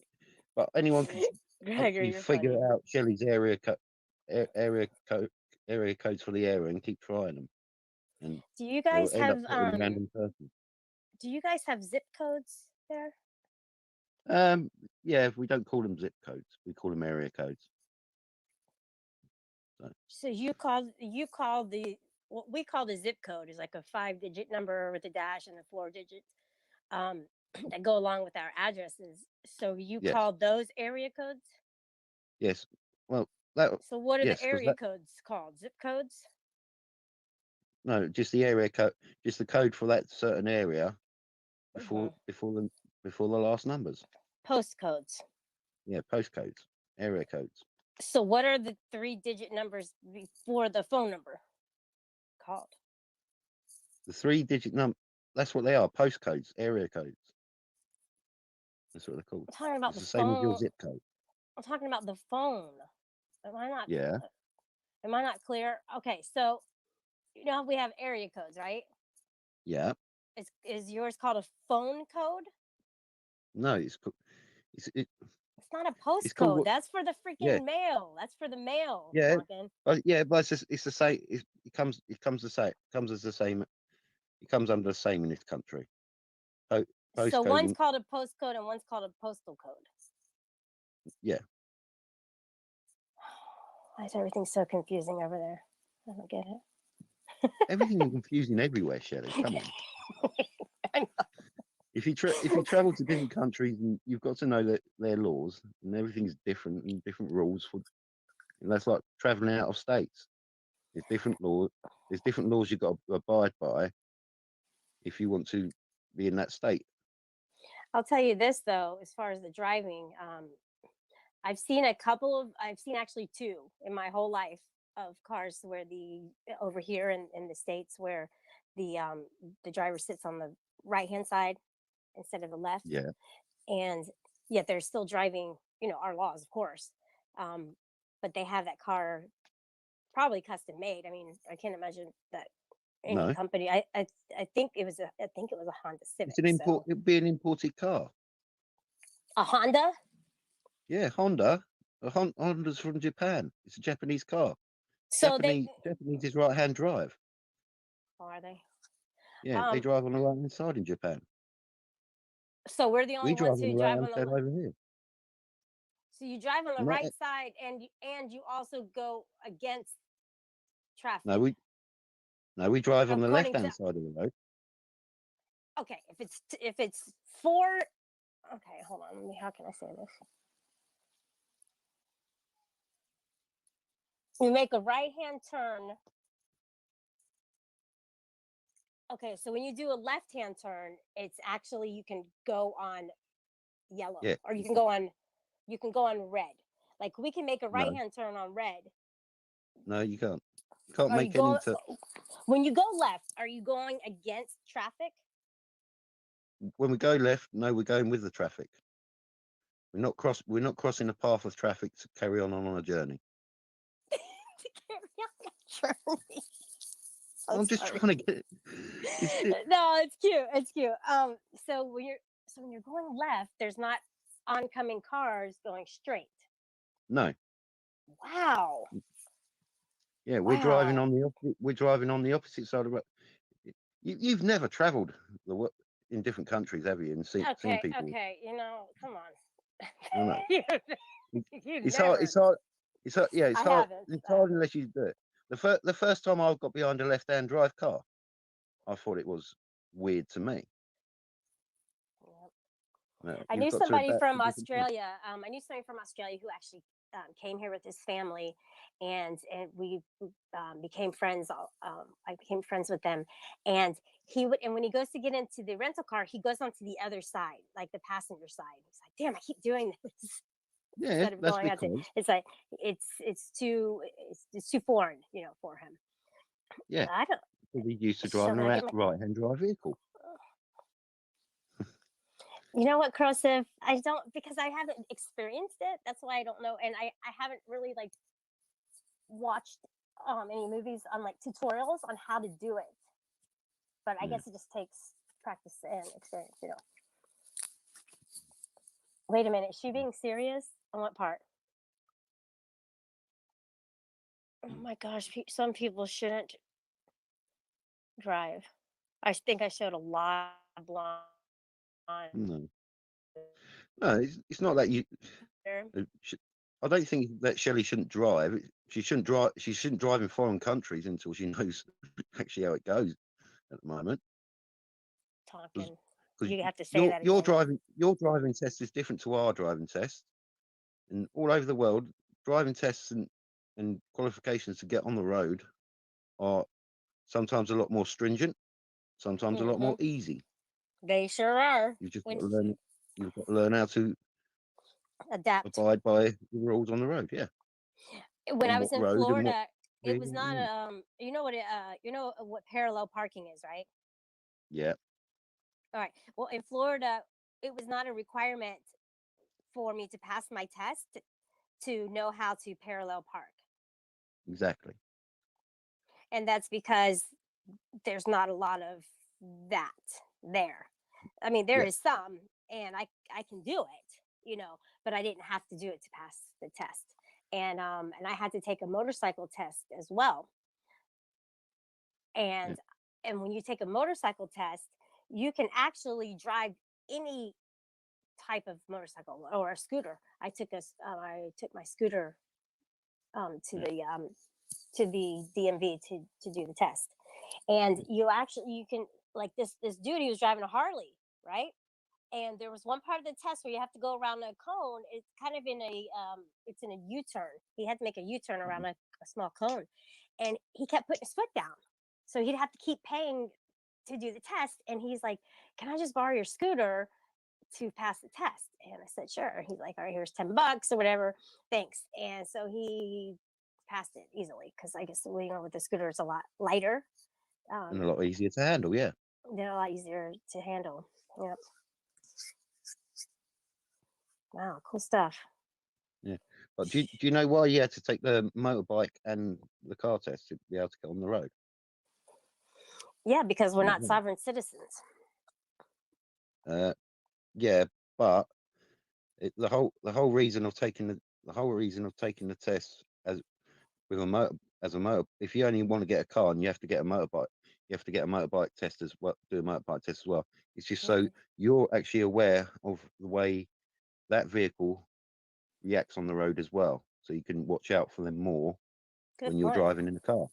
Speaker 10: can
Speaker 1: Gregory, you're
Speaker 10: figure
Speaker 1: funny.
Speaker 10: out Shelley's area codes for the area and keep trying them. And
Speaker 1: do you guys
Speaker 10: end
Speaker 1: have
Speaker 10: up getting a random person.
Speaker 1: Do you guys have zip codes there?
Speaker 10: Yeah, we don't call them zip codes. We call them area codes.
Speaker 1: So you call the what we call the zip code is like a 5-digit number with a dash and the 4 digits that go along with our addresses. So you
Speaker 10: Yes.
Speaker 1: call those area codes?
Speaker 10: Yes. Well,
Speaker 1: so what are the area codes called? Zip codes?
Speaker 10: No, just the area code, just the code for that certain area before the last numbers.
Speaker 1: Postcodes.
Speaker 10: Yeah, postcodes, area codes.
Speaker 1: So what are the 3-digit numbers before the phone number? called?
Speaker 10: The 3-digit number. That's what they are. Postcodes, area codes. That's what they're called.
Speaker 1: I'm talking about
Speaker 10: It's
Speaker 1: the
Speaker 10: the same as your
Speaker 1: phone.
Speaker 10: zip code.
Speaker 1: I'm talking about the phone. Am I not?
Speaker 10: Yeah.
Speaker 1: Am I not clear? Okay, so you know we have area codes, right?
Speaker 10: Yeah.
Speaker 1: Is yours called a phone code?
Speaker 10: No, it's called. It's
Speaker 1: It's not a
Speaker 10: it's called
Speaker 1: postcode.
Speaker 10: what?
Speaker 1: That's for the
Speaker 10: Yeah.
Speaker 1: freaking mail. That's for the mail,
Speaker 10: Yeah.
Speaker 1: Duncan.
Speaker 10: Yeah. But it's the same. It comes. It comes the same. It comes as the same. It comes under the same in this country.
Speaker 1: So
Speaker 10: Postcode.
Speaker 1: one's called a postcode and one's called a postal code.
Speaker 10: Yeah.
Speaker 1: Why is everything so confusing over there? I don't get it.
Speaker 10: Everything is confusing everywhere, Shelley. Come on.
Speaker 1: I know.
Speaker 10: If you travel to different countries, and you've got to know that their laws and everything's different and different rules for. And that's like traveling out of states. There's different laws. There's different laws you've got to abide by if you want to be in that state.
Speaker 1: I'll tell you this though, as far as the driving, I've seen actually two in my whole life of cars where over here in the States where the driver sits on the right hand side instead of the left.
Speaker 10: Yeah.
Speaker 1: And yet they're still driving, our laws, of course. But they have that car probably custom made. I mean, I can't imagine that any
Speaker 10: No.
Speaker 1: company. I think it was a Honda Civic.
Speaker 10: It's an import. It'd be an imported car.
Speaker 1: A Honda?
Speaker 10: Yeah, Honda. Honda's from Japan. It's a Japanese car.
Speaker 1: So
Speaker 10: Japanese is right-hand drive.
Speaker 1: Are they?
Speaker 10: Yeah, they drive on the right-hand side in Japan.
Speaker 1: So we're the only ones who drive on the
Speaker 10: side over here.
Speaker 1: So you drive on the
Speaker 10: Right.
Speaker 1: right side, and you also go against traffic.
Speaker 10: No, we drive on the
Speaker 1: According
Speaker 10: left-hand
Speaker 1: to-
Speaker 10: side of the road.
Speaker 1: Okay, if it's four. Okay, hold on. How can I say this? You make a right-hand turn. Okay, so when you do a left-hand turn, it's actually you can go on yellow,
Speaker 10: Yeah.
Speaker 1: or you can go on red. Like we can make a
Speaker 10: No.
Speaker 1: right-hand turn on red.
Speaker 10: No, you can't. You can't
Speaker 1: Are
Speaker 10: make
Speaker 1: you
Speaker 10: any.
Speaker 1: When you go left, are you going against traffic?
Speaker 10: When we go left, no, we're going with the traffic. We're not crossing the path of traffic to carry on a journey.
Speaker 1: To carry on a journey.
Speaker 10: I'm just trying to get.
Speaker 1: No, it's cute. It's cute. So when you're going left, there's not oncoming cars going straight.
Speaker 10: No.
Speaker 1: Wow.
Speaker 10: Yeah, we're driving on the opposite. We're driving on the opposite side of the road. You've never travelled in different countries, have you? And seen people.
Speaker 1: Okay. Come on.
Speaker 10: I know.
Speaker 1: It's
Speaker 10: hard. It's hard. Yeah, it's hard.
Speaker 1: haven't.
Speaker 10: It's hard unless you do it. The first time I got behind a left-hand drive car, I thought it was weird to me. No,
Speaker 1: I knew somebody from Australia. I knew somebody from Australia who actually came here with his family, and we became friends. I became friends with them, and when he goes to get into the rental car, he goes onto the other side, like the passenger side. He's like, "Damn, I keep doing this."
Speaker 10: Yeah,
Speaker 1: Instead of
Speaker 10: that's
Speaker 1: going out
Speaker 10: because
Speaker 1: it's like it's too foreign, for him.
Speaker 10: Yeah,
Speaker 1: I don't.
Speaker 10: he used to driving a right-hand drive vehicle.
Speaker 1: You know what, Corrosive? I don't, because I haven't experienced it. That's why I don't know, and I haven't really watched any movies on tutorials on how to do it. But I guess it just takes practice and experience, Wait a minute, is she being serious? On what part? Oh my gosh, some people shouldn't drive. I think I showed a lot of blonde.
Speaker 10: No, it's not that you. I don't think that Shelley shouldn't drive. She shouldn't drive. She shouldn't drive in foreign countries until she knows actually how it goes at the moment.
Speaker 1: Talking. You have to say that
Speaker 10: again. Your driving test is different to our driving test, and all over the world, driving tests and qualifications to get on the road are sometimes a lot more stringent, sometimes a lot more easy.
Speaker 1: They sure are.
Speaker 10: You've just got to learn. You've got to learn how to
Speaker 1: adapt,
Speaker 10: abide by the rules on the road. Yeah.
Speaker 1: When I was in Florida, It was not you know what parallel parking is, right?
Speaker 10: Yeah,
Speaker 1: All right. Well, in Florida, it was not a requirement for me to pass my test to know how to parallel park.
Speaker 10: exactly.
Speaker 1: And that's because there's not a lot of that there. I mean, there
Speaker 10: Yeah,
Speaker 1: is some, and I can do it, but I didn't have to do it to pass the test. And I had to take a motorcycle test as well.
Speaker 10: yeah,
Speaker 1: And and when you take a motorcycle test, you can actually drive any type of motorcycle or a scooter. I took my scooter to
Speaker 10: yeah.
Speaker 1: the DMV to do the test. And you can, like, this dude, he was driving a Harley, right? And there was one part of the test where you have to go around a cone. It's kind of in a it's in a U-turn. He had to make a U-turn around
Speaker 10: Mhm.
Speaker 1: a small cone, and he kept putting his foot down, so he'd have to keep paying to do the test. And he's like, "Can I just borrow your scooter to pass the test?" And I said, "Sure." He's like, "All right, here's $10 or whatever, thanks." And so he passed it easily, because I guess, with the scooter, it's a lot lighter.
Speaker 10: And
Speaker 1: um
Speaker 10: a lot easier to handle. Yeah,
Speaker 1: they're a lot easier to handle. Yep. Wow, cool stuff.
Speaker 10: yeah. But do you know why you had to take the motorbike and the car test to be able to get on the road?
Speaker 1: Yeah, because we're
Speaker 10: You
Speaker 1: not
Speaker 10: don't know.
Speaker 1: sovereign citizens.
Speaker 10: Yeah, but the whole reason of taking the test with a motor as a motor, if you only want to get a car and you have to get a motorbike, you have to get a motorbike test as well, do a motorbike test as well. It's just so
Speaker 1: Mhm.
Speaker 10: you're actually aware of the way that vehicle reacts on the road as well, so you can watch out for them more
Speaker 1: Good
Speaker 10: when you're
Speaker 1: point.
Speaker 10: driving in the car.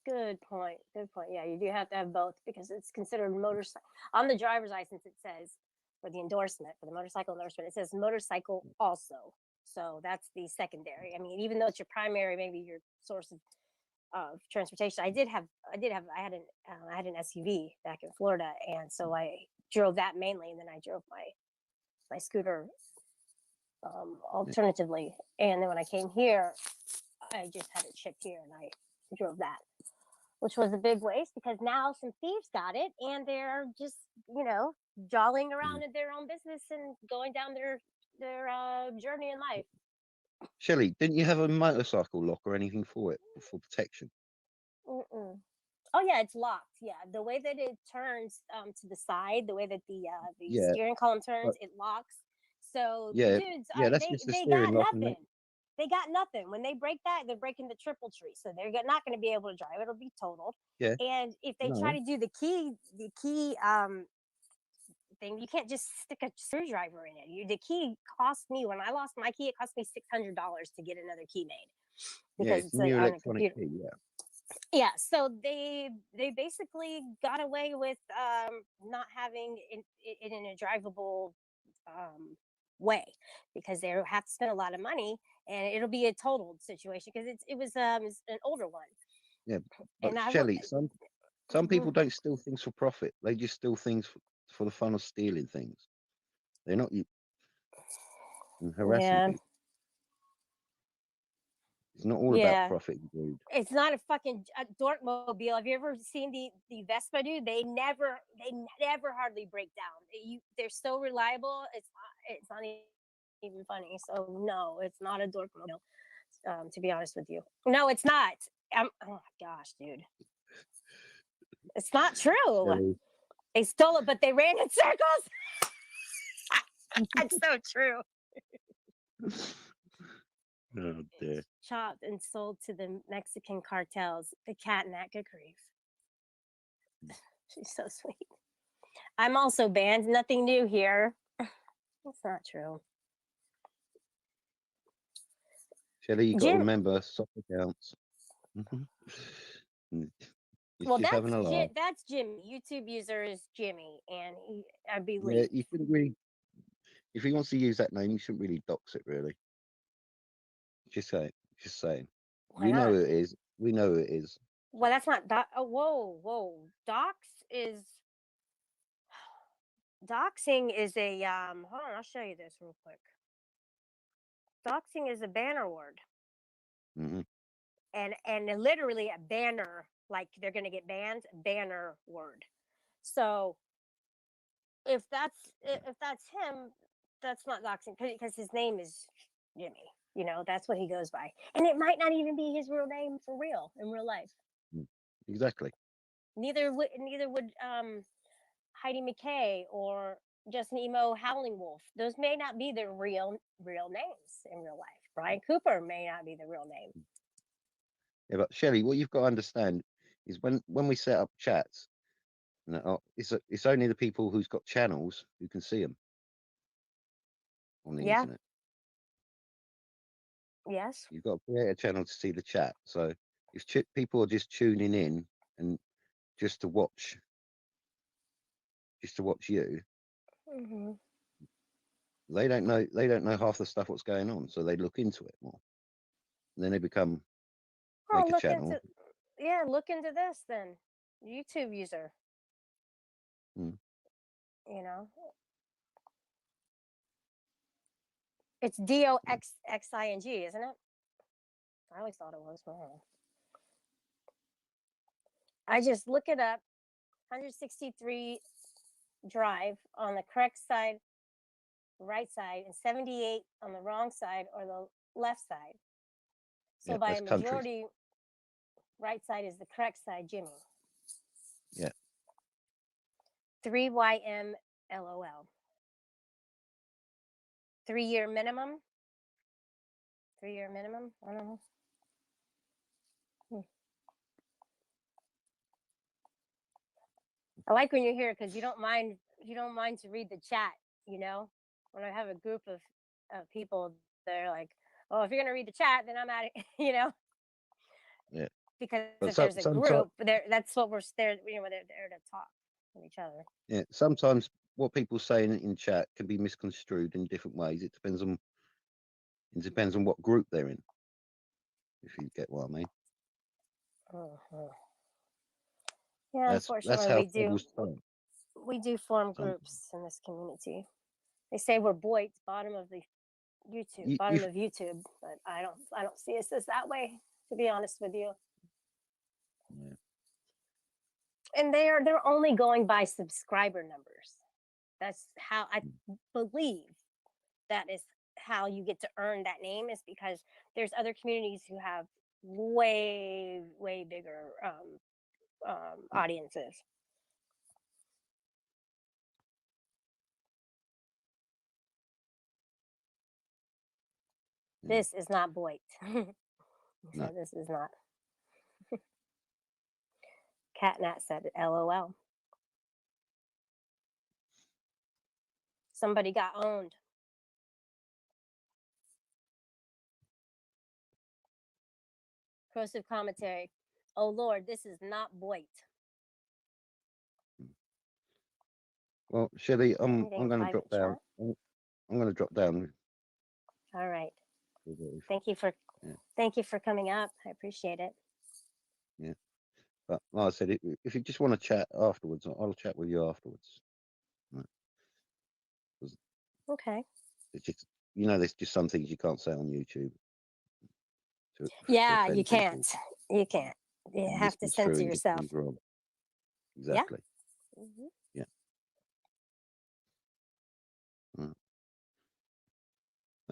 Speaker 1: Good point. Good point. Yeah, you do have to have both, because it's considered motorcycle. On the driver's license, it says, for the endorsement, for the motorcycle endorsement, it says motorcycle also. So that's the secondary. I mean, even though it's your primary, maybe your source of transportation. I had an SUV back in Florida, and so I drove that mainly, and then I drove my scooter
Speaker 10: Yeah,
Speaker 1: alternatively. And then when I came here, I just had it shipped here, and I drove that, which was a big waste, because now some thieves got it, and they're just, jolling
Speaker 10: yeah.
Speaker 1: around in their own business and going down their journey in life.
Speaker 10: Shelley, didn't you have a motorcycle lock or anything for it for protection?
Speaker 1: Mm-mm. Oh yeah, it's locked. Yeah, the way that it turns to the side, the way that the
Speaker 10: Yeah,
Speaker 1: steering column turns,
Speaker 10: but
Speaker 1: it locks. So the
Speaker 10: yeah,
Speaker 1: dudes,
Speaker 10: yeah, that's
Speaker 1: they
Speaker 10: just the
Speaker 1: they
Speaker 10: steering
Speaker 1: got
Speaker 10: lock, and
Speaker 1: nothing. They got nothing. When they break that, they're breaking the triple tree, so they're not going to be able to drive. It'll be totaled.
Speaker 10: yeah,
Speaker 1: And if they try
Speaker 10: no,
Speaker 1: to do the key thing, you can't just stick a screwdriver in it. The key cost me, when I lost my key, it cost me $600 to get another key made,
Speaker 10: yeah,
Speaker 1: because
Speaker 10: it's
Speaker 1: it's
Speaker 10: a new
Speaker 1: on a
Speaker 10: electronic
Speaker 1: computer.
Speaker 10: key. Yeah,
Speaker 1: Yeah, so they basically got away with not having it in a drivable um way, because they have to spend a lot of money, and it'll be a totaled situation, because it's an older one.
Speaker 10: yeah. But
Speaker 1: And I will.
Speaker 10: Shelley, some people don't steal things for profit. They just steal things for the fun of stealing things. They're not harassing
Speaker 1: Yeah,
Speaker 10: people. It's not all about
Speaker 1: yeah,
Speaker 10: profit, dude.
Speaker 1: it's not a fucking dork mobile. Have you ever seen the Vespa, dude? They never hardly break down. They're so reliable. It's not even funny. So no, it's not a dork mobile. To be honest with you, no, it's not. Oh my gosh, dude, it's not true.
Speaker 10: Shelley.
Speaker 1: They stole it, but they ran in circles. That's so true.
Speaker 10: Oh dear.
Speaker 1: Chopped and sold to the Mexican cartels. The cat and that good grief. She's so sweet. I'm also banned. Nothing new here. That's not true.
Speaker 10: Shelley, you got to
Speaker 1: Jim.
Speaker 10: remember soccer counts. Mhm. He's
Speaker 1: Well,
Speaker 10: just having a laugh.
Speaker 1: that's Jimmy. YouTube user is Jimmy, and I
Speaker 10: Yeah,
Speaker 1: believe.
Speaker 10: you shouldn't really. If he wants to use that name, you shouldn't really dox it, really. Just say, just saying.
Speaker 1: Why
Speaker 10: We know
Speaker 1: not?
Speaker 10: who it is. We know who it is.
Speaker 1: Well, that's not oh, whoa, whoa. Doxing is a hold on, I'll show you this real quick. Doxing is a banner word.
Speaker 10: Hmm.
Speaker 1: and literally a banner, like they're gonna get banned, banner word. So if that's him, that's not doxing because his name is Jimmy. You know, that's what he goes by, and it might not even be his real name for real in real life.
Speaker 10: Exactly.
Speaker 1: Neither would Heidi McKay or Justin Emo Howling Wolf. Those may not be their real names in real life. Brian Cooper may not be the real name.
Speaker 10: Yeah, but Shelley, what you've got to understand is when we set up chats, it's only the people who's got channels who can see them on the
Speaker 1: Yeah.
Speaker 10: internet.
Speaker 1: Yes.
Speaker 10: You've got to create a channel to see the chat. So if people are just tuning in and just to watch you,
Speaker 1: Mm-hmm.
Speaker 10: they don't know half the stuff what's going on. So they look into it more. And then they make a channel.
Speaker 1: Look into this then. YouTube user.
Speaker 10: Mm.
Speaker 1: You know. It's DOXXING, isn't it? I always thought it was. I just look it up. 163 drive on the correct side, right side, and 78 on the wrong side or the left side. So
Speaker 10: Yeah,
Speaker 1: by
Speaker 10: that's
Speaker 1: a
Speaker 10: countries.
Speaker 1: majority, right side is the correct side, Jimmy.
Speaker 10: Yeah.
Speaker 1: 3YM LOL. 3-year minimum. 3-year minimum. I don't know. I like when you're here because you don't mind to read the chat. You know, when I have a group of people, they're like, "Oh, if you're gonna read the chat, then I'm at it." You know.
Speaker 10: Yeah.
Speaker 1: Because
Speaker 10: But
Speaker 1: if there's a
Speaker 10: sometimes,
Speaker 1: group, that's what we're there. You know, they're there to talk with each other.
Speaker 10: yeah, sometimes what people say in chat can be misconstrued in different ways. It depends on what group they're in. If you get what I mean.
Speaker 1: Uh-huh. Yeah,
Speaker 10: That's
Speaker 1: unfortunately,
Speaker 10: how troubles start.
Speaker 1: we do form groups in this community. They say we're boys, bottom of YouTube, but I don't see us as that way, to be honest with you.
Speaker 10: Yeah.
Speaker 1: And they're only going by subscriber numbers. That's how I believe that is how you get to earn that name, is because there's other communities who have way bigger audiences.
Speaker 10: Yeah.
Speaker 1: This is not Boyd.
Speaker 10: No.
Speaker 1: So this is not. Catnat said LOL. Somebody got owned. Corrosive commentary. Oh Lord, this is not Boyd.
Speaker 10: Well, Shelley, I'm
Speaker 1: Anything
Speaker 10: going to drop
Speaker 1: private
Speaker 10: down.
Speaker 1: chat?
Speaker 10: I'm going to drop down.
Speaker 1: All right.
Speaker 10: Yeah.
Speaker 1: Thank you for coming up. I appreciate it.
Speaker 10: Yeah. But like I said, if you just want to chat afterwards, I'll chat with you afterwards. Right.
Speaker 1: Okay.
Speaker 10: It's just, there's just some things you can't say on YouTube.
Speaker 1: Yeah, you can't. You can't. You have to censor
Speaker 10: misconstrue
Speaker 1: yourself.
Speaker 10: things wrong. Exactly.
Speaker 1: Yeah. Mm-hmm.
Speaker 10: Yeah. Right.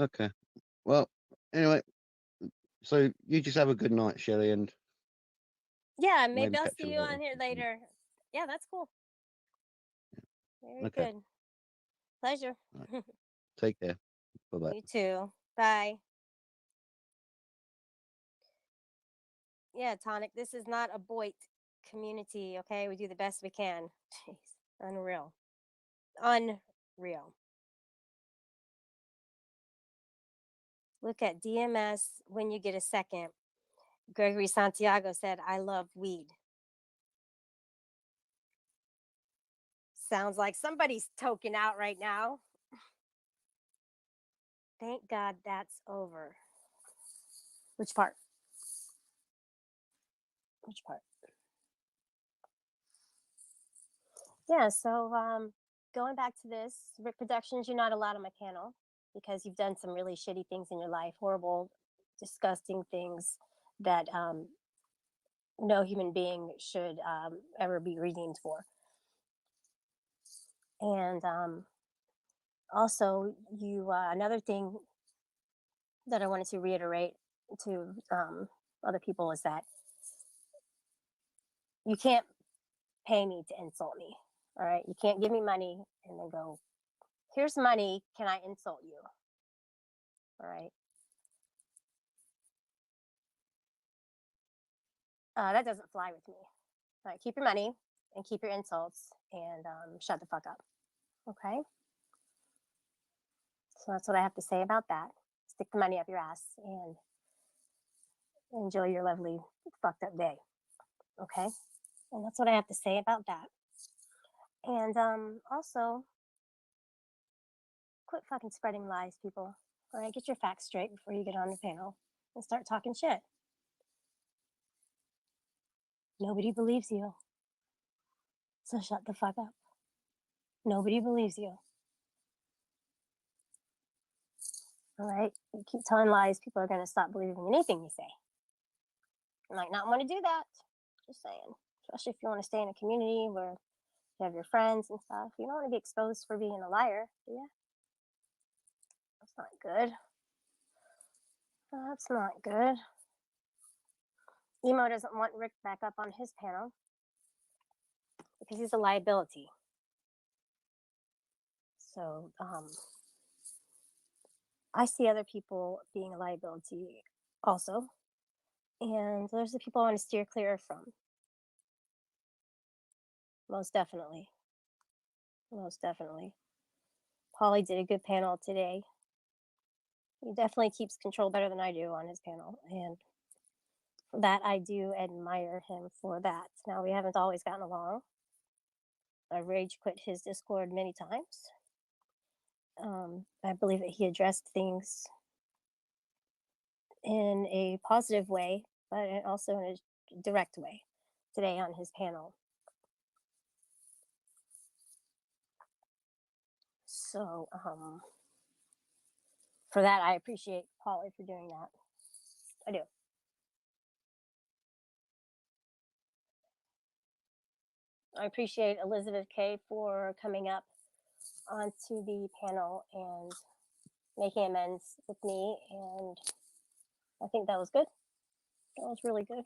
Speaker 10: Okay. Well, anyway, so you just have a good night, Shelley, and
Speaker 1: yeah, maybe I'll
Speaker 10: catch
Speaker 1: see you on here later. Yeah, that's cool. Very good. Pleasure.
Speaker 10: Right. Take care. Bye-bye.
Speaker 1: You too. Bye. Yeah, Tonic, this is not a Boyd community, okay? We do the best we can. Jeez, unreal. Unreal. Look at DMS when you get a second. Gregory Santiago said, I love weed. Sounds like somebody's token out right now. Thank God that's over. Which part? Which part? Yeah, so going back to this, reproductions, you're not allowed on my panel because you've done some really shitty things in your life, horrible, disgusting things that no human being should ever be redeemed for. And also, you another thing that I wanted to reiterate to other people is that you can't pay me to insult me. All right, you can't give me money and then go, "Here's money. Can I insult you?" All right, that doesn't fly with me. All right, keep your money and keep your insults and shut the fuck up. Okay, so that's what I have to say about that. Stick the money up your ass and enjoy your lovely fucked up day. Okay, and that's what I have to say about that. And also, quit fucking spreading lies, people. All right, get your facts straight before you get on the panel and start talking shit. Nobody believes you, so shut the fuck up. Nobody believes you. All right, you keep telling lies, people are going to stop believing anything you say. You might not want to do that. Just saying, especially if you want to stay in a community where you have your friends and stuff. You don't want to be exposed for being a liar, do you? That's not good. That's not good. Emo doesn't want Rick back up on his panel because he's a liability. So I see other people being a liability also. And those are the people I want to steer clear from. Most definitely. Most definitely. Paulie did a good panel today. He definitely keeps control better than I do on his panel. And for that, I do admire him for that. Now, we haven't always gotten along. I rage quit his Discord many times. I believe that he addressed things in a positive way, but also in a direct way today on his panel. So, for that, I appreciate Paulie for doing that. I do. I appreciate Elizabeth K for coming up onto the panel and making amends with me, and I think that was good. That was really good.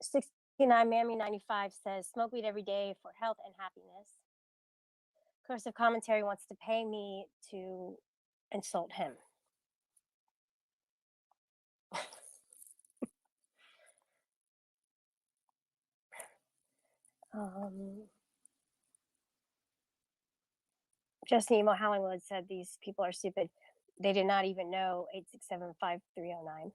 Speaker 1: '69 Mammy 95 says, "Smoke weed every day for health and happiness." Cursive Commentary wants to pay me to insult him. Jesse Emo Hallingwood said these people are stupid. They did not even know 8675309.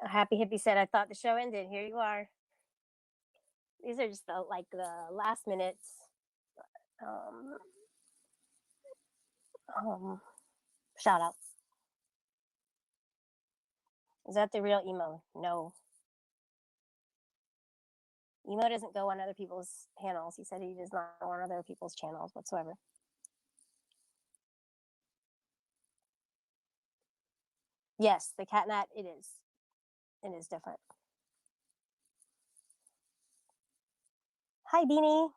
Speaker 1: Happy Hippie said, "I thought the show ended. Here you are." These are just the last minutes shout outs. Is that the real Emo? No. Emo doesn't go on other people's panels. He said he does not go on other people's channels whatsoever. Yes, the catnat, it is. It is different. Hi, Beanie.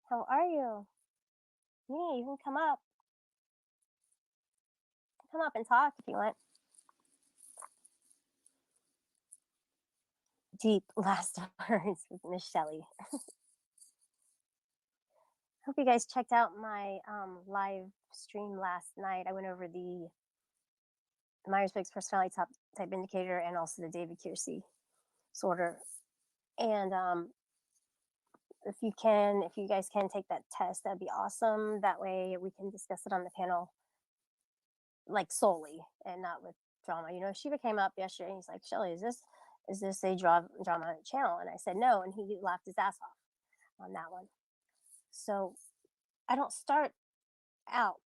Speaker 1: How are you? Beanie, you can come up. Come up and talk if you want. Deep last words with Miss Shelley. Hope you guys checked out my live stream last night. I went over the Myers-Briggs personality type indicator and also the David Kiersey sorter. And if you guys can take that test, that'd be awesome. That way we can discuss it on the panel, like solely and not with drama. You know, Shiva came up yesterday and he's like, "Shelley, is this a drama channel?" And I said no, and he laughed his ass off on that one. So I don't start out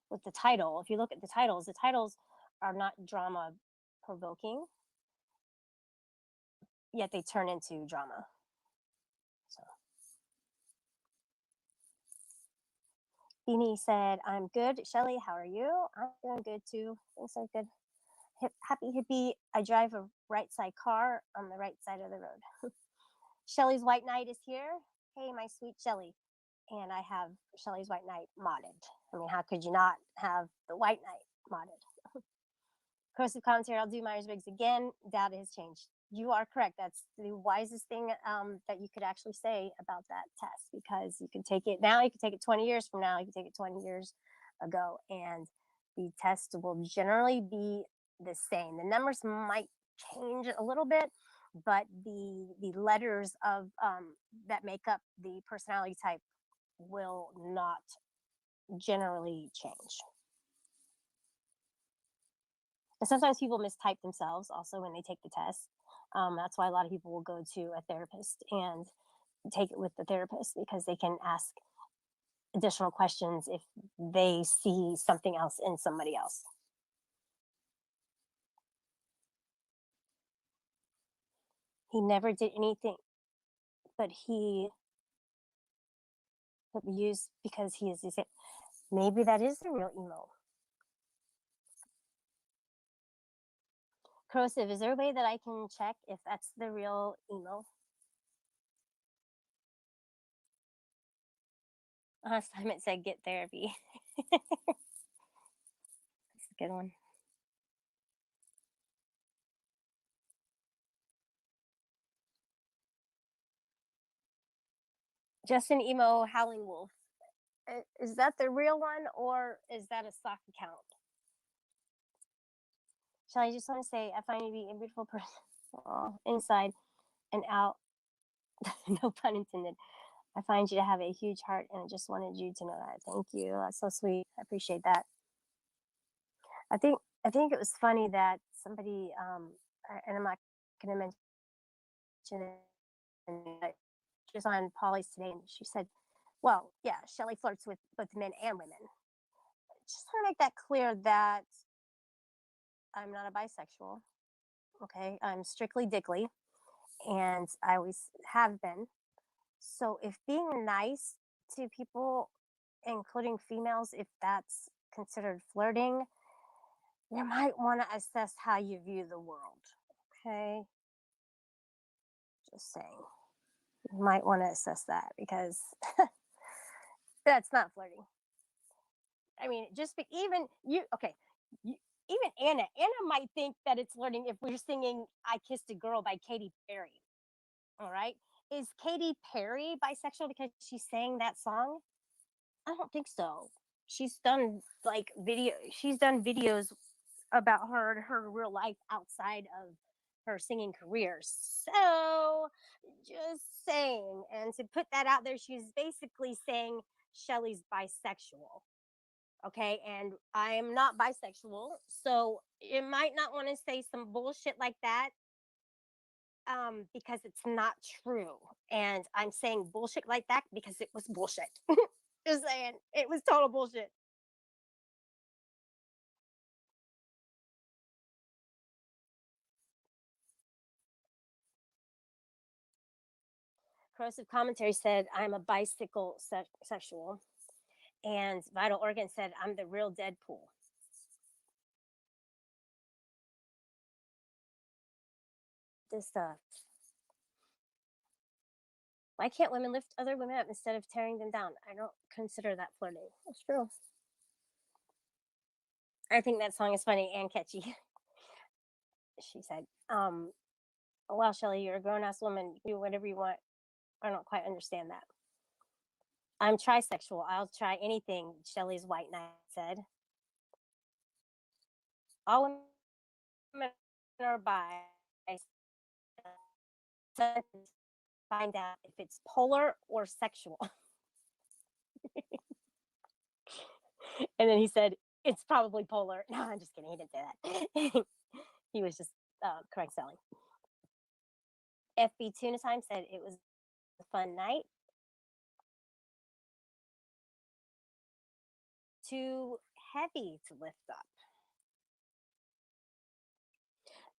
Speaker 1: with the title. If you look at the titles are not drama provoking. yet they turn into drama. So Beanie said, I'm good. Shelly, how are you? I'm doing good too. Things are good. Happy hippie. I drive a right side car on the right side of the road. Shelly's White Knight is here. Hey, my sweet Shelly. And I have Shelly's White Knight modded. I mean, how could you not have the White Knight modded? Corrosive commentary, I'll do Myers-Briggs again. Data has changed. You are correct. That's the wisest thing that you could actually say about that test, because you can take it now, you can take it 20 years from now, you can take it 20 years ago, and the test will generally be the same. The numbers might change a little bit, but the letters of that make up the personality type will not generally change. And sometimes people mistype themselves also when they take the test. That's why a lot of people will go to a therapist and take it with the therapist, because they can ask additional questions if they see something else in somebody else. He never did anything, but he abused because he is. Maybe that is the real emo. Corrosive, is there a way that I can check if that's the real emo? Last time it said get therapy. That's a good one. Justin Emo Howling Wolf. Is that the real one, or is that a sock account? Shall I just want to say, I find you to be a beautiful person. Oh, inside and out. No pun intended. I find you to have a huge heart, and I just wanted you to know that. Thank you. That's so sweet. I appreciate that. I think it was funny that somebody, and I'm not going to mention it, and just on Polly's today, and she said, well, yeah, Shelly flirts with both men and women. Just want to make that clear that I'm not a bisexual. Okay, I'm strictly dickly, and I always have been. So if being nice to people, including females, if that's considered flirting, you might want to assess how you view the world. Okay, just saying. You might want to assess that, because that's not flirting. I mean, just be, even you. Okay, even Anna might think that it's flirting if we're singing "I Kissed a Girl" by Katy Perry. All right, is Katy Perry bisexual because she sang that song? I don't think so. She's done She's done videos about her real life outside of her singing career. So, just saying. And to put that out there, she's basically saying Shelly's bisexual. Okay, and I am not bisexual, so you might not want to say some bullshit like that, because it's not true. And I'm saying bullshit like that because it was bullshit. Just saying, it was total bullshit. Corrosive commentary said I'm a bicycle sexual, and Vital Organ said I'm the real Deadpool. This stuff. Why can't women lift other women up instead of tearing them down? I don't consider that flirting. It's true. I think that song is funny and catchy. She said, oh, wow, Shelly, you're a grown ass woman. You do whatever you want. I don't quite understand that. I'm trisexual. I'll try anything, Shelly's White Knight said. All women are bi. Find out if it's polar or sexual. And then he said, it's probably polar. No, I'm just kidding. He didn't say that. He was just correct selling. FB Tuna Time said it was a fun night. Too heavy to lift up.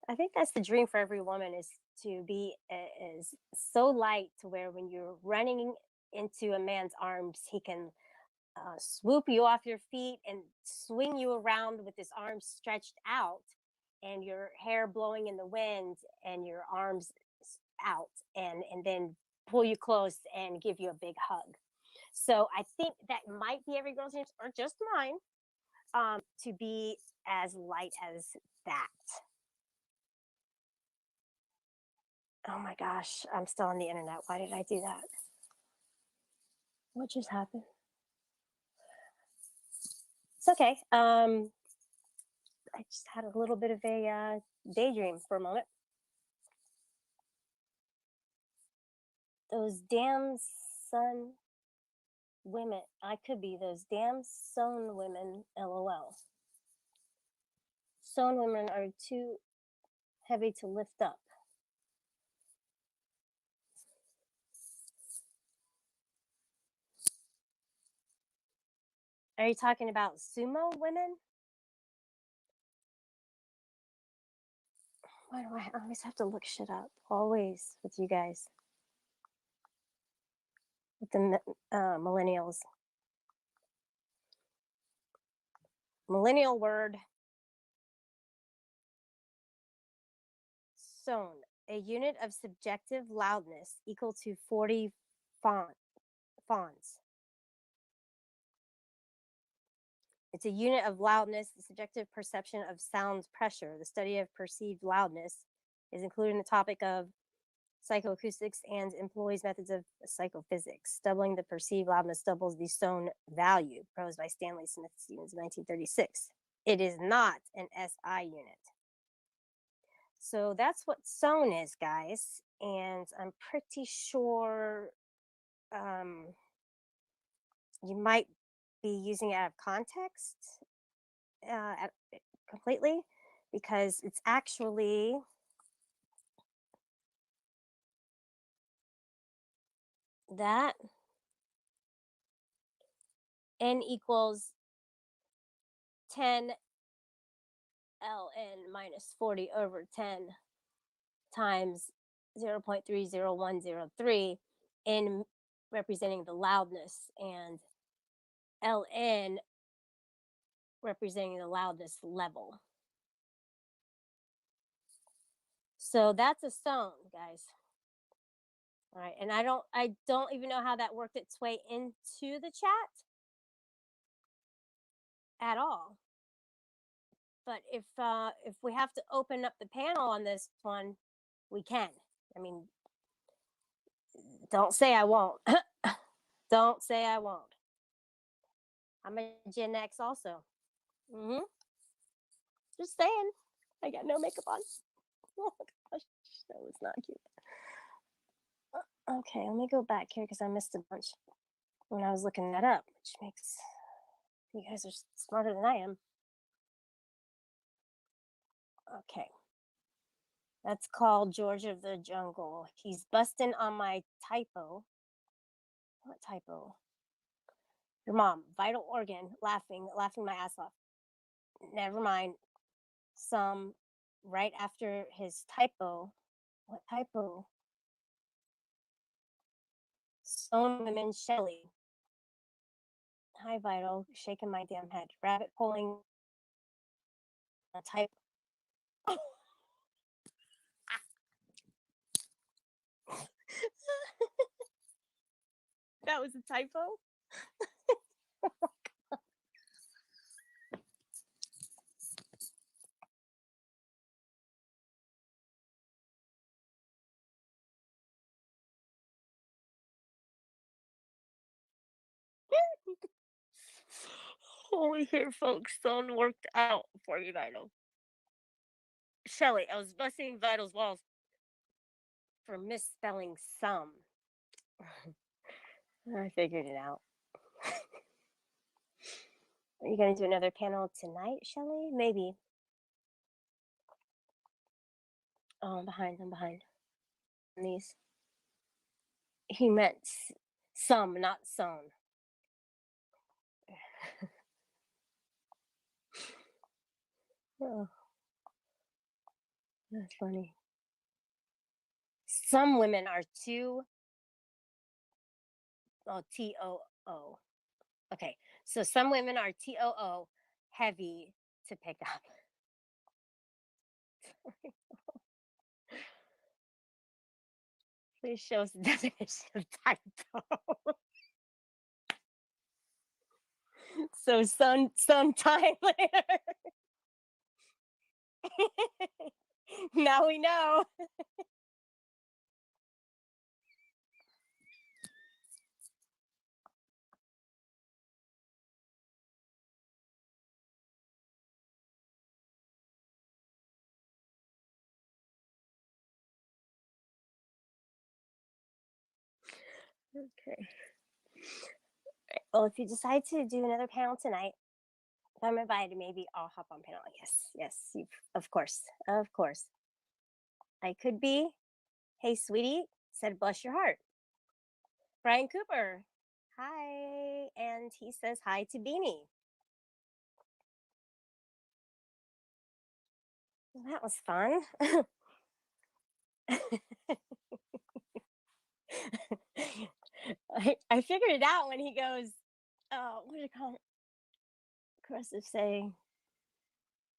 Speaker 1: I think that's the dream for every woman is to be is so light to where when you're running into a man's arms, he can swoop you off your feet and swing you around with his arms stretched out and your hair blowing in the wind and your arms out and then pull you close and give you a big hug. So I think that might be every girl's dreams or just mine, to be as light as that. Oh my gosh, I'm still on the internet. Why did I do that? What just happened? It's okay. I just had a little bit of a daydream for a moment. Those damn sun women. I could be those damn sewn women. LOL. Sewn women are too heavy to lift up. Are you talking about sumo women? Why do I always have to look shit up? Always with you guys. With the millennials. Millennial word. Sewn. A unit of subjective loudness equal to 40 fawns. It's a unit of loudness, the subjective perception of sound pressure. The study of perceived loudness is included in the topic of psychoacoustics and employs methods of psychophysics. Doubling the perceived loudness doubles the Sewn value, proposed by Stanley Smith Stevens in 1936. It is not an SI unit. So that's what Sewn is, guys. And I'm pretty sure you might be using it out of context completely, because it's actually that n equals 10 ln minus 40 over 10 times 0.30103 in representing the loudness and ln representing the loudness level. So that's a Sewn, guys. All right, and I don't even know how that worked its way into the chat at all. But if we have to open up the panel on this one, we can. I mean, don't say I won't. Don't say I won't. I'm a Gen X also. Just saying. I got no makeup on. Oh my gosh, that was not cute. Okay, let me go back here because I missed a bunch when I was looking that up, which makes you guys are smarter than I am. Okay. That's called George of the Jungle. He's busting on my typo. What typo? Your mom, vital organ, laughing my ass off. Never mind. Some right after his typo. What typo? Sewn women Shelley. Hi, Vital. Shaking my damn head. Rabbit pulling a typo. That was a typo? Holy shit, folks. Stone worked out for you, Vital. Shelly, I was busting Vital's walls for misspelling some. I figured it out. Are you going to do another panel tonight, Shelly? Maybe. Oh, I'm behind. These. He meant some, not sewn. Oh. That's funny. Some women are too. Oh, TOO. Okay, so some women are TOO heavy to pick up. Please show us the definition of typo. So sometime later. Now we know. Okay. Well, if you decide to do another panel tonight, if I'm invited, maybe I'll hop on panel. Yes, of course, of course. I could be. Hey, sweetie, said bless your heart. Brian Cooper, hi, and he says hi to Beanie. Well, that was fun. I figured it out when he goes, what did it call it? Corrosive saying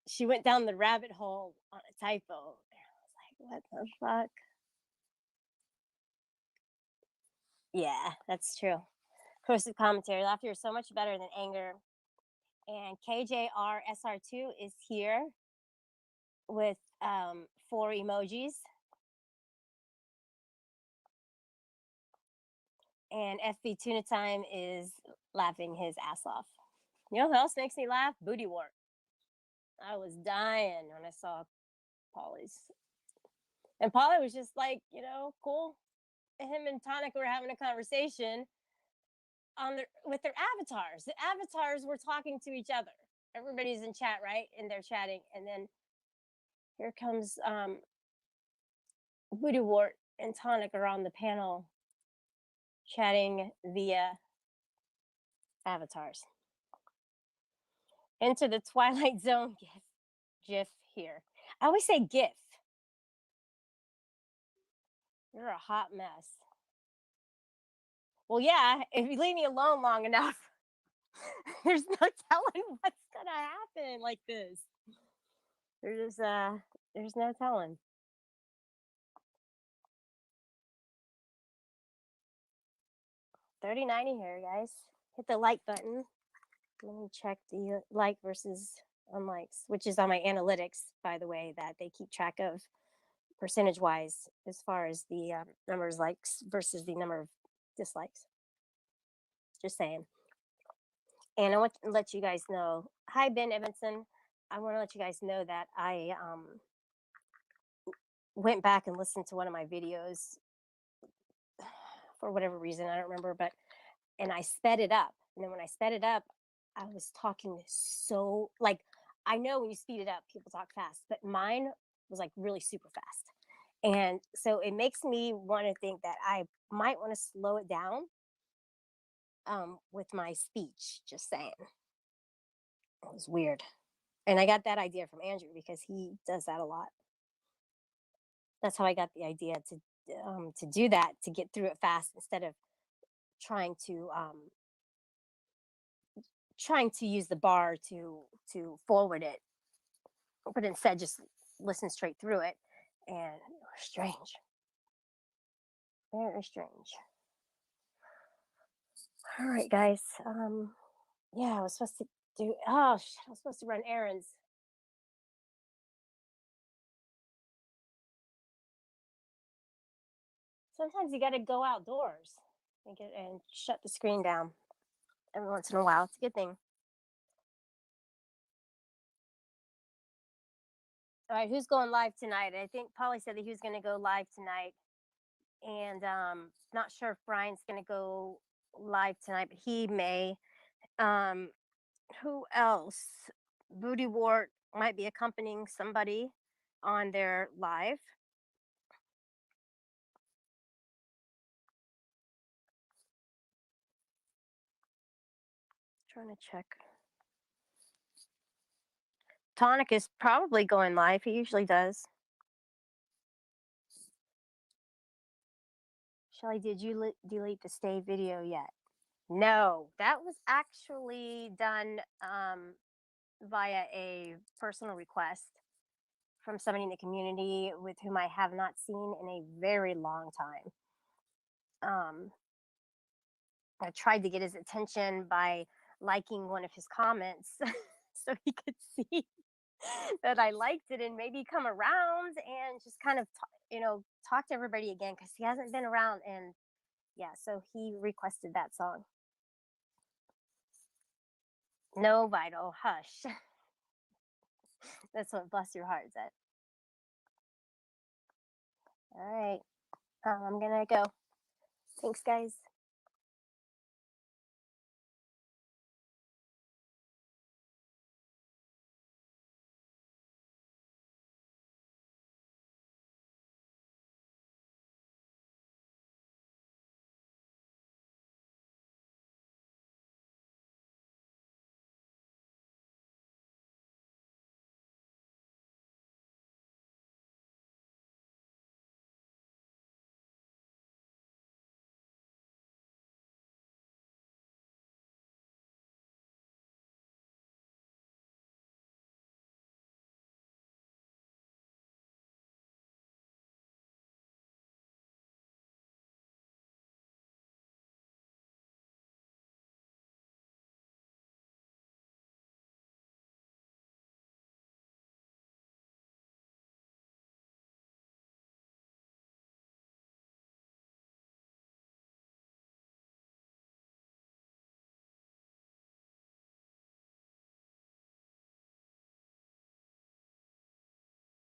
Speaker 1: she went down the rabbit hole on a typo. And I was like, what the fuck? Yeah, that's true. Corrosive commentary. Laughter is so much better than anger. And KJRSR2 is here with 4 emojis. And FB Tuna Time is laughing his ass off. You know who else makes me laugh? Booty Wart. I was dying when I saw Polly's. And Polly was just like, cool. Him and Tonic were having a conversation with their avatars. The avatars were talking to each other. Everybody's in chat, right? And they're chatting. And then here comes Booty Wart and Tonic are on the panel chatting via avatars. Enter the Twilight Zone GIF here. I always say GIF. You're a hot mess. Well, yeah, if you leave me alone long enough, there's no telling what's gonna happen like this. There's no telling. $30.90 here, guys. Hit the like button. Let me check the like versus unlikes, which is on my analytics, by the way, that they keep track of percentage wise as far as the number of likes versus the number of dislikes. Just saying. And I want to let you guys know. Hi, Ben Evanson. I want to let you guys know that I went back and listened to one of my videos for whatever reason. I don't remember, and I sped it up. And then when I sped it up, I was talking so I know when you speed it up, people talk fast, but mine was like really super fast. And so it makes me want to think that I might want to slow it down with my speech, just saying. It was weird. And I got that idea from Andrew because he does that a lot. That's how I got the idea to do that, to get through it fast instead of trying to use the bar to forward it, but instead just listen straight through it. And strange, very strange. All right, guys. Yeah, I was supposed to do. Oh shit! I was supposed to run errands. Sometimes you got to go outdoors and shut the screen down every once in a while. It's a good thing. All right, who's going live tonight? I think Polly said that he was going to go live tonight, and not sure if Brian's going to go live tonight, but he may. Who else? Booty Wart might be accompanying somebody on their live. Trying to check. Tonic is probably going live. He usually does. Shelly, did you delete the stay video yet? No, that was actually done via a personal request from somebody in the community with whom I have not seen in a very long time. I tried to get his attention by liking one of his comments so he could see that I liked it and maybe come around and just kind of talk to everybody again because he hasn't been around. And yeah, so he requested that song. No, Vital, hush. That's what Bless Your Heart said. All right, I'm gonna go. Thanks, guys.